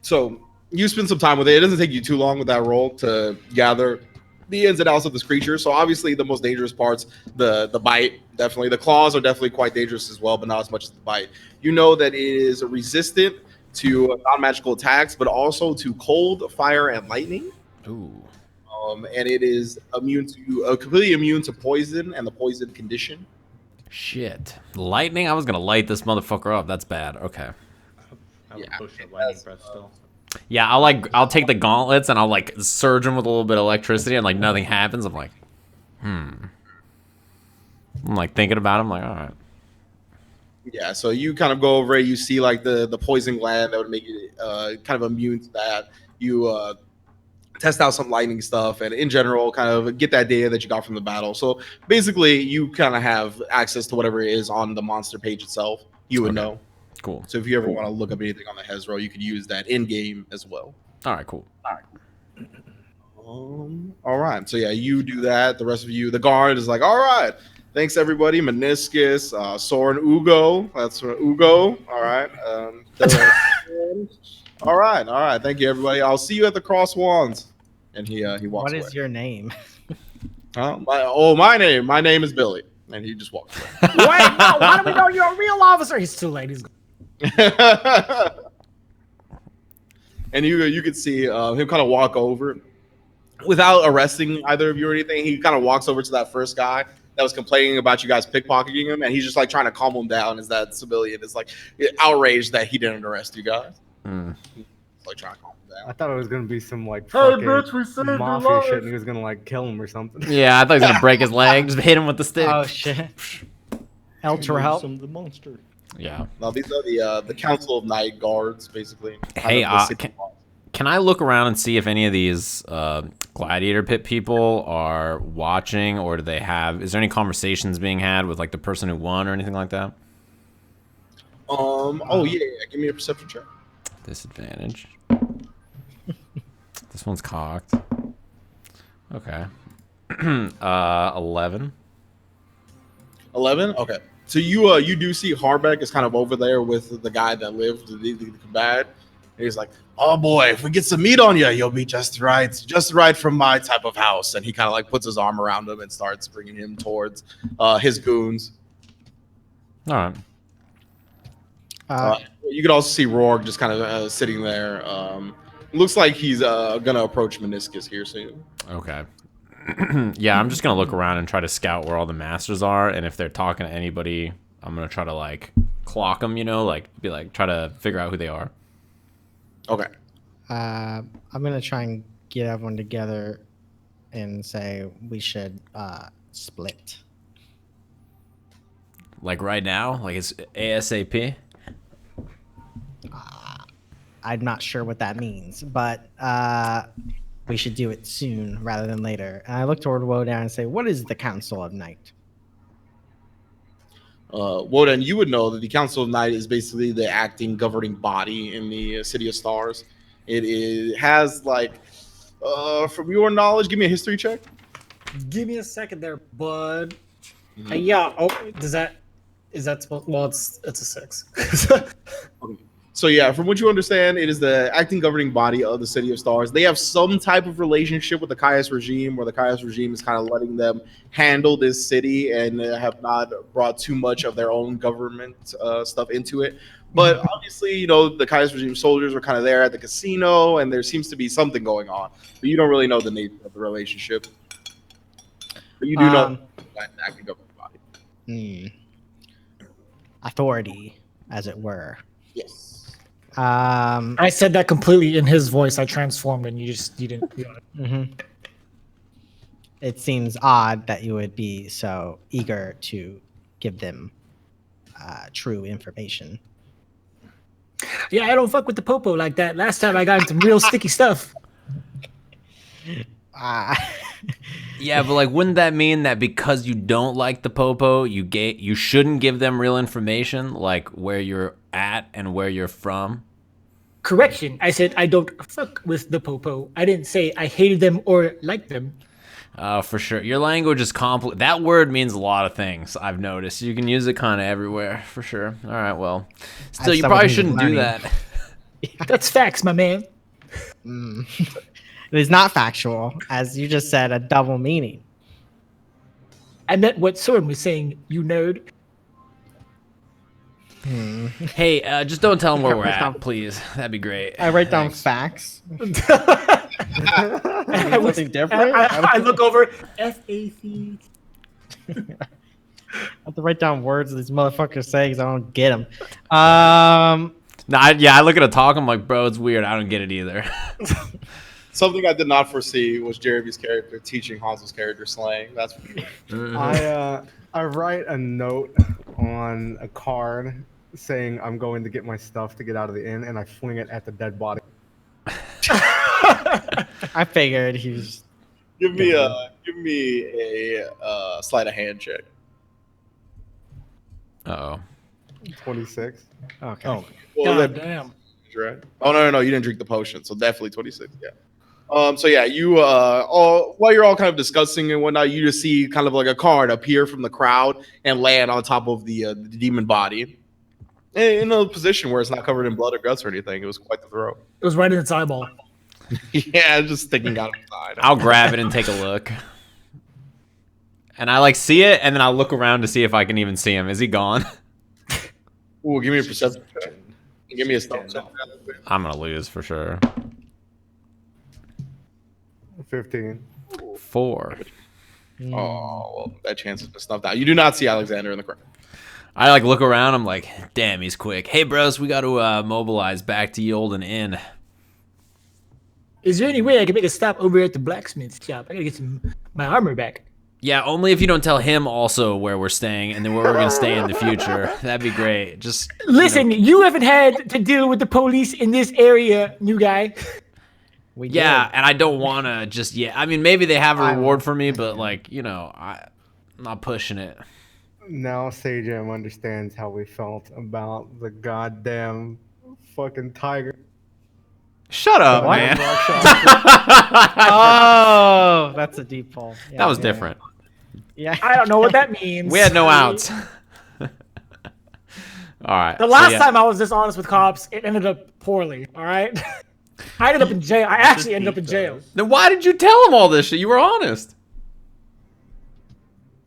So you spend some time with it. It doesn't take you too long with that roll to gather the ins and outs of this creature. So obviously the most dangerous parts, the bite, definitely. The claws are definitely quite dangerous as well, but not as much as the bite. You know that it is resistant to non-magical attacks, but also to cold, fire, and lightning. Ooh. And it is immune to completely immune to poison and the poison condition. Shit. Lightning? I was gonna light this motherfucker up. That's bad. Okay. I would Yeah, push the it lightning does, breath still. Yeah, I'll take the gauntlets and I'll like surge them with a little bit of electricity and like nothing happens. I'm like, I'm like thinking about it. I'm like, all right. Yeah, so you kind of go over it. You see like the poison gland that would make you kind of immune to that. You test out some lightning stuff, and in general, kind of get that data that you got from the battle. So basically, you kind of have access to whatever it is on the monster page itself. You would know. Cool. So if you ever want to look up anything on the Hezro, you could use that in game as well. All right, cool. All right. So yeah, you do that. The rest of you, the guard is like, all right. Thanks everybody. Meniscus, Soren, Ugo. That's Ugo. All right. All right. All right. Thank you everybody. I'll see you at the Cross Wands. And he walks What away. is your name? My name is Billy. And he just walks away. Wait, no, how do we know you're a real officer? He's too late. He's And you could see him kind of walk over without arresting either of you or anything. He kind of walks over to that first guy that was complaining about you guys pickpocketing him, and he's just like trying to calm him down as that civilian is like outraged that he didn't arrest you guys. Like trying to calm him down. I thought it was gonna be some like Hey, fucking bitch, we saved your mafia life. shit, and he was gonna like kill him or something. Yeah, I thought he was gonna break his leg. Just hit him with the stick. Oh shit. Elturel. Some the monster. Yeah. Now these are the Council of Night Guards, basically. Hey, Kind of the city guards. Can I look around and see if any of these gladiator pit people are watching, or do they have? Is there any conversations being had with like the person who won or anything like that? Oh yeah. Give me a perception check. Disadvantage. This one's cocked. Okay. 11. 11. Okay. So you do see Harbeck is kind of over there with the guy that lived the combat. He's like, oh boy, if we get some meat on you, you'll be just right from my type of house. And he kind of like puts his arm around him and starts bringing him towards his goons. All right. You could also see Rourke just kind of sitting there. Looks like he's gonna approach Meniscus here soon. Okay. Yeah, I'm just gonna look around and try to scout where all the masters are, and if they're talking to anybody, I'm gonna try to like clock them. Try to figure out who they are. Okay. I'm gonna try and get everyone together and say we should split. Like right now, like it's ASAP. I'm not sure what that means, but we should do it soon rather than later. And I look toward Wodan and say, what is the Council of Night? Wodan, you would know that the Council of Night is basically the acting governing body in the City of Stars. It has like, from your knowledge, give me a history check. Give me a second there, bud. Yeah. Oh, is that supposed? Well, it's a 6. So yeah, from what you understand, it is the acting governing body of the City of Stars. They have some type of relationship with the Caius regime, where the Caius regime is kind of letting them handle this city and have not brought too much of their own government stuff into it. But obviously, the Caius regime soldiers were kind of there at the casino, and there seems to be something going on. But you don't really know the nature of the relationship. But you do know the acting governing body. Authority, as it were. Yes. I said that completely in his voice. I transformed, and you didn't. It seems odd that you would be so eager to give them true information. Yeah, I don't fuck with the popo like that. Last time I got into some real sticky stuff. Yeah, but like, wouldn't that mean that because you don't like the popo, you shouldn't give them real information, like where you're at and where you're from? Correction. I said I don't fuck with the popo. I didn't say I hated them or liked them. For sure. Your language is complicated. That word means a lot of things, I've noticed. You can use it kind of everywhere, for sure. All right, well. Still, you probably shouldn't do that. That's facts, my man. It is not factual, as you just said, a double meaning. I meant what Soren was saying, you nerd. Hey, just don't tell them where we're at, please. That'd be great. I write down facts. Something different? I look over FAC. I have to write down words that these motherfuckers say because I don't get them. I look at Atoq, I'm like, bro, it's weird. I don't get it either. Something I did not foresee was Jeremy's character teaching Honzo's character slang. That's for sure. I write a note on a card saying I'm going to get my stuff to get out of the inn, and I fling it at the dead body. I figured he was. Give me a sleight of hand check. Uh-oh. 26. Okay. Oh, God damn. Right? Oh no, you didn't drink the potion, so definitely 26. Yeah. So yeah, you while you're all kind of discussing and whatnot, you just see kind of like a card appear from the crowd and land on top of the demon body, in a position where it's not covered in blood or guts or anything. It was quite the throw. It was right in its eyeball. Yeah, just sticking out of the side. I'll grab it and take a look. And I like see it, and then I'll look around to see if I can even see him. Is he gone? Ooh, give me a perception check. Give me a stealth check. I'm gonna lose for sure. 15. 4. Oh, well, that chance has been snuffed out. You do not see Alexander in the crowd. I like look around. I'm like, damn, he's quick. Hey, bros, we got to mobilize back to Yolden Inn. Is there any way I can make a stop over at the blacksmith shop? I gotta get my armor back. Yeah, only if you don't tell him also where we're staying and then where we're gonna stay in the future. That'd be great. Just listen, you haven't had to deal with the police in this area, new guy. Yeah, and I don't want to just I mean, maybe they have a reward for me, but like, I'm not pushing it. Now Sajam understands how we felt about the goddamn fucking tiger. Shut up, man. Oh, that's a deep pull. Yeah, that was different. Yeah. I don't know what that means. We had no outs. All right. The last time I was dishonest with cops, it ended up poorly. All right. I ended up in jail. I actually ended up in jail. Then why did you tell him all this shit? You were honest.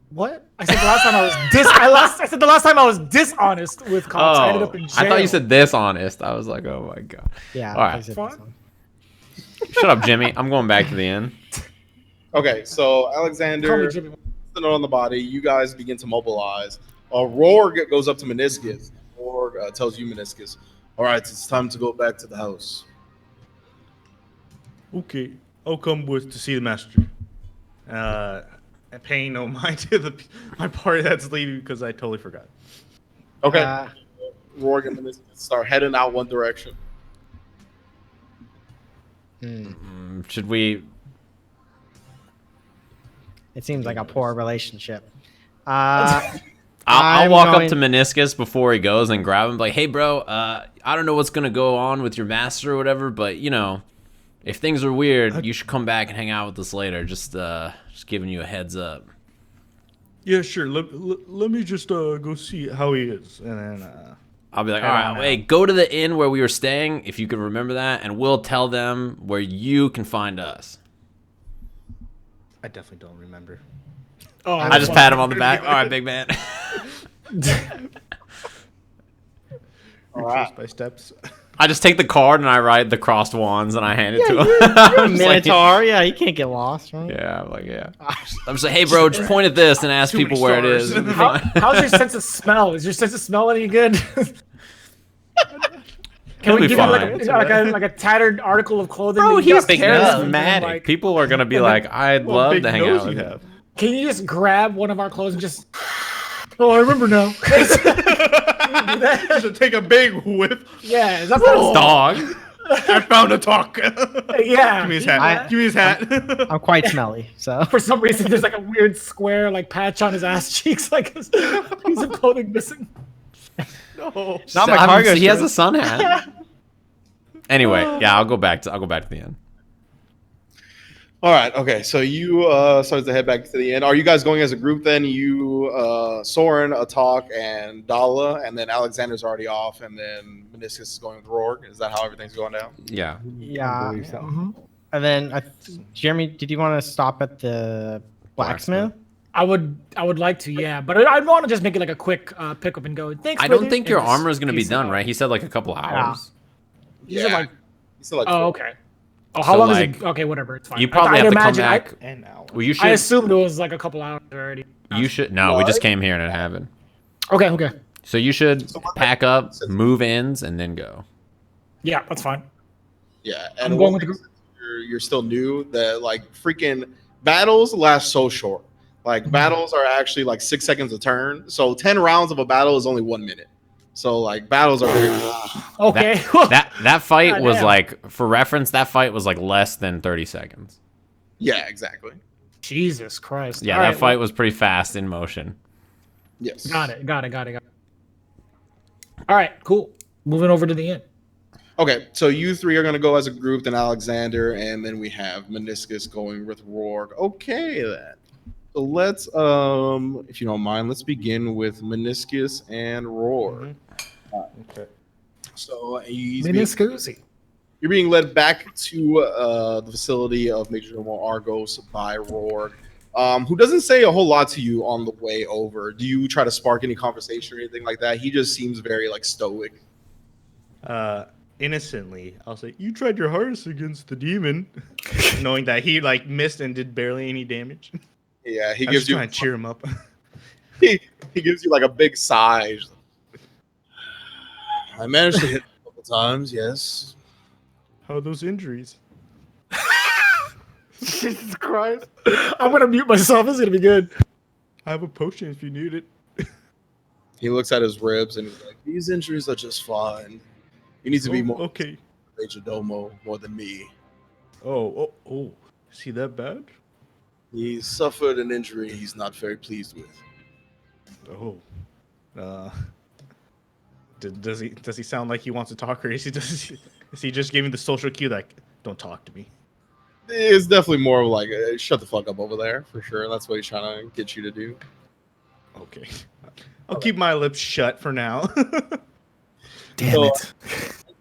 What? I said the last time I was I said the last time I was dishonest with cops. I ended up in jail. I thought you said this honest. I was like, oh my god. Yeah. All right. Shut up, Jimmy. I'm going back to the inn. Okay, so Alexander, the note on the body. You guys begin to mobilize. Roar goes up to Minoscus. Roar tells you, Minoscus, all right, it's time to go back to the house. Okay, I'll come with to see the master. Paying no mind to my party that's leaving because I totally forgot. Okay. Roar and Minoscus start heading out one direction. Should we? It seems like a poor relationship. I'll walk up to Minoscus before he goes and grab him. Like, hey, bro, I don't know what's gonna go on with your master or whatever, but if things are weird, you should come back and hang out with us later. Just giving you a heads up. Yeah, sure. Let me just go see how he is, and then I'll be like, all right, wait, go to the inn where we were staying, if you can remember that, and we'll tell them where you can find us. I definitely don't remember. Oh, I just pat him on the back. All right, big man. Retrace by steps. I just take the card and I write the crossed wands and I hand it to him. You're a Minotaur. Yeah, you can't get lost, right? Yeah, I'm like, yeah. I'm just like, hey, bro, just point at this and ask people where it is. How's your sense of smell? Is your sense of smell any good? Can we give him like a tattered article of clothing? Bro, he's charismatic. charismatic. People are going to be like, I'd love to hang out with you. Can you just grab one of our clothes and just... Oh, I remember now. Just take a big whiff. Yeah, is that Dog. I found Atoq. Yeah. Give me his hat. Give me his hat. I'm quite smelly, so. For some reason, there's like a weird square like patch on his ass cheeks, like his piece of clothing missing. No. Not my cargo He has shirt. a sun hat. Anyway, yeah, I'll go back to the end. All right. Okay. So you started to head back to the end. Are you guys going as a group then? You, Soren, Atoq, and Dala, and then Alexander's already off, and then Minoscus is going with Rourke. Is that how everything's going down? Yeah. Yeah. believe so. Mhm. And then, Jeremy, did you want to stop at the blacksmith? I would like to, yeah, but I'd want to just make it like a quick pick up and go. Thanks. I don't brother," think your and just armor is going to be peace done, out. right? He said like a couple hours. You said like, You said like oh, 4. okay. Oh, how So, long like, is it? Okay, whatever, it's fine. You probably have to come imagine- back. And now. Well, you I should. assumed it was like a couple hours already. You should. No, we just came here and it happened. Okay. So you should pack up, move ins, and then go. Yeah, that's fine. Yeah, I'm and going one with the thing is you're still new. That like freaking battles last so short. Like battles are actually like 6 seconds a turn. So 10 rounds of a battle is only 1 minute. So like battles are very. Okay. That fight God was damn. like, for reference, that fight was like less than 30 seconds. Yeah, exactly. Jesus Christ. Yeah, All that right, fight was pretty fast in motion. Yes. Got it. All right, cool. Moving over to the end. Okay, so you three are gonna go as a group, then Alexander, and then we have Minoscus going with Rourke. Okay, then. So let's, if you don't mind, let's begin with Minoscus and Rourke. Okay. So you're Minoscus. being led back to the facility of Major General Argos by Rourke, who doesn't say a whole lot to you on the way over. Do you try to spark any conversation or anything like that? He just seems very like stoic. Innocently, I'll say, you tried your hardest against the demon, knowing that he like missed and did barely any damage. Yeah, he I'm gives just you trying to cheer him up. he gives you like a big sigh. I managed to hit a couple times, yes. How are those injuries? Jesus Christ. I'm gonna mute myself. This is gonna be good. I have a potion if you need it. He looks at his ribs and he's like, "These injuries are just fine. You need to be more okay. Major Domo more than me. Oh. Is he that bad? He suffered an injury he's not very pleased with." Oh. Does he sound like he wants to talk, or is he just giving the social cue like, don't talk to me? It's definitely more of like, shut the fuck up over there, for sure. That's what he's trying to get you to do. Okay. I'll keep my lips shut for now. Damn So, it.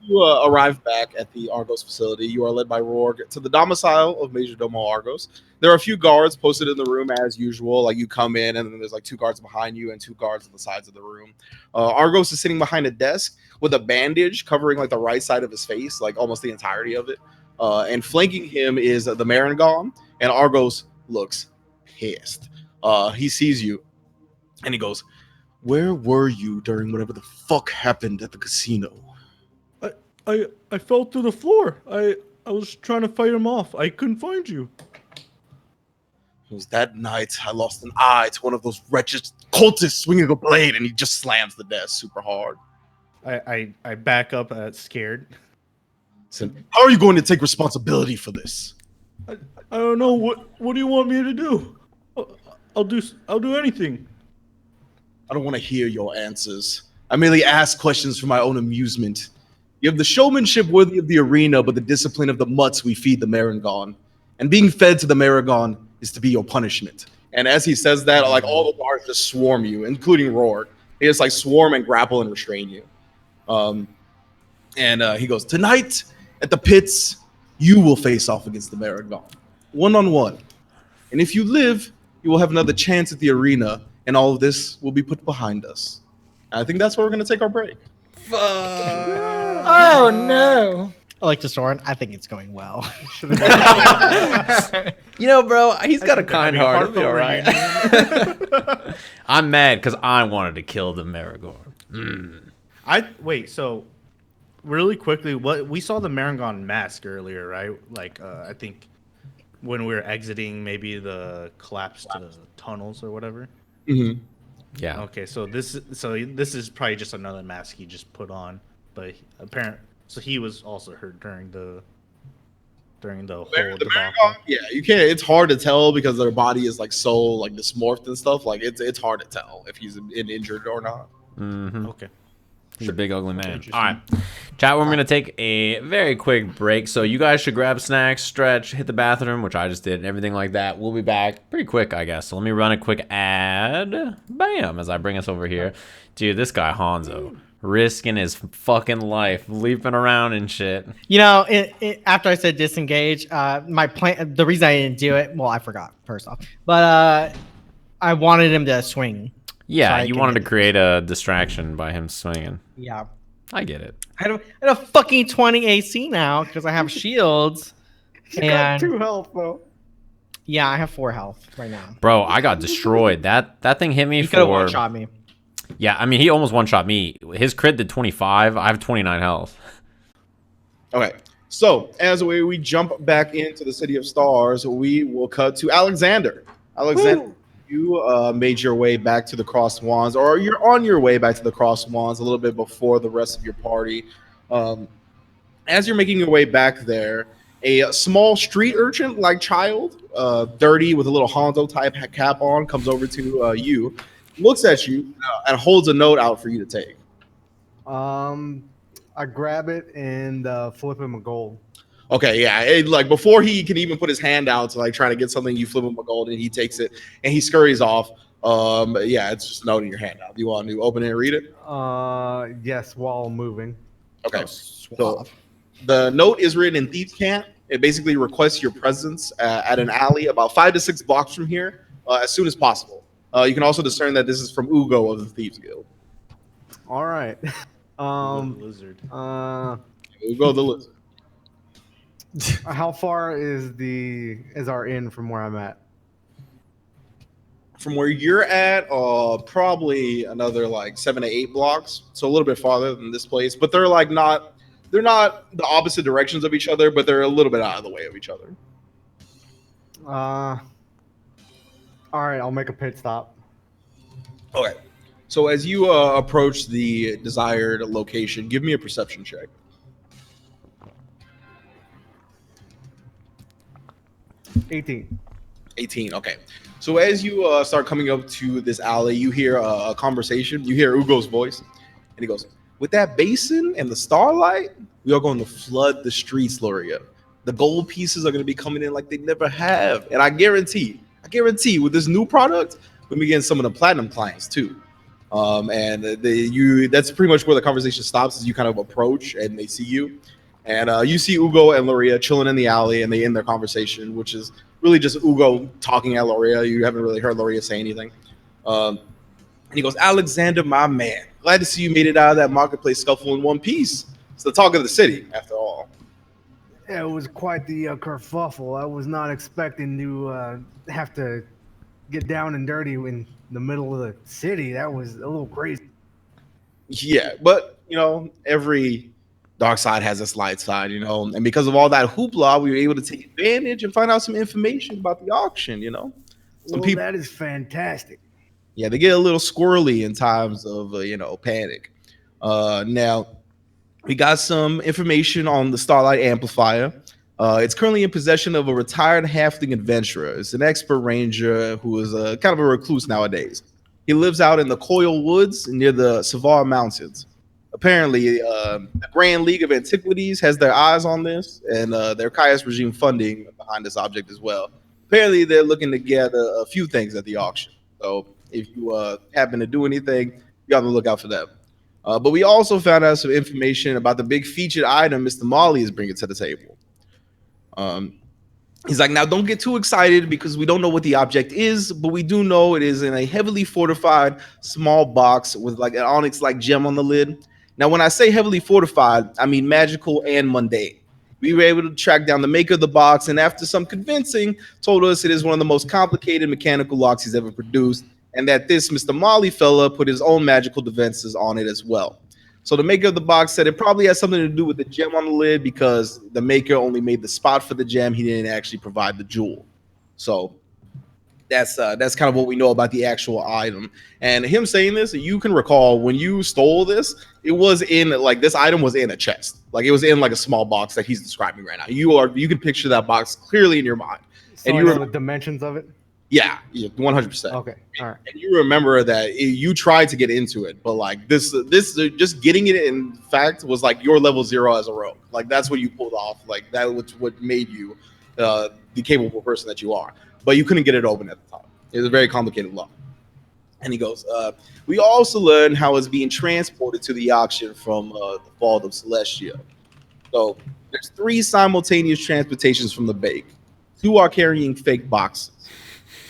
You arrive back at the Argos facility. You are led by Rourke to the domicile of Major Domo Argos. There are a few guards posted in the room as usual. Like you come in, and then there's like 2 guards behind you and 2 guards on the sides of the room. Argos is sitting behind a desk with a bandage covering like the right side of his face, like almost the entirety of it. And flanking him is the Marengon, and Argos looks pissed. He sees you, and he goes, "Where were you during whatever the fuck happened at the casino?" I fell through the floor. I was trying to fight him off. I couldn't find you. It was that night I lost an eye to one of those wretched cultists swinging a blade, and he just slams the desk super hard. I back up scared. Said, "How are you going to take responsibility for this?" I don't know what do you want me to do? I'll do anything. I don't want to hear your answers. I merely ask questions for my own amusement. You have the showmanship worthy of the arena, but the discipline of the mutts we feed the Marengon. And being fed to the Marengon is to be your punishment. And as he says that, like all the guards just swarm you, including Rourke. They just like swarm and grapple and restrain you. He goes, "Tonight at the pits, you will face off against the Marengon, 1-on-1. And if you live, you will have another chance at the arena, and all of this will be put behind us." And I think that's where we're going to take our break. Oh no. I like to Soren. I think it's going well. You know, bro, he's got a think kind that'd heart. be It'll be all hard right. I'm mad because I wanted to kill the Marigorn. Wait, so really quickly, what we saw the Marengon mask earlier, right? Like I think when we were exiting maybe the collapsed tunnels or whatever. Mm-hmm. Yeah. Okay, so this is probably just another mask he just put on, but apparently So he was also hurt during the whole The debacle. yeah, you can't. It's hard to tell because their body is like so like dysmorphed and stuff. Like it's hard to tell if he's injured or not. Mm-hmm. Okay. He's a big ugly man. Interesting. All right, chat. We're gonna take a very quick break, so you guys should grab snacks, stretch, hit the bathroom, which I just did, and everything like that. We'll be back pretty quick, I guess. So let me run a quick ad. Bam! As I bring us over here, dude. This guy Honzo risking his fucking life, leaping around and shit. You know, after I said disengage, my plan. The reason I didn't do it, well, I forgot first off, but I wanted him to swing. Yeah, So you wanted to create a distraction by him swinging. Yeah, I get it. I had a fucking 20 AC now because I have shields. You got And 2 health though. yeah, I have 4 health right now. Bro, I got destroyed. That thing hit me He could have for... one-shot me. Yeah, I mean, he almost one-shot me. His crit did 25. I have 29 health. Okay, so as we jump back into the City of Stars, we will cut to Alexander. Alexander, you made your way back to the Crossed Wands, or you're on your way back to the Crossed Wands a little bit before the rest of your party. As you're making your way back there, a small street urchin-like child, dirty with a little Honzo type cap on, comes over to you, looks at you, and holds a note out for you to take. I grab it and flip him a gold. Okay, yeah. Like before he can even put his hand out to like try to get something, you flip him a gold and he takes it and he scurries off. Yeah, it's just a note in your hand now. Do you want to open it and read it? Yes, while moving. Okay. So the note is written in Thieves' Cant. It basically requests your presence at an alley about 5 to 6 blocks from here as soon as possible. You can also discern that this is from Ugo of the Thieves Guild. All right. Lizard. Ugo the Lizard. How far is our inn from where I'm at? From where you're at, probably another like 7 to 8 blocks, so a little bit farther than this place. But they're not the opposite directions of each other, but they're a little bit out of the way of each other. All right, I'll make a pit stop. Okay. So as you approach the desired location, give me a perception check. 18. 18. Okay. So as you start coming up to this alley, you hear a conversation. You hear Ugo's voice, and he goes, "With that basin and the starlight, we are going to flood the streets, Loria. The gold pieces are going to be coming in like they never have, and I guarantee, with this new product, we're getting some of the platinum clients too." And that's pretty much where the conversation stops as you kind of approach and they see you. And you see Ugo and Loria chilling in the alley, and they end their conversation, which is really just Ugo talking at Loria. You haven't really heard Loria say anything. And he goes, "Alexander, my man, glad to see you made it out of that marketplace scuffle in one piece. It's the talk of the city, after all." Yeah, it was quite the kerfuffle. I was not expecting to have to get down and dirty in the middle of the city. That was a little crazy. Yeah, but, every dark side has its light side, and because of all that hoopla, we were able to take advantage and find out some information about the auction, Some people, that is fantastic. yeah, they get a little squirrely in times of, panic. Now, we got some information on the Starlight Amplifier. It's currently in possession of a retired halfling adventurer. It's an expert ranger who is kind of a recluse nowadays. He lives out in the Coil Woods near the Savar Mountains. Apparently, the Grand League of Antiquities has their eyes on this, and their Caius regime funding behind this object as well. Apparently, they're looking to get a few things at the auction. So if you happen to do anything, be on the lookout for them. But we also found out some information about the big featured item Mr. Molly is bringing to the table. He's like, now don't get too excited because we don't know what the object is, but we do know it is in a heavily fortified small box with like an onyx-like gem on the lid. Now, when I say heavily fortified, I mean magical and mundane. We were able to track down the maker of the box, and after some convincing, told us it is one of the most complicated mechanical locks he's ever produced, and that this Mr. Molly fella put his own magical defenses on it as well. So the maker of the box said it probably has something to do with the gem on the lid because the maker only made the spot for the gem. He didn't actually provide the jewel. So that's kind of what we know about the actual item. And him saying this, you can recall when you stole this, it was in like this item was in a chest, like it was in like a small box that he's describing right now. You can picture that box clearly in your mind, So and I you know the dimensions of it. yeah 100%. Okay, all right. And you remember that you tried to get into it, but like this just getting it in fact was like your level 0 as a rogue. Like that's what you pulled off. Like that was what made you the capable person that you are. But you couldn't get it open at the time. It was a very complicated lock. And he goes, we also learned how it's being transported to the auction from the Vault of Celestia. So there's 3 simultaneous transportations from the bake. 2 are carrying fake boxes.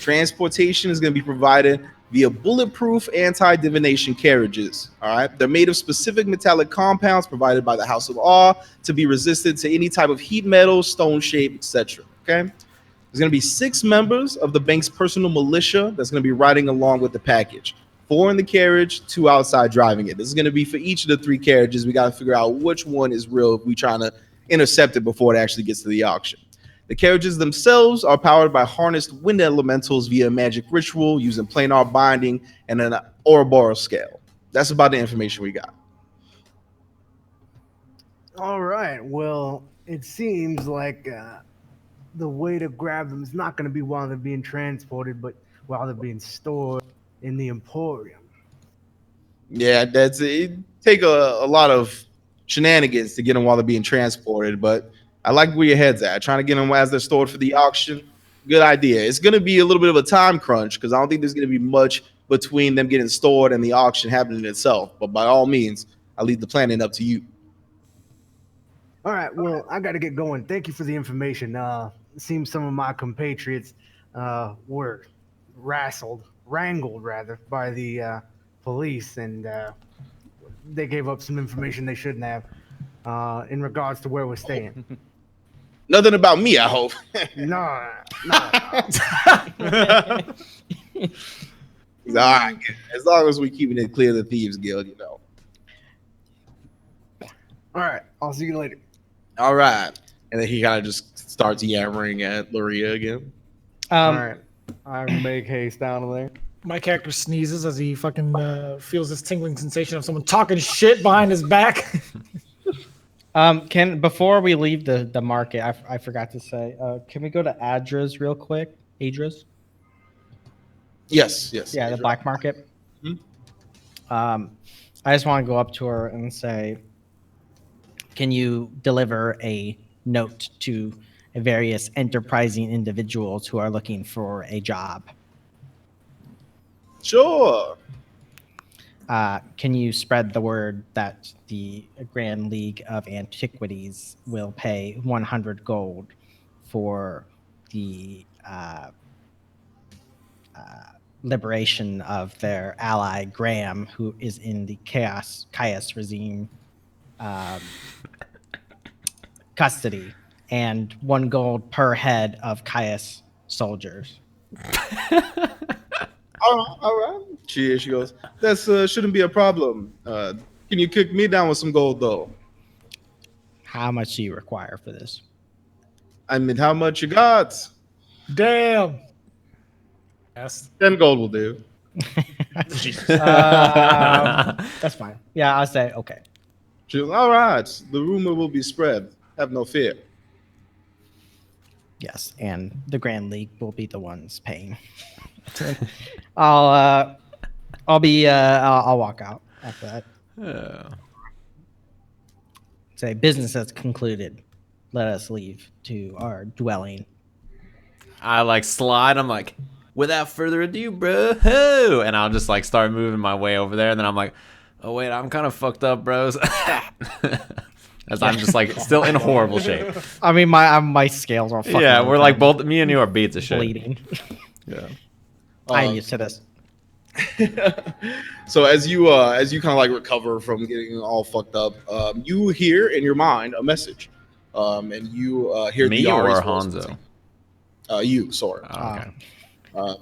Transportation is going to be provided via bulletproof anti-divination carriages. All right, they're made of specific metallic compounds provided by the House of Awe to be resistant to any type of heat metal, stone shape, etc. Okay, there's going to be 6 members of the bank's personal militia that's going to be riding along with the package. 4 in the carriage, 2 outside driving it. This is going to be for each of the 3 carriages. We got to figure out which one is real if we trying to intercept it before it actually gets to the auction. The carriages themselves are powered by harnessed wind elementals via magic ritual using planar binding and an Ouroboros scale. That's about the information we got. All right. Well, it seems like the way to grab them is not going to be while they're being transported, but while they're being stored in the Emporium. Yeah, that's it. Take a lot of shenanigans to get them while they're being transported, but I like where your head's at. Trying to get them as they're stored for the auction. Good idea. It's going to be a little bit of a time crunch because I don't think there's going to be much between them getting stored and the auction happening itself. But by all means, I leave the planning up to you. All right. Well, I got to get going. Thank you for the information. It seems some of my compatriots were wrangled by the police, and they gave up some information they shouldn't have in regards to where we're staying. Nothing about me, I hope. No. He's all right. As long as we're keeping it clear of the Thieves Guild, you know. All right. I'll see you later. All right. And then he kind of just starts yammering at Luria again. All right. I make haste down to there. My character sneezes as he fucking feels this tingling sensation of someone talking shit behind his back. Before we leave the market, I forgot to say, can we go to Adra's real quick? Adra's? Yes. Yeah, the black market. Mm-hmm. I just want to go up to her and say, can you deliver a note to various enterprising individuals who are looking for a job? Sure. Can you spread the word that the Grand League of Antiquities will pay 100 gold for the liberation of their ally Graham, who is in the Caius regime custody, and 1 gold per head of Caius soldiers? All right. She goes, that shouldn't be a problem. Can you kick me down with some gold, though? How much do you require for this? I mean, how much you got? Damn. Yes. 10 gold will do. That's fine. Yeah, I'll say okay. She goes, all right. The rumor will be spread. Have no fear. Yes, and the Grand League will be the ones paying. I'll walk out after that. Say business has concluded. Let us leave to our dwelling. I like slide. I'm like, without further ado, bro. Ho! And I'll just like start moving my way over there. And then I'm like, oh wait, I'm kind of fucked up, bros. As I'm just like still in horrible shape. I mean, my scales are fucking. Yeah, we're like both. Me and you are beats of shit. bleeding. Yeah. I'm used to this. So as you kind of like recover from getting all fucked up, you hear in your mind a message, and you hear Me the or Ari's voice. You, Soren. Oh, okay.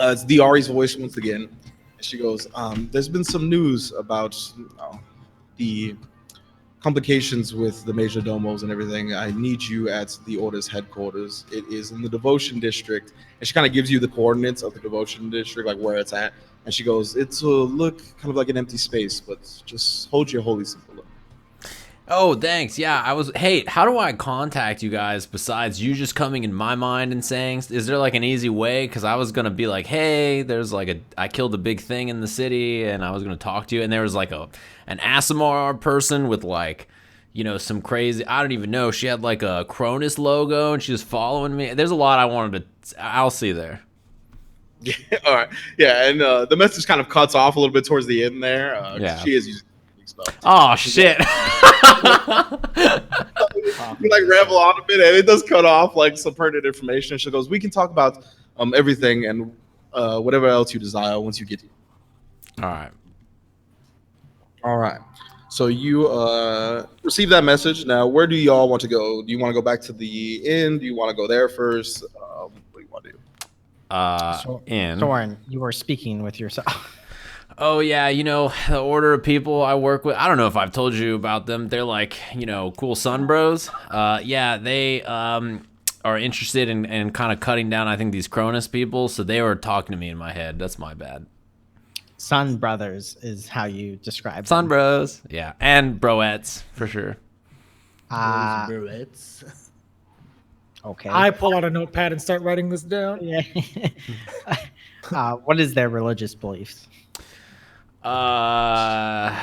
It's the Ari's voice once again. She goes, "There's been some news about the complications with the major domos and everything, I need you at the Order's headquarters. It is in the Devotion District. And she kind of gives you the coordinates of the Devotion District, like where it's at. And she goes, it's a look kind of like an empty space, but just hold your holy symbol up. Oh, thanks. Yeah, hey, how do I contact you guys besides you just coming in my mind and saying, is there like an easy way? Because I was going to be like, hey, there's like I killed a big thing in the city and I was going to talk to you. And there was like an Asimar person with like, you know, some crazy, I don't even know. She had like a Cronus logo and she was following me. There's a lot I wanted to, I'll see there. Yeah, all right. Yeah, and the message kind of cuts off a little bit towards the end there. Yeah. She is using spell. Oh, shit. You like ramble on a bit, and it does cut off like some pertinent information. And she goes, "We can talk about everything and whatever else you desire once you get here." All right. All right. So you receive that message. Now, where do y'all want to go? Do you want to go back to the inn? Do you want to go there first? What do you want to do? In. Soren, you were speaking with yourself. Oh, yeah, you know, the order of people I work with, I don't know if I've told you about them. They're like, you know, cool sun bros. Yeah, they are interested in kind of cutting down, I think, these Cronus people. So they were talking to me in my head. That's my bad. Sun brothers is how you describe Sun them. bros. Yeah, and broettes, for sure. Bruettes. Okay. I pull out a notepad and start writing this down. Yeah. What is their religious beliefs? I'm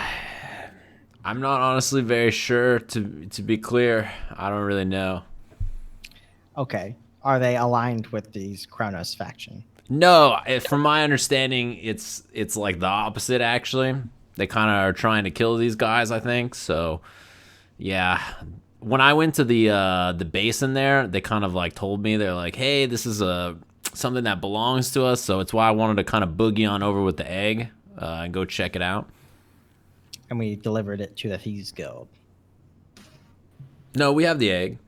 not honestly very sure, to be clear. I don't really know. Okay. Are they aligned with these Kronos faction? No, from my understanding, it's like the opposite, actually. They kind of are trying to kill these guys, I think. So, yeah. When I went to the basin there, they kind of like told me, they're like, hey, this is something that belongs to us. So it's why I wanted to kind of boogie on over with the egg and go check it out. And we delivered it to the Thieves Guild. No, we have the egg.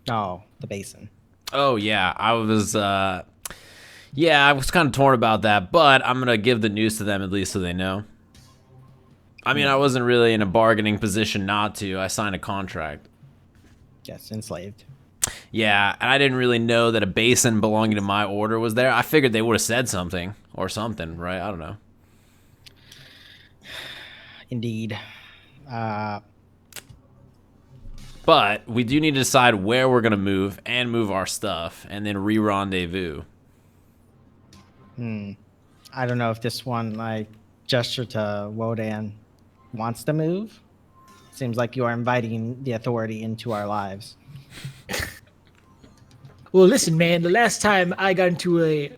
No, the basin. Oh, yeah. I was kind of torn about that, but I'm going to give the news to them at least so they know. I mean, I wasn't really in a bargaining position not to. I signed a contract. Yes, enslaved. Yeah, and I didn't really know that a basin belonging to my order was there. I figured they would have said something or something, right? I don't know. Indeed. But we do need to decide where we're going to move and move our stuff and then re-rendezvous. I don't know if this one, like, gesture to Wodan wants to move. Seems like you are inviting the authority into our lives. Well, listen, man. The last time I got into a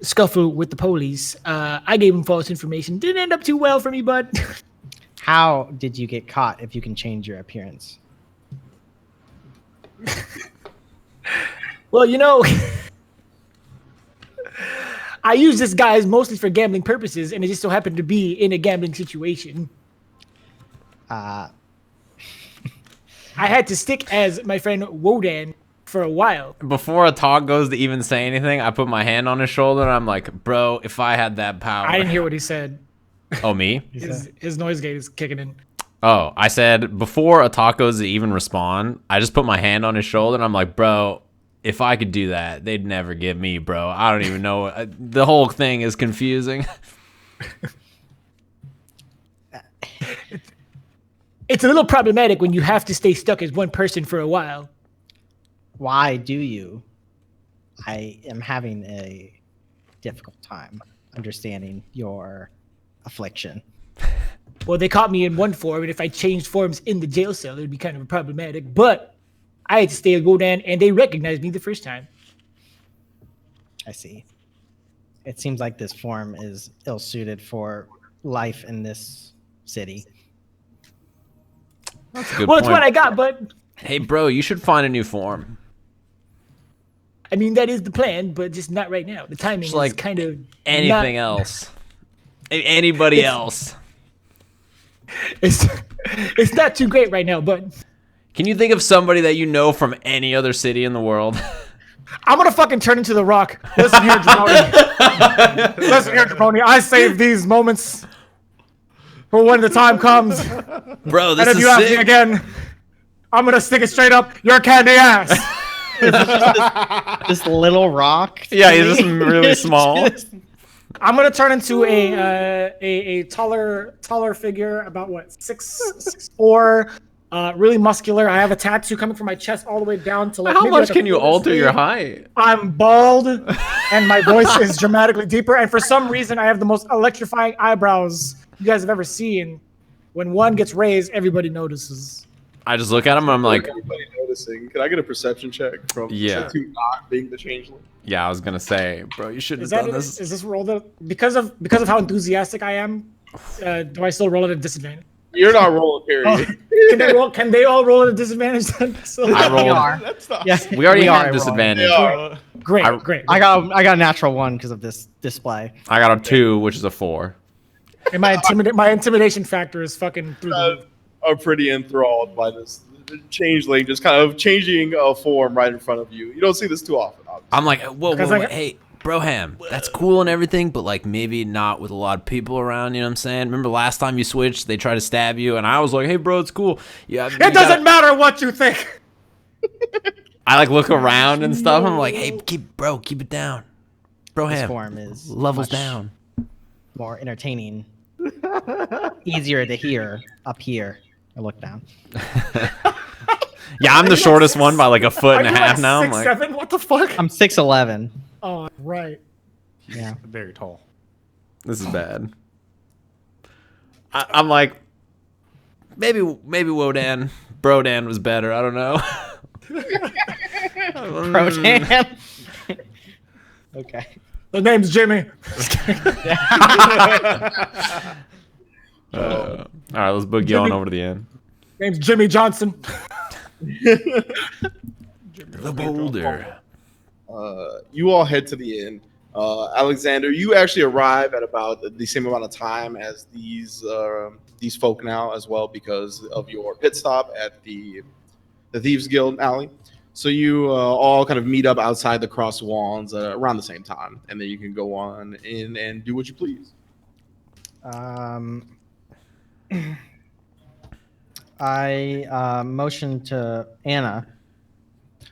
scuffle with the police, I gave them false information. Didn't end up too well for me, bud. How did you get caught if you can change your appearance? Well, you know, I use this guise mostly for gambling purposes, and it just so happened to be in a gambling situation. I had to stick as my friend Wodan for a while. Before Atoq goes to even say anything, I put my hand on his shoulder and I'm like, bro, if I had that power. I didn't hear what he said. Oh, me? His noise gate is kicking in. Oh, I said before Atoq goes to even respond, I just put my hand on his shoulder and I'm like, bro, if I could do that, they'd never get me, bro. I don't even know. The whole thing is confusing. It's a little problematic when you have to stay stuck as one person for a while. Why do you? I am having a difficult time understanding your affliction. Well, they caught me in one form, and if I changed forms in the jail cell, it would be kind of problematic. But I had to stay with Wodan, and they recognized me the first time. I see. It seems like this form is ill-suited for life in this city. That's a good Well, point. it's what I got, but Hey, bro, you should find a new form. I mean, that is the plan, but just not right now. The timing Just is like kind of Anything else. Anybody else. It's not too great right now, but Can you think of somebody that you know from any other city in the world? I'm gonna fucking turn into the Rock. Listen here, Jabroni. Listen here, Jabroni. I saved these moments. for when the time comes. Bro, And this if you is ask me sick. again, I'm gonna stick it straight up your candy ass. This little rock. Yeah, to he's just me. really small. I'm gonna turn into a taller figure, about what 6'4", really muscular. I have a tattoo coming from my chest all the way down to like. How maybe much like a can you quarter alter your sleeve. height? I'm bald, and my voice is dramatically deeper. And for some reason, I have the most electrifying eyebrows you guys have ever seen. When one gets raised, everybody notices. I just look at him and I'm like, everybody noticing. Can I get a perception check from Yeah. to not being the changeling? yeah, I was gonna say, bro, you shouldn't Is have that done this. is this rolled because of how enthusiastic I am? Do I still roll at a disadvantage? You're not rolling, period. Can they all roll at a disadvantage then? So, I rolled. That's not. Yeah, We already are have rolling. disadvantage. They are. great, I- great. I got a natural 1 because of this display. I got a 2, which is a 4. And my intimidation factor is fucking through the roof. Are pretty enthralled by this changeling just kind of changing a form right in front of you. You don't see this too often, obviously. I'm like, whoa, Because whoa, I whoa, got- hey, Broham, that's cool and everything, but like maybe not with a lot of people around. You know what I'm saying? Remember last time you switched, they tried to stab you, and I was like, hey, bro, it's cool. Yeah, It doesn't matter what you think. I like look around and stuff. I'm like, hey, keep it down, This Broham. form is Levels much down. more entertaining, easier to hear up here or look down. Yeah, I'm the shortest one by like a foot and a Are you half like now. I'm 6'7"? like, What the fuck? I'm 6'11". Oh, right. Yeah. Very tall. this is bad. I'm like, maybe Wodan, Brodan was better. I don't know. Protan. Okay. The name's Jimmy. All right, let's boogie Jimmy- on over to the end. Name's Jimmy Johnson. The boulder. You all head to the inn. Alexander, you actually arrive at about the same amount of time as these folk now as well because of your pit stop at the Thieves Guild alley. So you all kind of meet up outside the Cross Wands around the same time, and then you can go on in and do what you please. I motioned to Anna.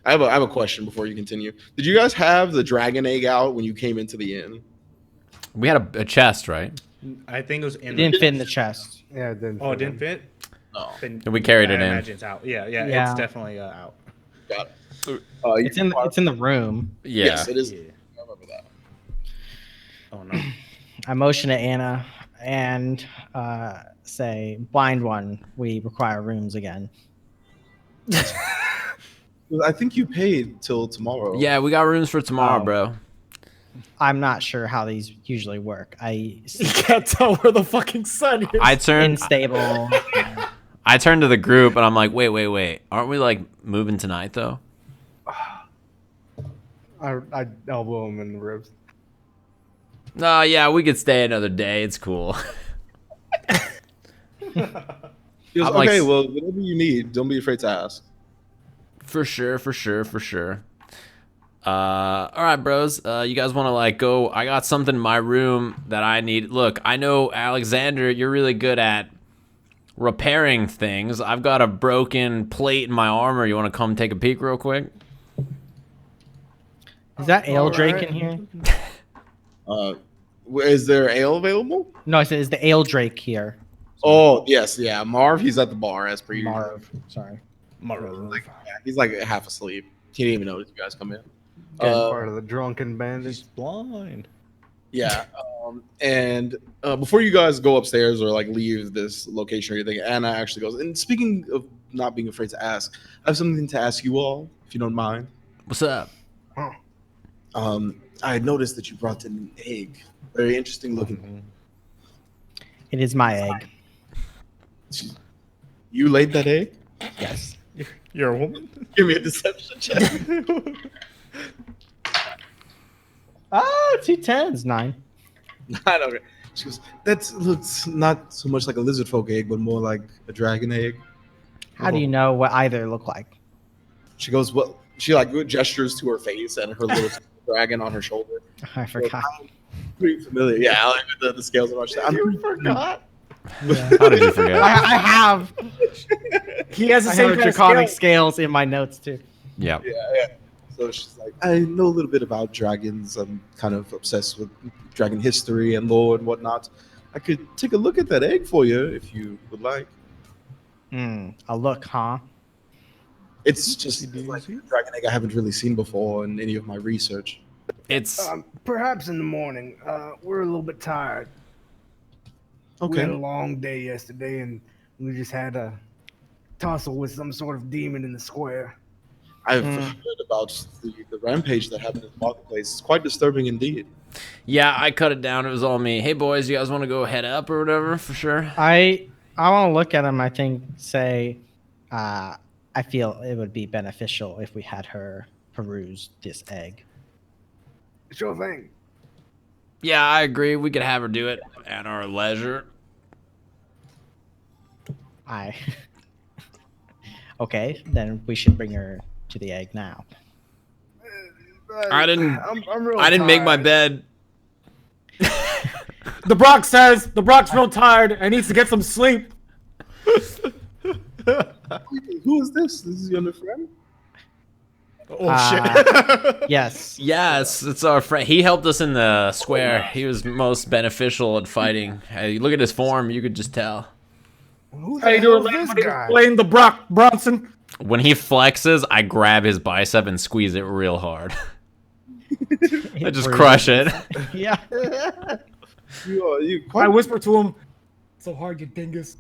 I have a question before you continue. Did you guys have the dragon egg out when you came into the inn? We had a chest, right? I think it was It in. didn't fit in the chest. Yeah, it didn't. Oh, it didn't fit. No. Then And we carried it I in. imagine it's out. Yeah, Yeah. it's definitely out. Got it. It's in the room. Yeah. Yes, it is. Yeah. I remember that. Oh no. I motion to Anna and say, "Blind one, we require rooms again." I think you paid till tomorrow. Yeah, we got rooms for tomorrow, Oh. bro. I'm not sure how these usually work. You can't tell where the fucking sun is. I turned Unstable. I turned to the group and I'm like, wait. Aren't we like moving tonight though? I elbow him in the ribs. No, yeah, we could stay another day. It's cool. He goes, I'm like- okay, well, whatever you need, don't be afraid to ask. For sure. All right, bros. You guys want to like go? I got something in my room that I need. Look, I know Alexander, you're really good at repairing things. I've got a broken plate in my armor. You want to come take a peek real quick? Is that ale Drake Alright. in here? Is there ale available? No, I said, is the ale Drake here? Oh, yes, yeah. Marv, he's at the bar as per usual. Marv. Sorry. Yeah, he's like half asleep. He didn't even notice you guys come in. Part of the drunken bandit. He's blind. Yeah. And before you guys go upstairs or like leave this location or anything, Anna actually goes, and speaking of not being afraid to ask, I have something to ask you all, if you don't mind. What's up? I had noticed that you brought in an egg. Very interesting looking. It is my egg. You laid that egg? Yes. You're a woman. Give me a deception check. Oh, 2 10s, 9. Okay. She goes, that looks not so much like a lizard folk egg, but more like a dragon egg. How do you know what either look like? She goes, well, she like gestures to her face and her little dragon on her shoulder. I forgot. Pretty familiar. Yeah, I like the scales and all that. I'm pretty forgot. How did you forget? I have. He has the I same have kind of draconic scale. scales in my notes too. Yeah. Yeah. So she's like, I know a little bit about dragons. I'm kind of obsessed with dragon history and lore and whatnot. I could take a look at that egg for you if you would like. A look, huh? It's just like a dragon egg I haven't really seen before in any of my research. It's Perhaps in the morning. We're a little bit tired. We had a long day yesterday, and we just had a tussle with some sort of demon in the square. I've heard about the rampage that happened in the marketplace. It's quite disturbing indeed. yeah. I cut it down. It was all me. Hey boys, you guys want to go head up or whatever? For sure. I want to look at him. I think say, I feel it would be beneficial if we had her peruse this egg. Sure thing. Yeah, I agree. We could have her do it at our leisure. Okay, then we should bring her to the egg now. I didn't. I'm real I didn't make my tired. bed. The Brakk says the Brock's real tired and needs to get some sleep. Who is this? This is your new friend? Oh Yes. Yes, it's our friend. He helped us in the square. He was most beneficial at fighting. Hey, look at his form. You could just tell. Who How you the doing, hell is this ladies? guy? Playing the Brakk Bronson. When he flexes, I grab his bicep and squeeze it real hard. I just crush it. Yeah. You I quite whisper to him, "So hard, you dingus."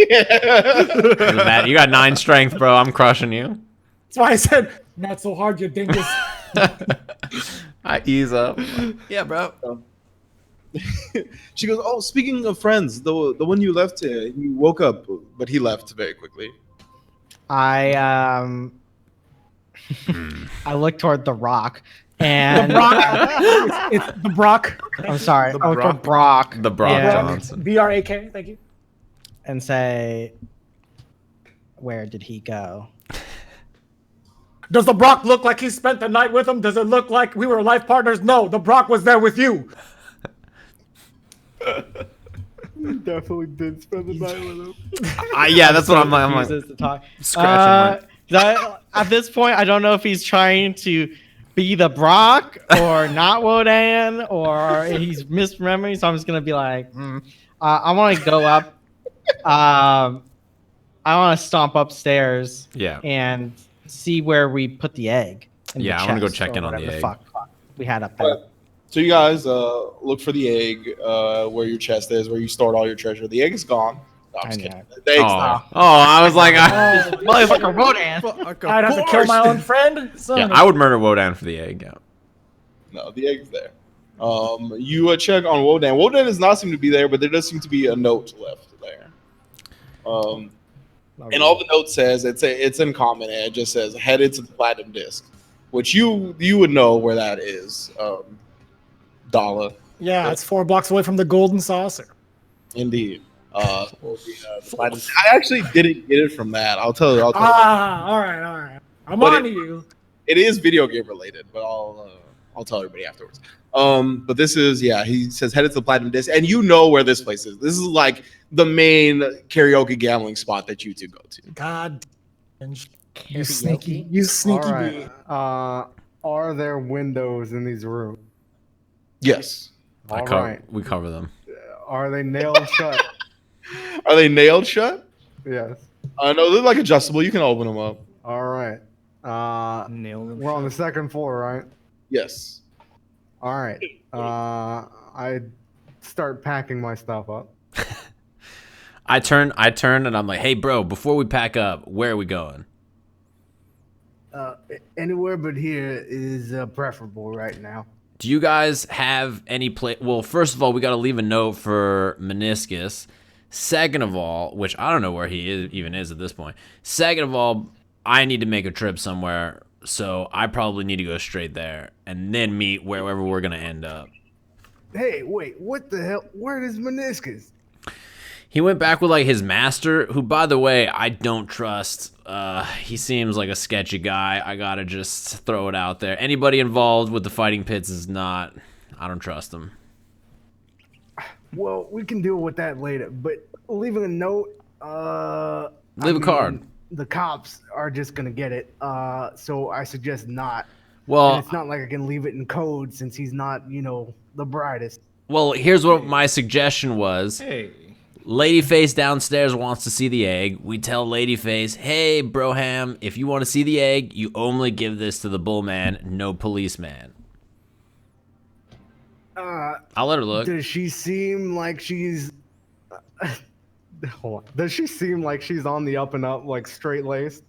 Matt, you got 9 strength, bro. I'm crushing you. That's why I said, "Not so hard, you dingus." I ease up. Yeah, bro. She goes, oh, speaking of friends, the one you left here, he woke up, but he left very quickly. I I look toward the rock and it's the Brakk. I'm sorry. The I look toward Brakk. Brock. The Brock Yeah. Johnson. Brak. Thank you. And say, where did he go? Does the Brakk look like he spent the night with him? Does it look like we were life partners? No, the Brakk was there with you. He definitely did spend the night with him. Yeah, that's what I'm like. Refuses to talk. Scratching At this point, I don't know if he's trying to be the Brock or not Wodan or he's misremembering. So I'm just gonna be like, I want to go up. I want to stomp upstairs. Yeah. And see where we put the egg. in the Yeah, I wanna go chest check or in on the whatever egg. Fuck we had up there. So you guys look for the egg where your chest is, where you stored all your treasure. The egg is gone. No, I'm just I kidding. know. The egg's Oh, I was like, Motherfucker Wodan. I'd have to kill my own friend. Son yeah, of- I would murder Wodan for the egg. Yeah. there. No, the egg's there. You check on Wodan. Wodan does not seem to be there, but there does seem to be a note left there. And all the note says it's in common, and it just says headed to the platinum disc, which you would know where that is. Dala, Yeah, it's 4 blocks away from the Golden Saucer. indeed. The platinum. I actually didn't get it from that. I'll tell you. All right. I'm But on to you. It is video game related, but I'll tell everybody afterwards. But this is he says headed to the platinum disc, and you know where this place is. This is like the main karaoke gambling spot that you two go to. God, you sneaky All right. bee. Are there windows in these rooms? Yes. All right. We cover them. Are they nailed shut? Are they nailed shut? Yes. No, they're like adjustable. You can open them up. All right. Nailed them. We're on the second floor, right? Yes. All right. I start packing my stuff up. I turn and I'm like, hey, bro, before we pack up, where are we going? Anywhere but here is preferable right now. Do you guys have any place? Well, first of all, we got to leave a note for Minoscus. Second of all, which I don't know where he even is at this point. Second of all, I need to make a trip somewhere, so I probably need to go straight there and then meet wherever we're going to end up. Hey, wait, what the hell? Where is Minoscus? He went back with like his master, who, by the way, I don't trust. He seems like a sketchy guy. I gotta just throw it out there. Anybody involved with the fighting pits is not. I don't trust him. Well, we can deal with that later. But leaving a note, Leave a card. The cops are just gonna get it. So I suggest not. And Well, it's not like I can leave it in code since he's not, the brightest. here's what my suggestion was. Hey. Ladyface downstairs wants to see the egg. We tell Ladyface, hey, Broham, if you want to see the egg, you only give this to the bullman, no policeman. I'll let her look. Does she seem like she's? Hold on. Does she seem like she's on the up and up, like straight laced?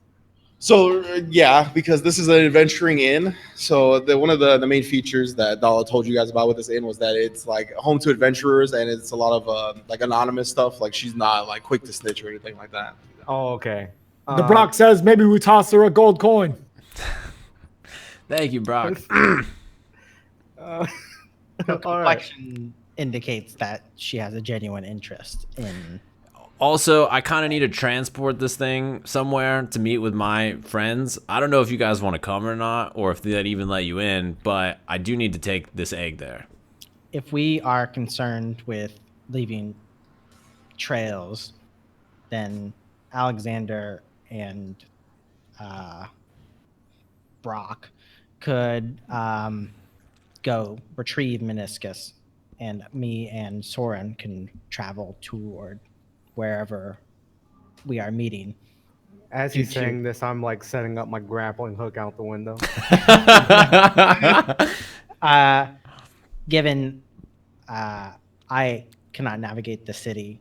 So yeah, because this is an adventuring inn. So one of the main features that Dala told you guys about with this inn was that it's like home to adventurers, and it's a lot of like anonymous stuff. Like she's not like quick to snitch or anything like that. Oh, okay. The Brakk says maybe we toss her a gold coin. Thank you, Brakk. Her complexion indicates that she has a genuine interest in. Also, I kind of need to transport this thing somewhere to meet with my friends. I don't know if you guys want to come or not, or if they'd even let you in, but I do need to take this egg there. If we are concerned with leaving trails, then Alexander and Brakk could go retrieve Minoscus, and me and Soren can travel toward wherever we are meeting. As he's saying this, I'm like setting up my grappling hook out the window. Given I cannot navigate the city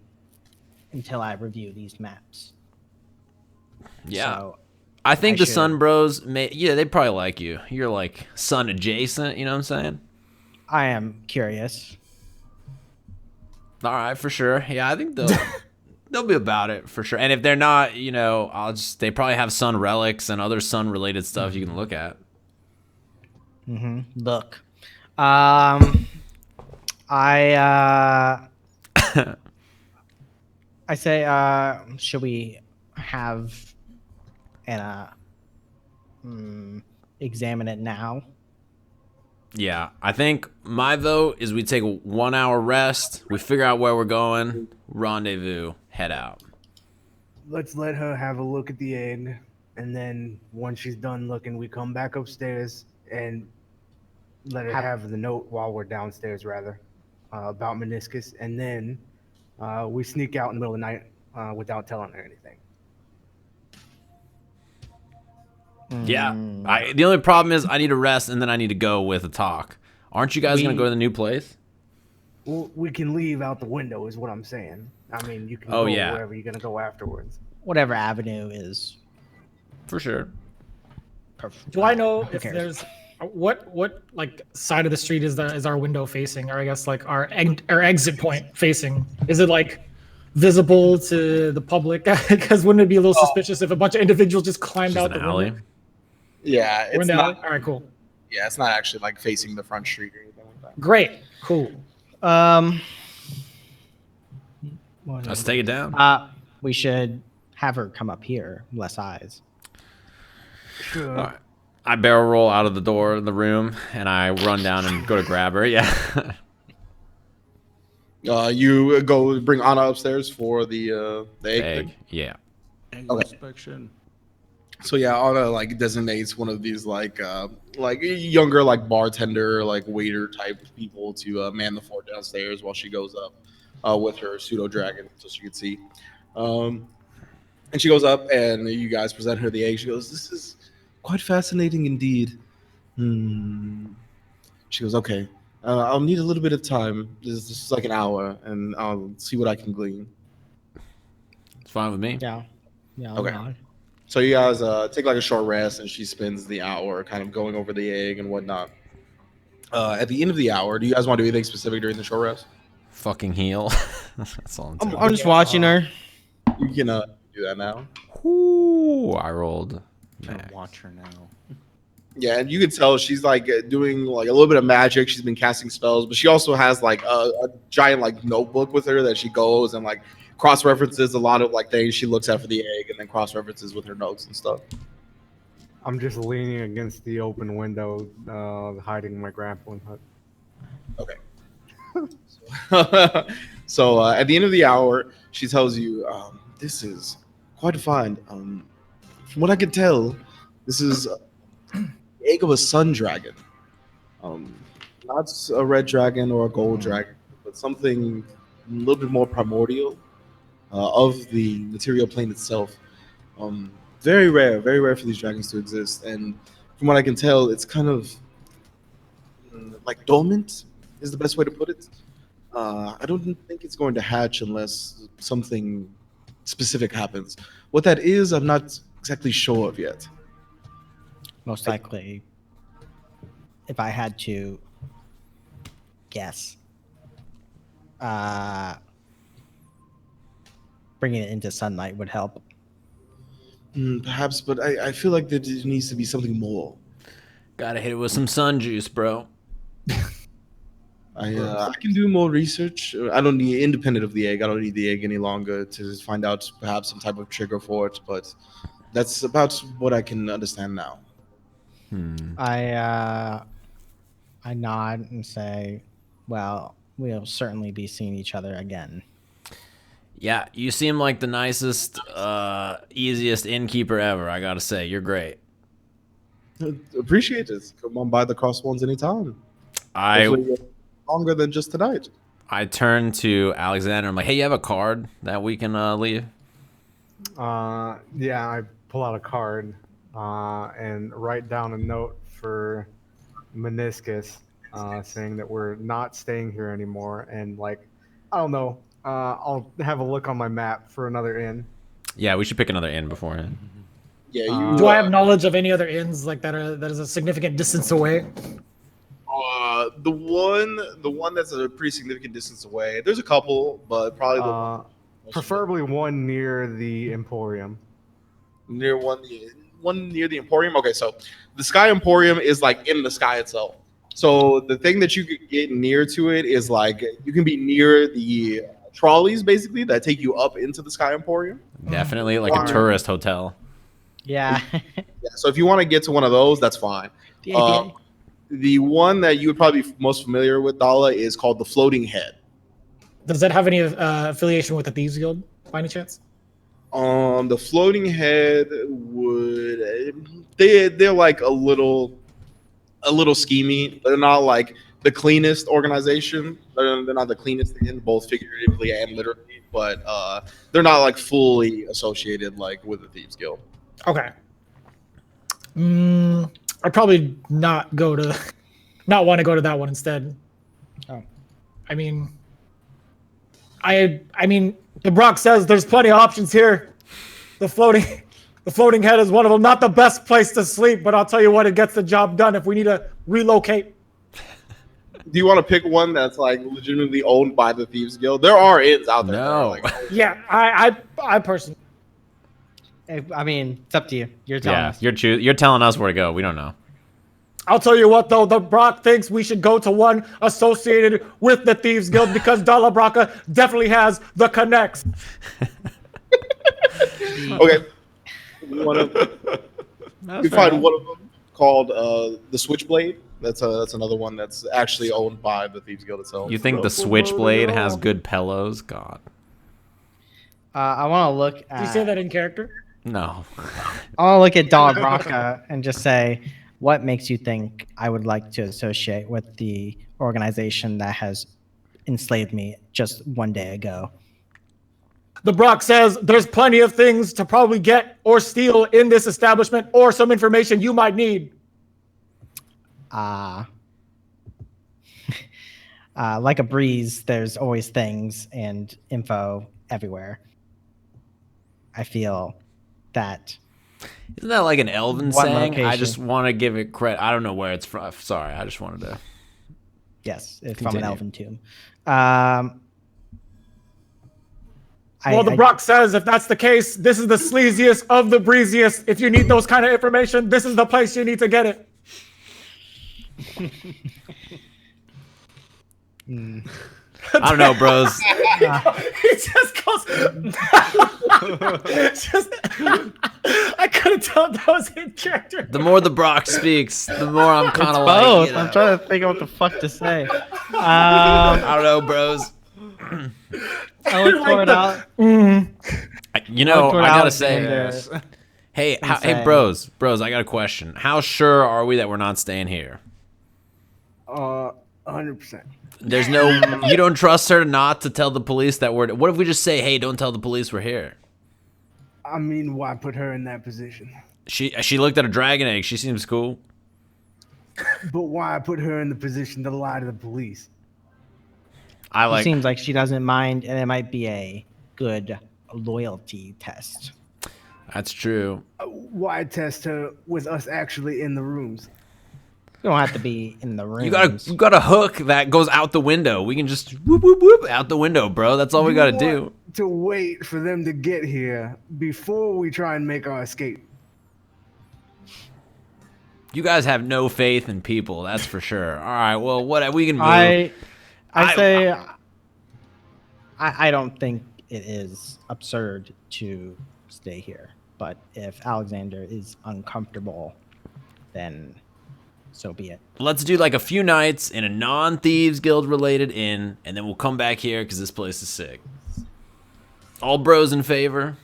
until I review these maps. Yeah. So I think I the should- Sun Bros, they probably like you. You're like sun adjacent, you know what I'm saying? I am curious. All right, for sure. Yeah, I think they'll be about it for sure. And if they're not, they probably have sun relics and other sun related stuff you can look at. Look. I say, should we have Anna examine it now? Yeah, I think my vote is we take a 1 hour rest, we figure out where we're going, rendezvous, head out. Let's let her have a look at the egg, and then once she's done looking, we come back upstairs and let her have the note while we're downstairs, rather, about Minoscus, and then we sneak out in the middle of the night without telling her anything. Yeah. The only problem is I need to rest and then I need to go with Atoq. Aren't you guys going to go to the new place? Well, we can leave out the window, is what I'm saying. I mean, you can Oh, go yeah. wherever you're going to go afterwards. Whatever avenue is For sure. perfect. Do I know Who if cares? there's what like side of the street is our window facing, or I guess like our exit point facing? Is it like visible to the public? Because wouldn't it be a little suspicious if a bunch of individuals just climbed Just out an the alley. window? Yeah, We're in it's the alley? not. All right, cool. Yeah, it's not actually like facing the front street or anything like that. Great, cool. Let's take it down. We should have her come up here, less eyes. Sure. All right. I barrel roll out of the door of the room and I run down and go to grab her. Yeah. You go bring Anna upstairs for the egg. Egg. thing. Yeah. Okay. Inspection. So yeah, Anna like designates one of these like younger like bartender like waiter type people to man the fort downstairs while she goes up with her pseudo dragon so she could see. And she goes up and you guys present her the egg. She goes, "This is quite fascinating indeed." She goes, "Okay, I'll need a little bit of time. This is like an hour, and I'll see what I can glean." It's fine with me. Yeah. Yeah. Okay. nod. So you guys take like a short rest, and she spends the hour kind of going over the egg and whatnot. At the end of the hour, do you guys want to do anything specific during the short rest? Fucking heal. That's all I'm I'm, saying. I'm just watching her. You can do that now. Ooh, I rolled. Trying max. to watch her now. Yeah, and you can tell she's like doing like a little bit of magic. She's been casting spells, but she also has like a giant like notebook with her that she goes and like cross references a lot of like things she looks at for the egg, and then cross references with her notes and stuff. I'm just leaning against the open window, hiding my grappling hook. Okay. So at the end of the hour, she tells you, "This is quite fine. From what I can tell, this is the egg of a sun dragon. Not a red dragon or a gold dragon, but something a little bit more primordial of the material plane itself. Very rare for these dragons to exist. And from what I can tell, it's kind of like dormant is the best way to put it. I don't think it's going to hatch unless something specific happens. What that is, I'm not exactly sure of yet. Most likely, if I had to guess, bringing it into sunlight would help. Perhaps, but I feel like there needs to be something more. Gotta hit it with some sun juice, bro. I can do more research. I don't need, independent of the egg, I don't need the egg any longer to find out perhaps some type of trigger for it, but that's about what I can understand now. I nod and say, well, we'll certainly be seeing each other again. Yeah, you seem like the nicest, easiest innkeeper ever, I gotta say. You're great. Appreciate it. Come on by the crossbones anytime. Hopefully longer than just tonight. I turn to Alexander. I'm like, hey, you have a card that we can leave? Yeah, I pull out a card and write down a note for Minoscus saying that we're not staying here anymore. And, like, I don't know. I'll have a look on my map for another inn. Yeah, we should pick another inn beforehand. Yeah, Do I have knowledge of any other inns like that is a significant distance away? The one that's a pretty significant distance away. There's a couple, but probably preferably one near the Emporium. Near one near the Emporium. Okay, so the Sky Emporium is like in the sky itself. So the thing that you could get near to it is like you can be near the trolleys basically that take you up into the Sky Emporium. Definitely like a tourist hotel. Yeah. Yeah, so if you want to get to one of those, that's fine. The one that you would probably be most familiar with, Dala, is called the Floating Head. Does that have any affiliation with the Thieves Guild, by any chance? The Floating Head would they're like a little schemy. They're not like the cleanest organization. They're not the cleanest in both figuratively and literally, but they're not like fully associated like with the Thieves Guild. Okay. I'd probably not want to go to that one instead. Oh. I mean, the Brakk says there's plenty of options here. The floating head is one of them. Not the best place to sleep, but I'll tell you what, it gets the job done if we need to relocate. Do you want to pick one that's like legitimately owned by the Thieves Guild? There are inns out there. No. Yeah, I personally. I mean, it's up to you. You're telling us. You're telling us where to go. We don't know. I'll tell you what, though, the Brakk thinks we should go to one associated with the Thieves Guild because Dala Brakka definitely has the connects. Okay. You find one of them called the Switchblade. That's another one that's actually owned by the Thieves Guild itself. You think the Switchblade has good pillows? God. I want to look at... Did you say that in character? No. I want to look at Dala Brakka and just say, what makes you think I would like to associate with the organization that has enslaved me just one day ago? The Brakk says there's plenty of things to probably get or steal in this establishment or some information you might need. Like a breeze, there's always things and info everywhere. I feel that... Isn't that like an elven One saying? location. I just want to give it credit. I don't know where it's from. Sorry, I just wanted to. Yes, it's Continue. from an elven tomb. Well, the Brakk says if that's the case, this is the sleaziest of the breeziest. If you need those kind of information, this is the place you need to get it. I don't know, bros. He just goes. I couldn't tell if that was in character. The more the Brakk speaks, the more I'm kind of both. like. I'm trying to think of what the fuck to say. I don't know, bros. I look toward out. You know, toward I gotta Alexander. say, hey, And hey, say- bros, I got a question. How sure are we that we're not staying here? 100%. There's no, you don't trust her not to tell the police that we're. What if we just say, hey, don't tell the police we're here? I mean, why put her in that position? She looked at a dragon egg. She seems cool. But why put her in the position to lie to the police? I It like. seems like she doesn't mind, and it might be a good loyalty test. That's true. Why test her with us actually in the rooms? You don't have to be in the room. You got a hook that goes out the window. We can just whoop whoop whoop out the window, bro. That's all we gotta do. To wait for them to get here before we try and make our escape. You guys have no faith in people, that's for sure. All right, well, what we can move. I don't think it is absurd to stay here, but if Alexander is uncomfortable, then so be it. Let's do like a few nights in a non-thieves guild related inn, and then we'll come back here because this place is sick. All bros in favor?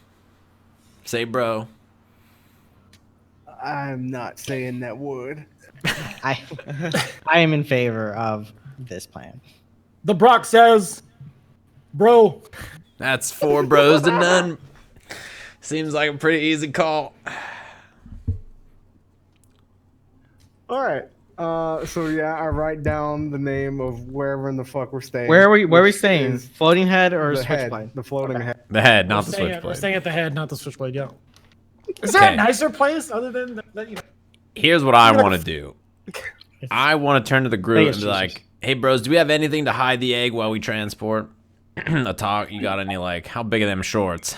Say bro. I'm not saying that word. I am in favor of this plan. The Brakk says, bro. That's 4 bros to none. Seems like a pretty easy call. All right. So yeah, I write down the name of wherever in the fuck we're staying. Where are we which staying? is Floating head or the head, switchblade? the floating head. The head, not the We're switchblade. staying at the head, not the switchblade. Yeah. Is there Okay. a nicer place other than that? You know? Here's what I want to do. I want to turn to the group and be Jesus. like, hey bros, do we have anything to hide the egg while we transport? Atoq, you got any, like, how big are them shorts?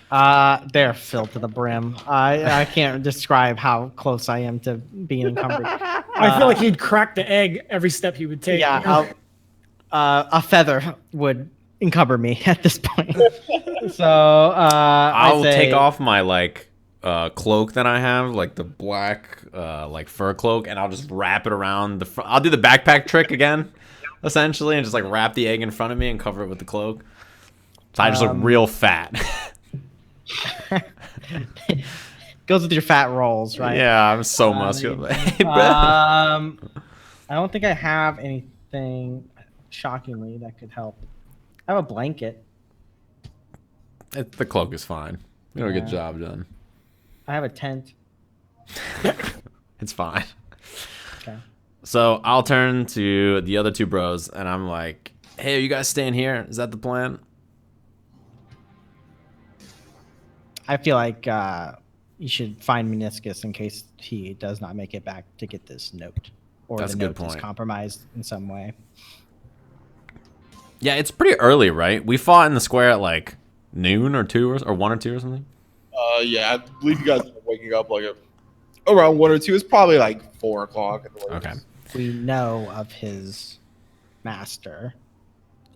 They're filled to the brim. I can't describe how close I am to being encumbered. I feel like he'd crack the egg every step he would take. Yeah, a feather would encumber me at this point. So I'll I say, take off my, like, cloak that I have, like the black, like, fur cloak, and I'll just wrap it around the front. I'll do the backpack trick again, essentially, and just, like, wrap the egg in front of me and cover it with the cloak. So I just look real fat. goes with your fat rolls, right? Yeah, I'm so muscular. Hey, bro. I don't think I have anything shockingly that could help. I have a blanket. The cloak is fine. We don't get Yeah. job done. I have a tent. It's fine. Okay. So I'll turn to the other 2 bros, and I'm like, hey, are you guys staying here? Is that the plan? I feel like you should find Minoscus in case he does not make it back to get this note, or That's the a good note is point. compromised in some way. Yeah, it's pretty early, right? We fought in the square at like noon or 2 or 1 or 2 or something. Yeah, I believe you guys are waking up like around 1 or 2. It's probably like 4 o'clock. At the latest. Okay. We know of his master.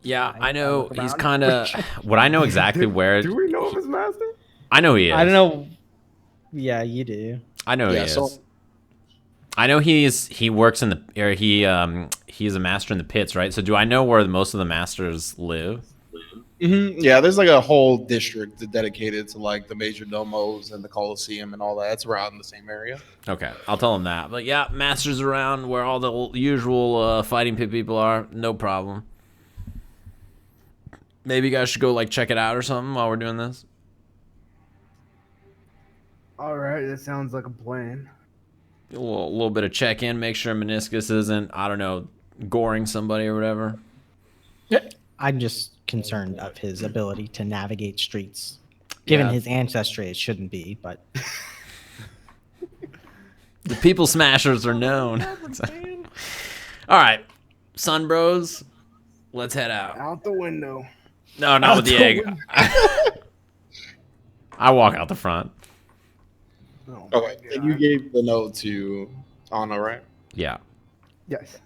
Yeah, I know look he's around. kind of. Would I know exactly where? Do we know of his master? I know he is. I don't know. Yeah, you do. I know he Yeah, is. so- I know he works in the or he's a master in the pits, right? So do I know where most of the masters live? Yeah, there's like a whole district dedicated to like the major domos and the Coliseum and all that. It's around the same area. Okay, I'll tell him that. But yeah, masters around where all the usual fighting pit people are, no problem. Maybe you guys should go like check it out or something while we're doing this. All right, that sounds like a plan. A little bit of check in, make sure Minoscus isn't, I don't know, goring somebody or whatever. I'm just concerned of his ability to navigate streets. Given Yeah. his ancestry, it shouldn't be, but The Peoplesmashers are known. All right, Sun Bros, let's head out. Out the window. No, not with the egg. I walk out the front. Oh my Okay, and God. you gave the note to Anna, right? Yeah. Yes.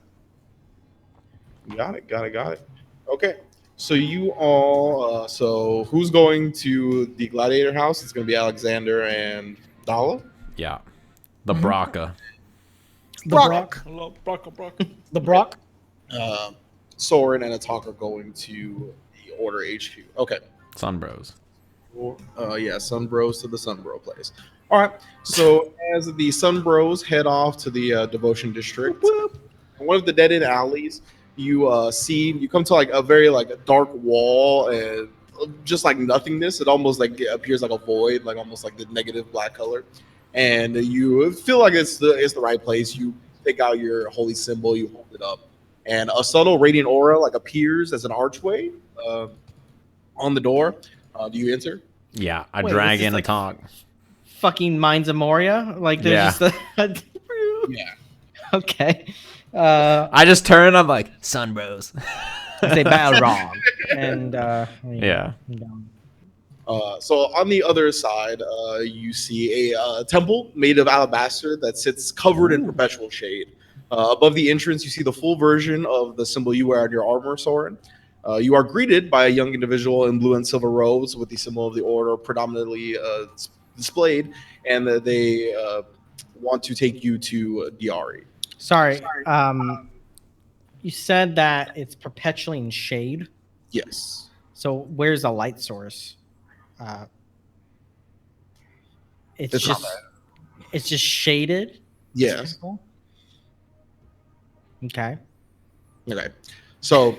Got it. Okay, so you all. So who's going to the Gladiator House? It's going to be Alexander and Dala. Yeah. The Brakka. The Brakk. The Brakk. Soren and Atoq are going to the Order HQ. Okay. Sun Bros. Yeah, Sun Bros to the Sun Bro place. All right. So as the Sun Bros head off to the Devotion District, in one of the dead end alleys, you come to like a very like a dark wall and just like nothingness. It almost like appears like a void, like almost like the negative black color. And you feel like it's the right place. You pick out your holy symbol, you hold it up, and a subtle radiant aura like appears as an archway on the door. Do you enter? Yeah, I Wait, drag this is in like- a talk. Fucking Minds of Moria. Like there's just a. Yeah. Okay. I just turn. I'm like Sun Bros. Say Balrog. And Yeah. So on the other side, you see a temple made of alabaster that sits covered in perpetual shade. Above the entrance, you see the full version of the symbol you wear on your armor, Soren. You are greeted by a young individual in blue and silver robes with the symbol of the order predominantly displayed, and they want to take you to Diari. Sorry. You said that it's perpetually in shade. Yes. So where's the light source? It's It's not just it's just shaded. Yes. Okay. Okay. So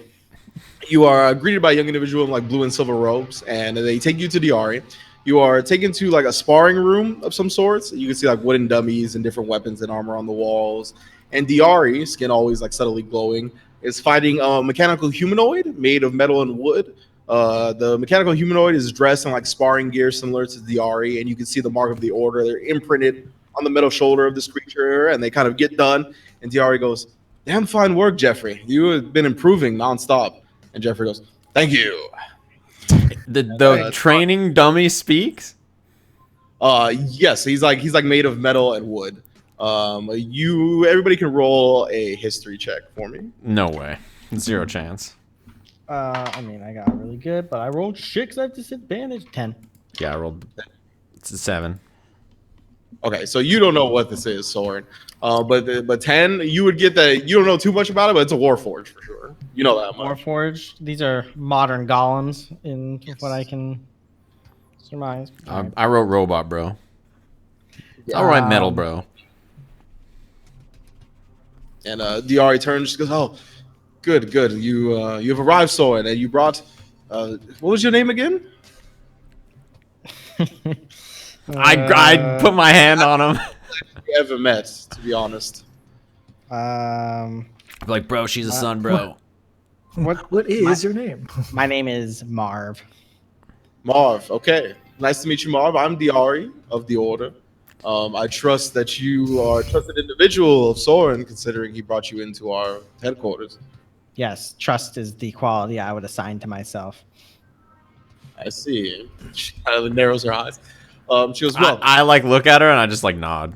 you are greeted by a young individual in like blue and silver robes, and they take you to Diari. You are taken to like a sparring room of some sorts. You can see like wooden dummies and different weapons and armor on the walls. And Diari, skin always like subtly glowing, is fighting a mechanical humanoid made of metal and wood. The mechanical humanoid is dressed in like sparring gear similar to Diari, and you can see the mark of the order. They're imprinted on the metal shoulder of this creature, and they kind of get done. And Diari goes, "Damn fine work, Jeffrey. You have been improving nonstop." And Jeffrey goes, "Thank you." The training dummy speaks. Yes, he's like made of metal and wood. Everybody can roll a history check for me. No way. Zero chance. I mean, I got really good, but I rolled shit 'cause I have disadvantage. 10. Yeah, I rolled. It's a 7. Okay, so you don't know what this is, Soren. But 10, you would get that. You don't know too much about it, but it's a warforge for sure. You know that much. Warforged. These are modern golems, in what I can surmise. I wrote robot, bro. I'll write metal, bro. And Diari turns, goes, "Oh, good. You've arrived, Soren, and you brought. What was your name again?" I put my hand on him. We haven't met, to be honest. I'm like, bro, she's a sun, bro. What is your name? My name is Marv. Marv. Okay, nice to meet you, Marv. I'm Diari of the Order. I trust that you are a trusted individual of Soren, considering he brought you into our headquarters. Yes, trust is the quality I would assign to myself. I see. She kind of narrows her eyes. She goes, "Well." I like look at her and I just like nod.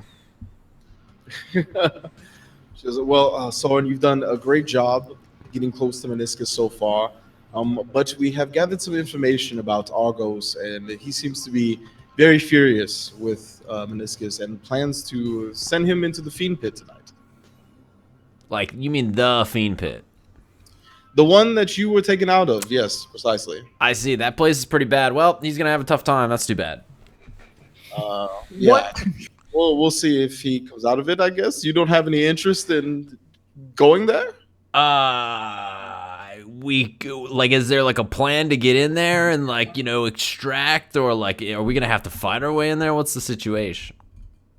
She goes, "Well, Soren, you've done a great job getting close to Minoscus so far. But we have gathered some information about Argos, and he seems to be very furious with Minoscus and plans to send him into the Fiend Pit tonight." Like, you mean the Fiend Pit? The one that you were taken out of, yes, precisely. I see. That place is pretty bad. Well, he's gonna have a tough time. That's too bad. Yeah. What? Well, we'll see if he comes out of it, I guess. You don't have any interest in going there? Is there like a plan to get in there and like, extract, or like, are we gonna have to fight our way in there? What's the situation?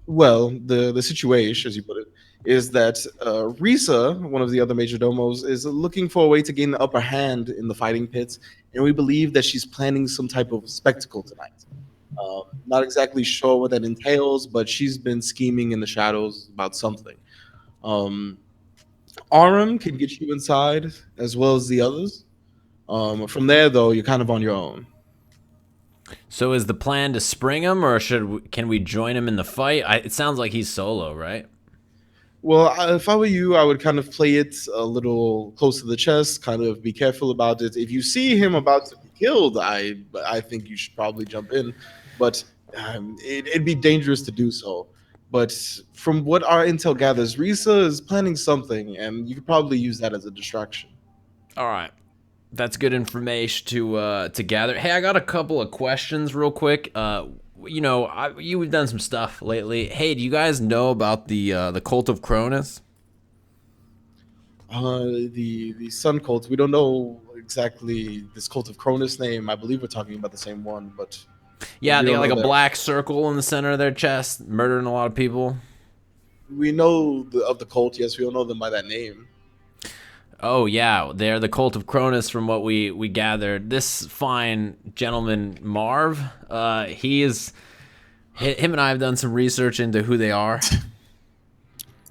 Well, the situation, as you put it, is that Risa, one of the other major domos, is looking for a way to gain the upper hand in the fighting pits, and we believe that she's planning some type of spectacle tonight. Not exactly sure what that entails, but she's been scheming in the shadows about something. Aram can get you inside as well as the others. From there, though, you're kind of on your own. So is the plan to spring him, or can we join him in the fight? It sounds like he's solo, right? Well, if I were you, I would kind of play it a little close to the chest, kind of be careful about it. If you see him about to be killed, I think you should probably jump in. But it'd be dangerous to do so. But from what our intel gathers, Risa is planning something, and you could probably use that as a distraction. All right. That's good information to gather. Hey, I got a couple of questions real quick. You've done some stuff lately. Hey, do you guys know about the cult of Cronus? The Sun Cult. We don't know exactly this Cult of Cronus name. I believe we're talking about the same one, but Yeah, we they got don't like know a their- black circle in the center of their chest, murdering a lot of people. We know of the cult. Yes, we don't know them by that name. Oh yeah, they're the cult of Cronus from what we gathered. This fine gentleman Marv, him and I have done some research into who they are.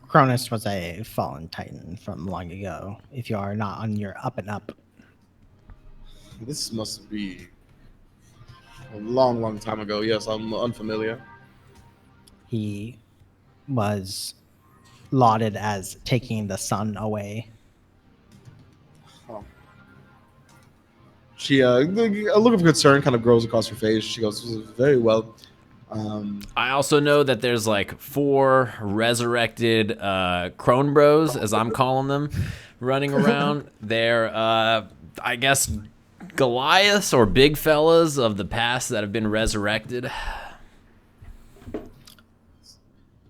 Cronus was a fallen titan from long ago. If you are not on your up and up, This must be a long, long time ago. Yes, I'm unfamiliar. he was lauded as taking the sun away. She a look of concern kind of grows across her face. She goes, "Very well." I also know that there's like 4 resurrected Crone Bros, as I'm calling them, running around. They're, I guess, Goliaths or big fellas of the past that have been resurrected.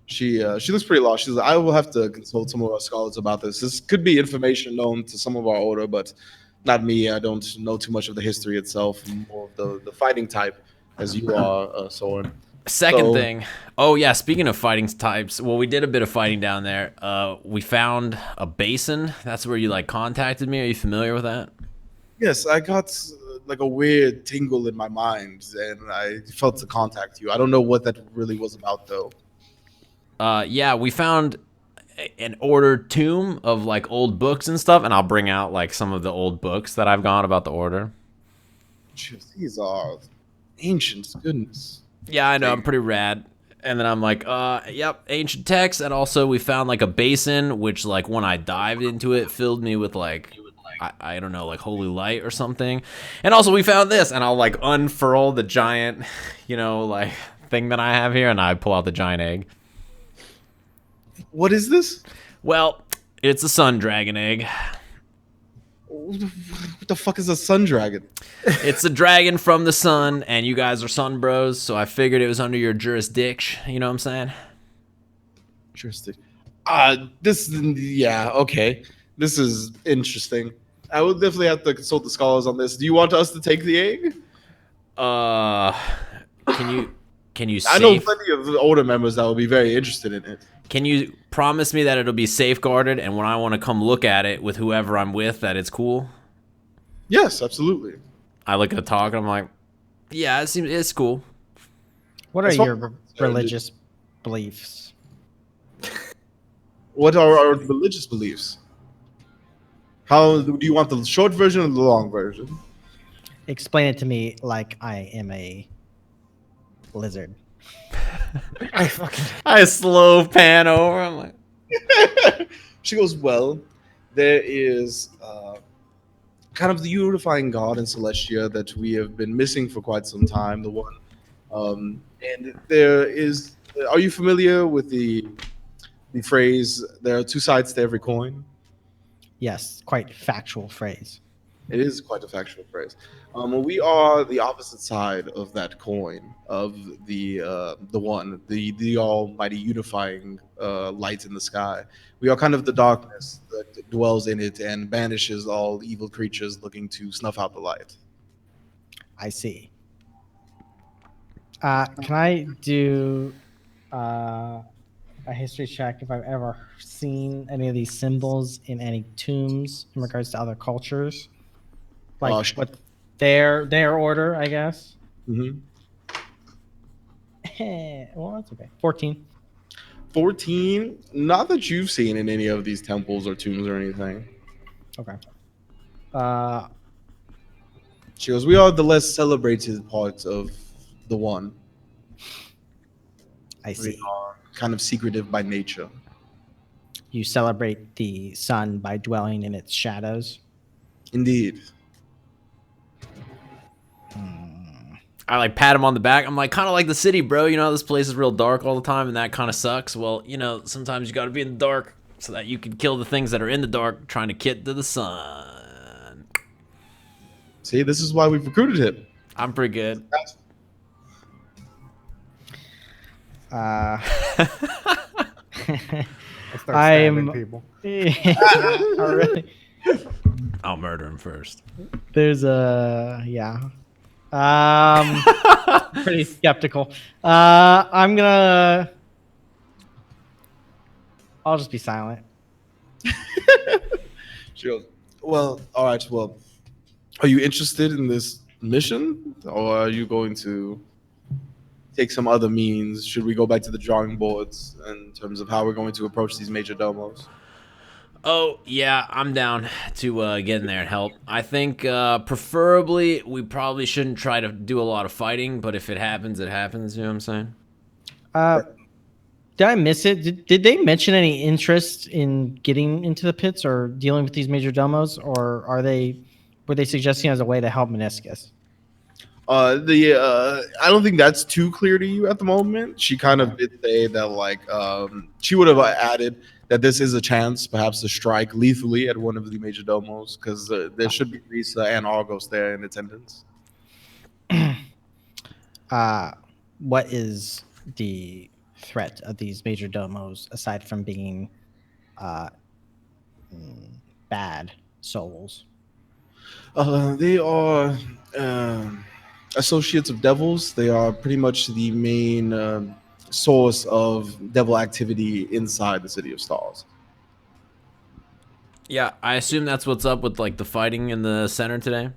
She looks pretty lost. She's like, "I will have to consult some of our scholars about this. This could be information known to some of our order, but not me. I don't know too much of the history itself. I'm more of the fighting type, as you are, Soren." Second So- thing. Oh, yeah, speaking of fighting types, well, we did a bit of fighting down there. We found a basin. That's where you, like, contacted me. Are you familiar with that? Yes, I got like a weird tingle in my mind, and I felt to contact you. I don't know what that really was about, though. Yeah, we found an ordered tomb of, like, old books and stuff, and I'll bring out, like, some of the old books that I've got about the order. Jeez, these are ancient. Goodness. Yeah, I know, I'm pretty rad. And then I'm like, yep, ancient texts, and also we found, like, a basin, which, like, when I dived into it, filled me with, like, I don't know, like, holy light or something. And also we found this, and I'll, like, unfurl the giant, like, thing that I have here, and I pull out the giant egg. What is this? Well, it's a sun dragon egg. What the fuck is a sun dragon? It's a dragon from the sun, and you guys are sun bros, so I figured it was under your jurisdiction. You know what I'm saying? Interesting. Yeah, okay. This is interesting. I would definitely have to consult the scholars on this. Do you want us to take the egg? Can you I know safe, plenty of older members that will be very interested in it. can you promise me that it'll be safeguarded, and when I want to come look at it with whoever I'm with, that it's cool? Yes, absolutely. I look at Atoq and I'm like, yeah, it's cool. What are As far- your religious beliefs? What are our religious beliefs? How do you want the short version or the long version? Explain it to me like I am a lizard. I slow pan over. I'm like, She goes, well, there is kind of the unifying God in Celestia that we have been missing for quite some time. The one, and there is. Are you familiar with the phrase? There are 2 sides to every coin. Yes, quite factual phrase. It is quite a factual phrase. We are the opposite side of that coin, of the one, the almighty unifying light in the sky. We are kind of the darkness that dwells in it and banishes all evil creatures looking to snuff out the light. I see. Can I do a history check if I've ever seen any of these symbols in any tombs in regards to other cultures? Like Sure. what their order, I guess. Mm-hmm. Well, that's okay. 14. 14. Not that you've seen in any of these temples or tombs or anything. Okay. She goes, we are the less celebrated part of the one. I see. We are kind of secretive by nature. You celebrate the sun by dwelling in its shadows. Indeed. I like pat him on the back. I'm like, kind of like the city, bro. You know, this place is real dark all the time, and that kind of sucks. Well, sometimes you got to be in the dark so that you can kill the things that are in the dark trying to get to the sun. See, this is why we've recruited him. I'm pretty good. I start I'm- stabbing people. Already. I'll murder him first. There's a pretty skeptical. I'll just be silent. She goes, well, all right. Well, are you interested in this mission, or are you going to take some other means? Should we go back to the drawing boards in terms of how we're going to approach these major domos? Oh, yeah, I'm down to get in there and help. I think preferably we probably shouldn't try to do a lot of fighting, but if it happens, it happens. You know what I'm saying? Did I miss it? Did they mention any interest in getting into the pits or dealing with these major domos, or were they suggesting as a way to help Minoscus? I don't think that's too clear to you at the moment. She kind of did say that, like, she would have added that this is a chance, perhaps, to strike lethally at one of the major domos, because there should be Risa and Argos there in attendance. What is the threat of these major domos aside from being bad souls? They are associates of devils. They are pretty much the main source of devil activity inside the City of Stars. Yeah, I assume that's what's up with like the fighting in the center today.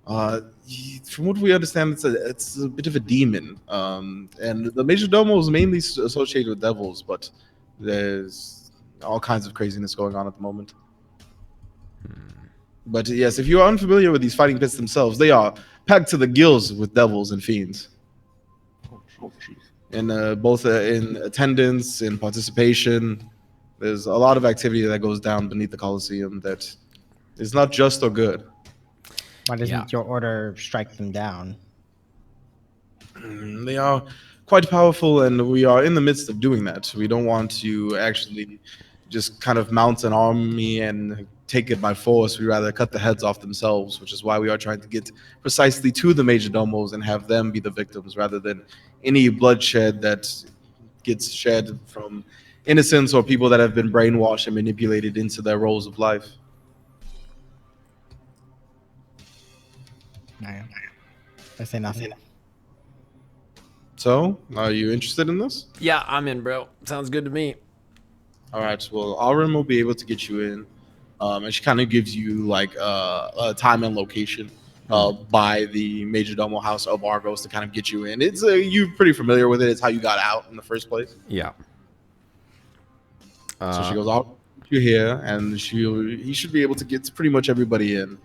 From what we understand, it's a bit of a demon, and the major domo is mainly associated with devils, but there's all kinds of craziness going on at the moment. But yes, if you are unfamiliar with these fighting pits themselves, they are packed to the gills with devils and fiends. And both in attendance, in participation, there's a lot of activity that goes down beneath the Colosseum that is not just or good. Why doesn't your order strike them down? They are quite powerful, and we are in the midst of doing that. We don't want to actually just kind of mount an army and take it by force. We rather cut the heads off themselves, which is why we are trying to get precisely to the major domos and have them be the victims rather than any bloodshed that gets shed from innocents or people that have been brainwashed and manipulated into their roles of life. I say nothing. So, are you interested in this? Yeah, I'm in, bro. Sounds good to me. All right. Well, Aurum will be able to get you in, and she kind of gives you like a time and location by the major domo house of Argos to kind of get you in. It's you're pretty familiar with it. It's how you got out in the first place. Yeah. So she goes, "I'll put you here," and he should be able to get pretty much everybody in.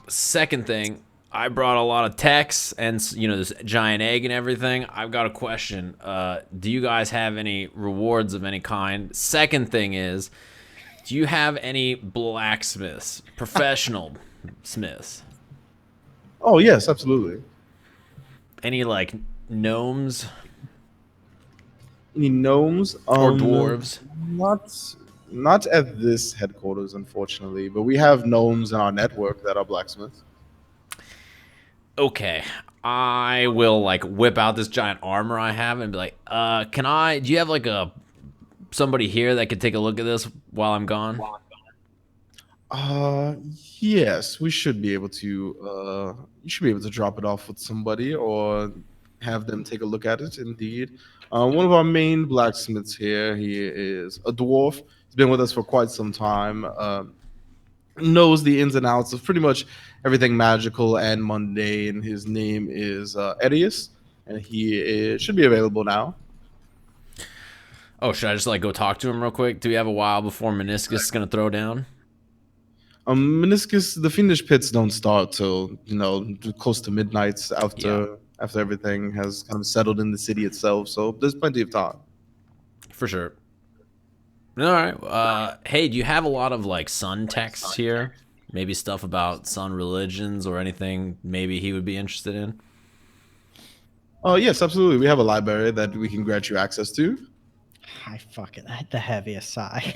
Second thing, I brought a lot of techs and this giant egg and everything. I've got a question. Do you guys have any rewards of any kind? Second thing is, do you have any blacksmiths, professional smiths? Oh yes, absolutely. Any like gnomes Any gnomes or dwarves? Not at this headquarters, unfortunately, but we have gnomes in our network that are blacksmiths. Okay, I will like whip out this giant armor I have and be like, do you have like somebody here that could take a look at this while I'm gone? Yes, we should be able to you should be able to drop it off with somebody or have them take a look at it. Indeed. One of our main blacksmiths here, he is a dwarf. He's been with us for quite some time. Knows the ins and outs of pretty much everything magical and mundane. His name is Edius, and he should be available now. Oh, should I just like go talk to him real quick? Do we have a while before Minoscus is gonna throw down? Minoscus, the fiendish pits don't start till close to midnight after everything has kind of settled in the city itself. So there's plenty of time. For sure. All right. Hey, do you have a lot of like sun texts here? Maybe stuff about sun religions or anything maybe he would be interested in? Oh, yes, absolutely. We have a library that we can grant you access to. I fucking had the heaviest sigh.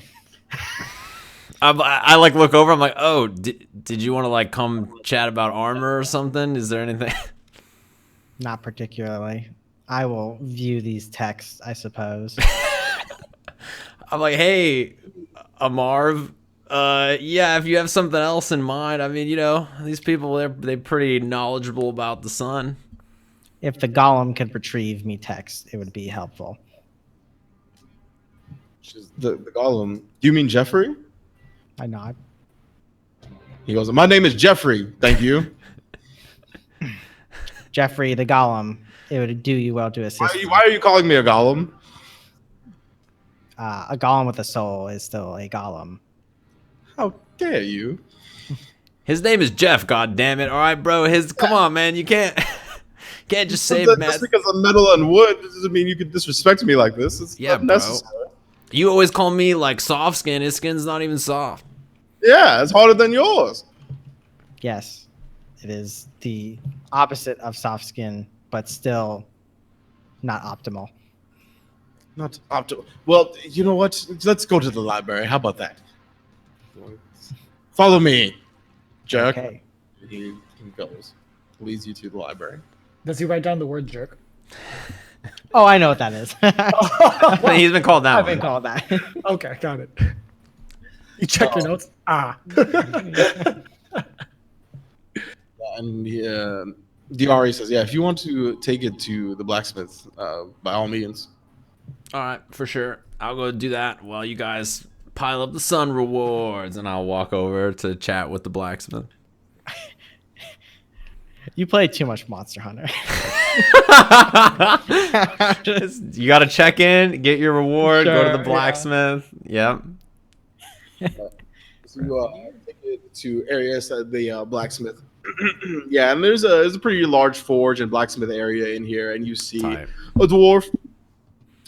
I like look over. I'm like, oh, did you want to like come chat about armor or something? Is there anything? Not particularly. I will view these texts, I suppose. I'm like, hey, Amarv. Yeah, if you have something else in mind, I mean, you know, these people they're pretty knowledgeable about the sun. If the golem could retrieve me text, it would be helpful. The golem. Do you mean Jeffrey? I nod. He goes, my name is Jeffrey. Thank you. Jeffrey, the golem, it would do you well to assist. Why are you calling me a golem? A golem with a soul is still a golem. How dare you? His name is Jeff. God damn it! All right, bro. Come on, man. You can't just say Just Matt. because I'm metal and wood doesn't mean you can disrespect me like this. It's Yeah, not bro. necessary. You always call me like soft skin. His skin's not even soft. Yeah, it's harder than yours. Yes, it is the opposite of soft skin, but still not optimal. Not optimal. Well, you know what? Let's go to the library. How about that? Follow me, jerk. Okay. He goes, leads you to the library. Does he write down the word jerk? Oh, I know what that is. He's been called that. I've one. been called that. Okay, got it. You check your notes? Ah. And Diari says, yeah, if you want to take it to the blacksmith, by all means. All right, for sure. I'll go do that while you guys pile up the sun rewards, and I'll walk over to chat with the blacksmith. You play too much Monster Hunter. You got to check in, get your reward, go to Sure, the blacksmith. Yep. So you take it to Arius, the blacksmith. Yeah, and there's a pretty large forge and blacksmith area in here, and you see Tight. a dwarf,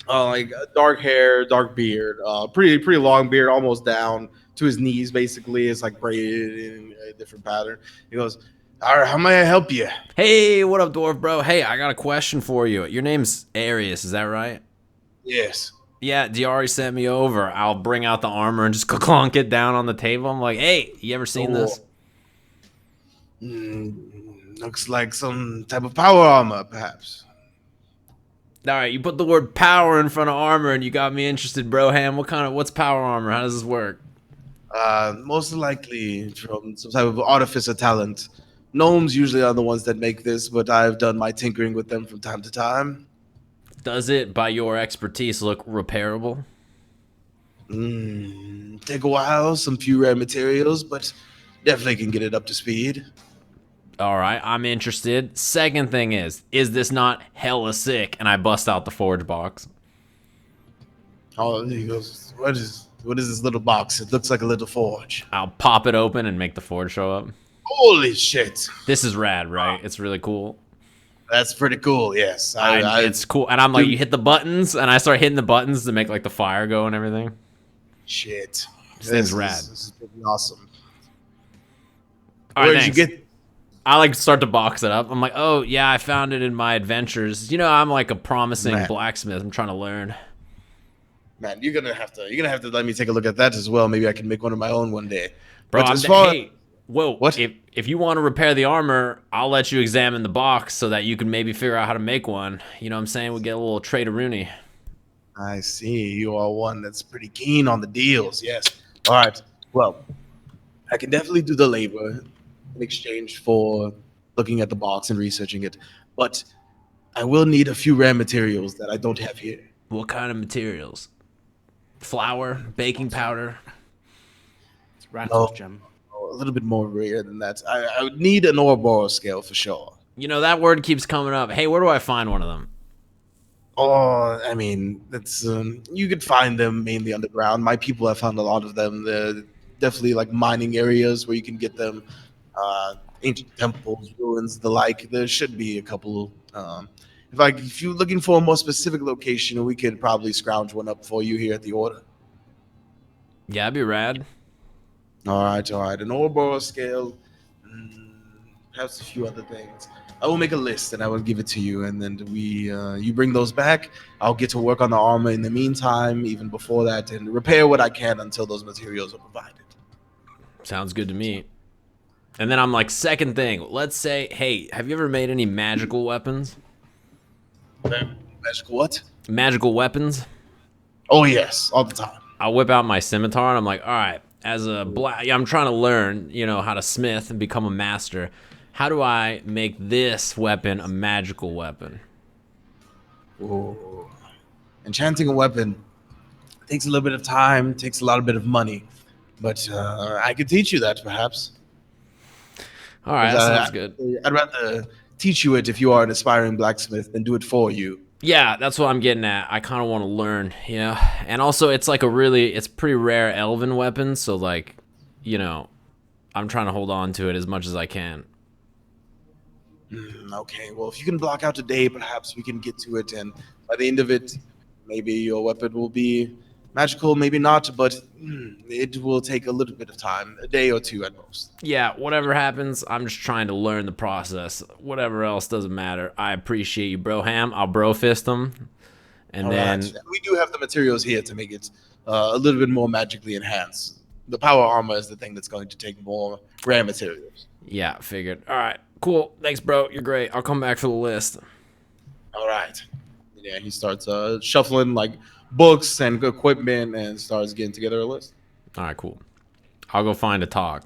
like dark hair, dark beard, pretty long beard, almost down to his knees. Basically, it's like braided in a different pattern. He goes, "All right, how may I help you?" Hey, what up, dwarf bro? Hey, I got a question for you. Your name's Arius, is that right? Yes. Yeah, Diari sent me over. I'll bring out the armor and just clunk it down on the table. I'm like, hey, you ever seen this? Looks like some type of power armor, perhaps. All right, you put the word power in front of armor, and you got me interested, bro. Ham, what's power armor? How does this work? Most likely from some type of artificer talent. Gnomes usually are the ones that make this, but I've done my tinkering with them from time to time. Does it, by your expertise, look repairable? Take a while, some few rare materials, but definitely can get it up to speed. All right, I'm interested. Second thing is this not hella sick? And I bust out the forge box. Oh, he goes, what is this little box? It looks like a little forge. I'll pop it open and make the forge show up. Holy shit. This is rad, right? It's really cool. That's pretty cool, yes. It's cool. And I'm like, you hit the buttons, and I start hitting the buttons to make like the fire go and everything. Shit. This thing's rad. This is pretty awesome. All right, Where did you get? I like start to box it up. I'm like, oh yeah, I found it in my adventures. You know, I'm like a promising blacksmith. I'm trying to learn. Man, you're gonna have to let me take a look at that as well. Maybe I can make one of my own one day. Bro, But hey, whoa, what? If you want to repair the armor, I'll let you examine the box so that you can maybe figure out how to make one. You know what I'm saying? We get a little trade-a-rooney. I see. You are one that's pretty keen on the deals. Yes. All right. Well, I can definitely do the labor in exchange for looking at the box and researching it. But I will need a few rare materials that I don't have here. What kind of materials? Flour, baking powder. It's Rat's gem. A little bit more rare than that. I would need an Ouroboros scale for sure. You know, that word keeps coming up. Hey, where do I find one of them? Oh, I mean, that's you could find them mainly underground. My people have found a lot of them. They're definitely like mining areas where you can get them. Ancient temples, ruins, the like. There should be a couple. If you're looking for a more specific location, we could probably scrounge one up for you here at the order. Yeah, that'd be rad. All right. An Ouroboros scale, perhaps a few other things. I will make a list and I will give it to you, and then you bring those back. I'll get to work on the armor in the meantime, even before that, and repair what I can until those materials are provided. Sounds good to me. And then I'm like, second thing, let's say, hey, have you ever made any magical weapons? Magical what? Magical weapons? Oh yes, all the time. I'll whip out my scimitar and I'm like, all right, as a black, I'm trying to learn, how to smith and become a master. How do I make this weapon a magical weapon? Ooh. Enchanting a weapon takes a little bit of time, takes a lot of bit of money, but I could teach you that perhaps. All right, that sounds good. I'd rather teach you it if you are an aspiring blacksmith than do it for you. Yeah, that's what I'm getting at. I kind of want to learn, And also, it's like it's pretty rare elven weapon, so like, I'm trying to hold on to it as much as I can. Okay, well, if you can block out a day, perhaps we can get to it, and by the end of it, maybe your weapon will be magical, maybe not, but it will take a little bit of time, a day or two at most. Yeah, whatever happens, I'm just trying to learn the process. Whatever else doesn't matter. I appreciate you, Broham. I'll bro fist them. And then Right. We do have the materials here to make it a little bit more magically enhanced. The power armor is the thing that's going to take more rare materials. Yeah, figured. All right, cool. Thanks, bro. You're great. I'll come back for the list. All right. Yeah, he starts shuffling like books and equipment and starts getting together a list. All right, cool. I'll go find Atoq.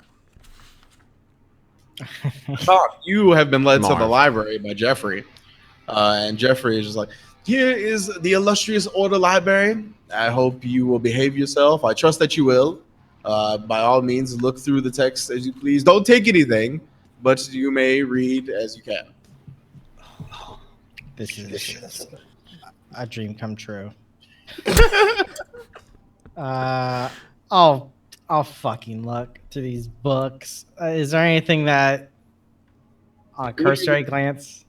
Atoq, you have been led to the Marv. library by Jeffrey. And Jeffrey is just like, here is the illustrious order library. I hope you will behave yourself. I trust that you will. By all means, look through the text as you please. Don't take anything, but you may read as you can. This is a dream come true. I'll fucking look to these books. Is there anything that, on a cursory glance,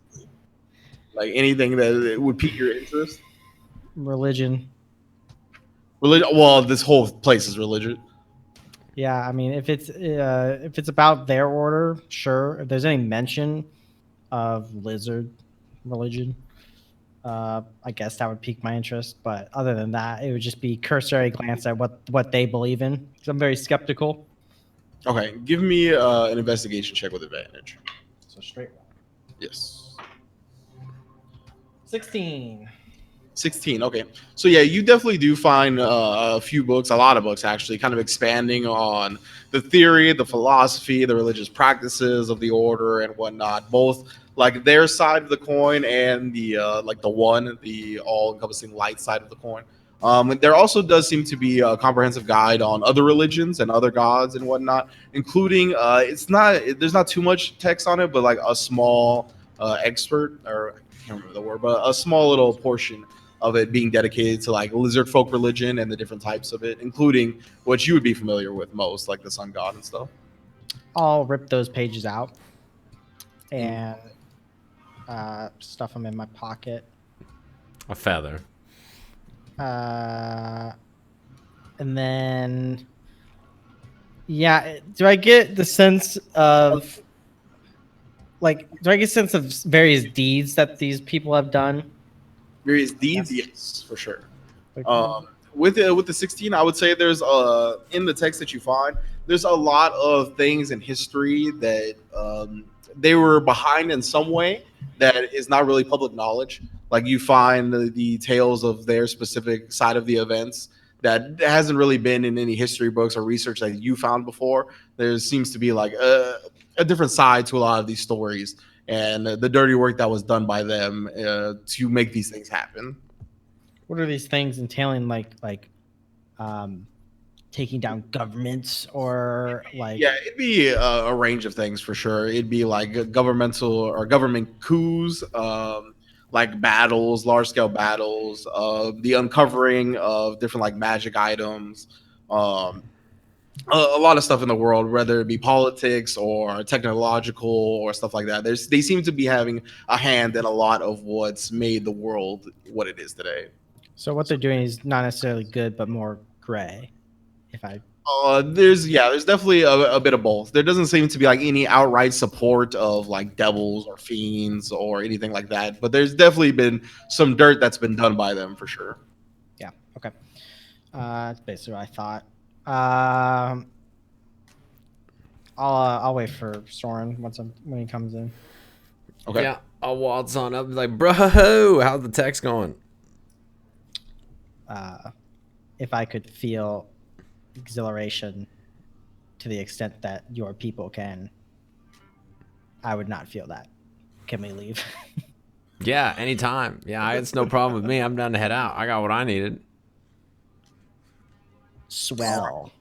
Like anything that would pique your interest? religion? Religion. Well, this whole place is religion. Yeah, I mean, if it's about their order, sure. If there's any mention of lizard religion, I guess that would pique my interest. But other than that, it would just be cursory glance at what they believe in. 'Cause I'm very skeptical. Okay, give me an investigation check with advantage. So straight Yes. 16. 16. Okay. So yeah, you definitely do find a few books, a lot of books actually, kind of expanding on the theory, the philosophy, the religious practices of the order and whatnot, both like their side of the coin and the the all-encompassing light side of the coin. There also does seem to be a comprehensive guide on other religions and other gods and whatnot, including there's not too much text on it, but like a small expert, or I can't remember the word, but a small little portion of it being dedicated to like lizard folk religion and the different types of it, including what you would be familiar with most, like the sun god and stuff. I'll rip those pages out and stuff them in my pocket. A feather. And then, yeah, do I get the sense of various deeds that these people have done? Various deeds, yes, for sure. With the 16, I would say there's in the text that you find, there's a lot of things in history that they were behind in some way that is not really public knowledge. Like you find the tales of their specific side of the events that hasn't really been in any history books or research that you found before. There seems to be like a different side to a lot of these stories and the dirty work that was done by them to make these things happen. What are these things entailing? Taking down governments or like? Yeah, it'd be a range of things for sure. It'd be like governmental or government coups, like battles, large scale battles, the uncovering of different like magic items, a lot of stuff in the world, whether it be politics or technological or stuff like that. They seem to be having a hand in a lot of what's made the world what it is today. So what they're doing is not necessarily good, but more gray. If I there's definitely a bit of both. There doesn't seem to be like any outright support of like devils or fiends or anything like that, but there's definitely been some dirt that's been done by them for sure. Yeah. Okay. That's basically what I thought. I'll wait for Soren when he comes in. Okay. Yeah, I'll waltz on up and be like, bro, how's the text going? If I could feel exhilaration to the extent that your people can, I would not feel that. Can we leave? Yeah, anytime. Yeah, it's no problem with me. I'm down to head out. I got what I needed. Swell.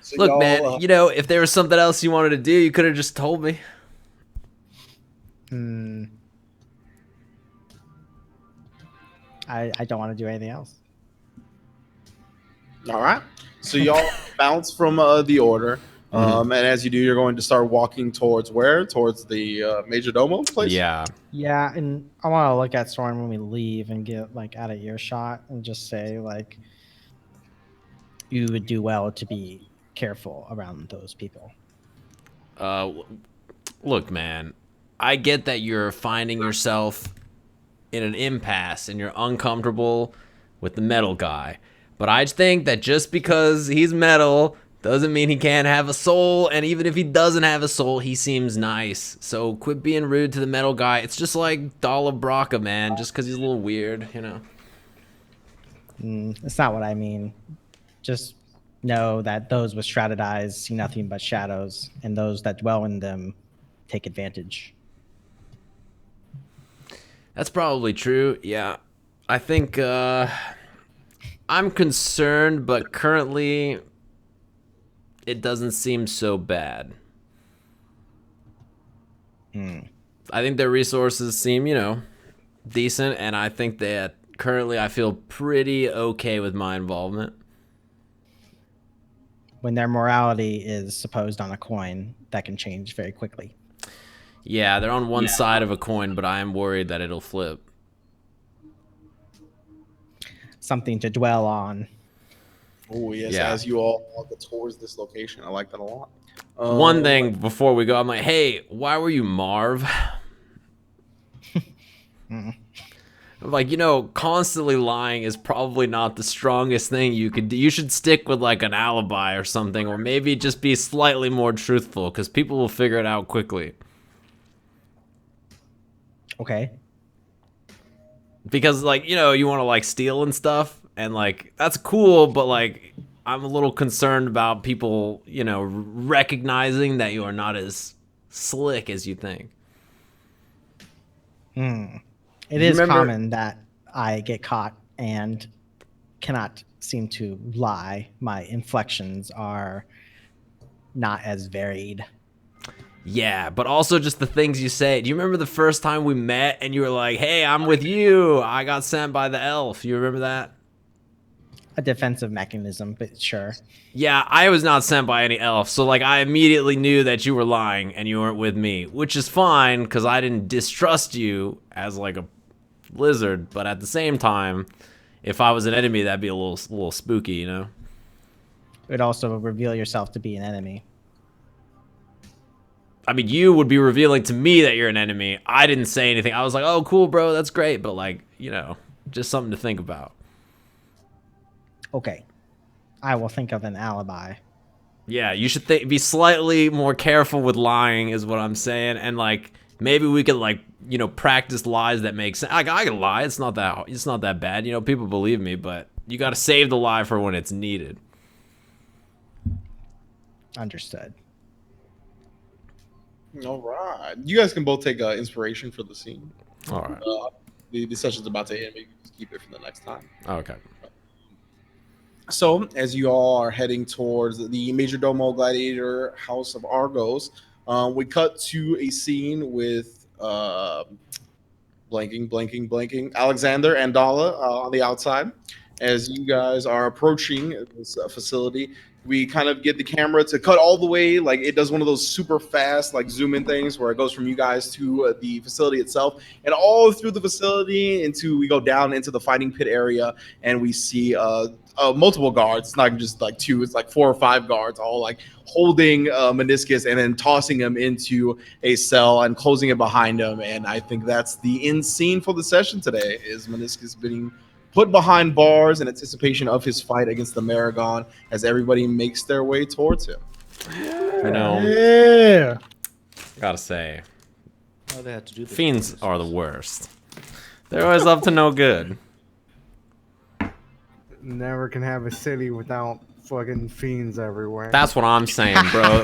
So Look, y'all, man, you know, if there was something else you wanted to do, you could have just told me. I don't want to do anything else. All right. So y'all bounce from the order. And as you do, you're going to start walking towards where? Towards the Major Domo place? Yeah. Yeah, and I want to look at Soren when we leave and get like out of earshot and just say like, you would do well to be careful around those people. Look, man, I get that you're finding yourself in an impasse and you're uncomfortable with the metal guy. But I think that just because he's metal doesn't mean he can't have a soul. And even if he doesn't have a soul, he seems nice. So quit being rude to the metal guy. It's just like Dala Brakka, man. Just because he's a little weird, you know. That's not what I mean. Just know that those with shrouded eyes see nothing but shadows, and those that dwell in them take advantage. That's probably true. Yeah. I think I'm concerned, but currently it doesn't seem so bad. I think their resources seem, you know, decent, and I think that currently I feel pretty okay with my involvement. When their morality is supposed on a coin, that can change very quickly. Yeah, they're on one side of a coin, but I am worried that it'll flip. Something to dwell on. Oh, yes. Yeah. As you all walk towards this location. I like that a lot. One thing before we go, I'm like, hey, why were you Marv? Like, you know, constantly lying is probably not the strongest thing you could do. You should stick with like an alibi or something, or maybe just be slightly more truthful, because people will figure it out quickly. Okay. Because, like, you know, you want to like steal and stuff, and like that's cool, but like I'm a little concerned about people, you know, recognizing that you are not as slick as you think. It is common that I get caught and cannot seem to lie. My inflections are not as varied. Yeah, but also just the things you say. Do you remember the first time we met and you were like, hey, I'm with you. I got sent by the elf. You remember that? A defensive mechanism, but sure. Yeah, I was not sent by any elf. So, like, I immediately knew that you were lying and you weren't with me, which is fine because I didn't distrust you as, like, a lizard. But at the same time, if I was an enemy, that'd be a little spooky, you know? It would also reveal yourself to be an enemy. I mean, you would be revealing to me that you're an enemy. I didn't say anything. I was like, oh, cool, bro, that's great. But, like, you know, just something to think about. Okay. I will think of an alibi. Yeah, you should be slightly more careful with lying is what I'm saying. And, like, maybe we could, like, you know, practice lies that make sense. I can lie. It's not that bad. You know, people believe me, but you got to save the lie for when it's needed. Understood. All right. You guys can both take inspiration for the scene. All right. The session's about to end. Maybe just keep it for the next time. Okay. So, as you all are heading towards the Major Domo Gladiator House of Argos, we cut to a scene with blanking Alexander and Dala on the outside. As you guys are approaching this facility, we kind of get the camera to cut all the way, like it does one of those super fast, like zoom in things where it goes from you guys to the facility itself, and all through the facility we go down into the fighting pit area, and we see multiple guards. It's not just like two; it's like 4 or 5 guards, all like holding Minoscus and then tossing him into a cell and closing it behind him. And I think that's the end scene for the session today: is Minoscus being put behind bars in anticipation of his fight against the Maragon as everybody makes their way towards him. You know, Yeah. gotta say, Oh, they had to do this. fiends are the worst. They're always up to no good. Never can have a city without fucking fiends everywhere. That's what I'm saying, bro.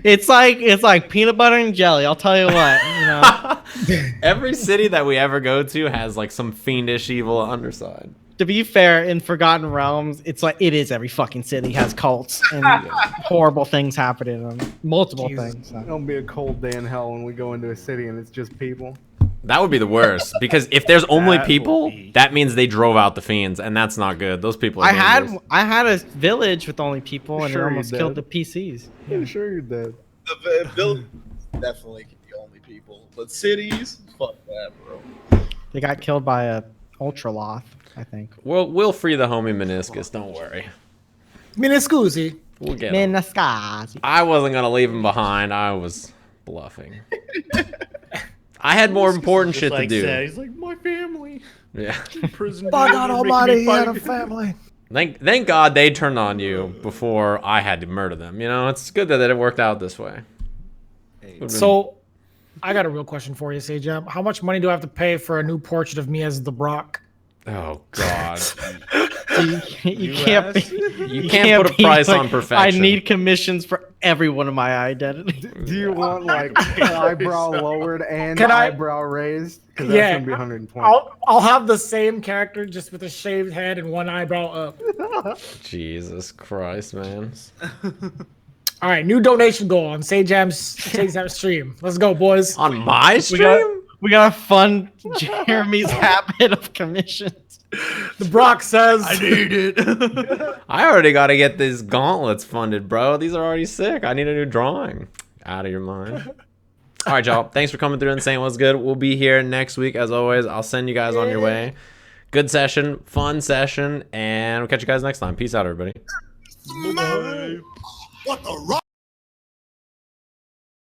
It's like peanut butter and jelly. I'll tell you what. You know, Every city that we ever go to has like some fiendish evil underside. to be fair, in Forgotten Realms, it's like it is every fucking city has cults and horrible things happen in them. Multiple Jesus. things. So. It'll be a cold day in hell when we go into a city and it's just people. That would be the worst because if there's only That people, will be- that means they drove out the fiends, and that's not good. Those people are I dangerous. had a village with only people and Sure it you almost killed the did. PCs. Yeah, sure you did. The villages definitely can be only people, but cities, fuck that, bro. They got killed by a Ultraloth, I think. We'll free the homie Minoscus. Don't worry. Miniscusi. We'll get him. Minoscus. I wasn't gonna leave him behind. I was bluffing. I had more important Just shit to like do. said, he's like, my family. Yeah. Prison. By God they're making Almighty, me he had a fight. family. Thank God they turned on you before I had to murder them. You know, it's good that it worked out this way. Would've been- So, I got a real question for you, Sajam. How much money do I have to pay for a new portrait of me as the Brakk? oh God, You can't be. you can't put a be price like, on perfection. I need commissions for every one of my identity. Do you want like eyebrow lowered and Can I- eyebrow raised? Because that's Yeah, gonna be 120. I'll have the same character just with a shaved head and one eyebrow up. Jesus Christ, man. All right, new donation goal on Sajam's stream. Let's go, boys. On my We stream? got to fund Jeremy's habit of commissions. The Brakk says. I need it. I already got to get these gauntlets funded, bro. These are already sick. I need a new drawing. Out of your mind. All right, y'all. Thanks for coming through and saying what's good. We'll be here next week, as always. I'll send you guys on your way. Good session, fun session, and we'll catch you guys next time. Peace out, everybody. Bye. What the rock?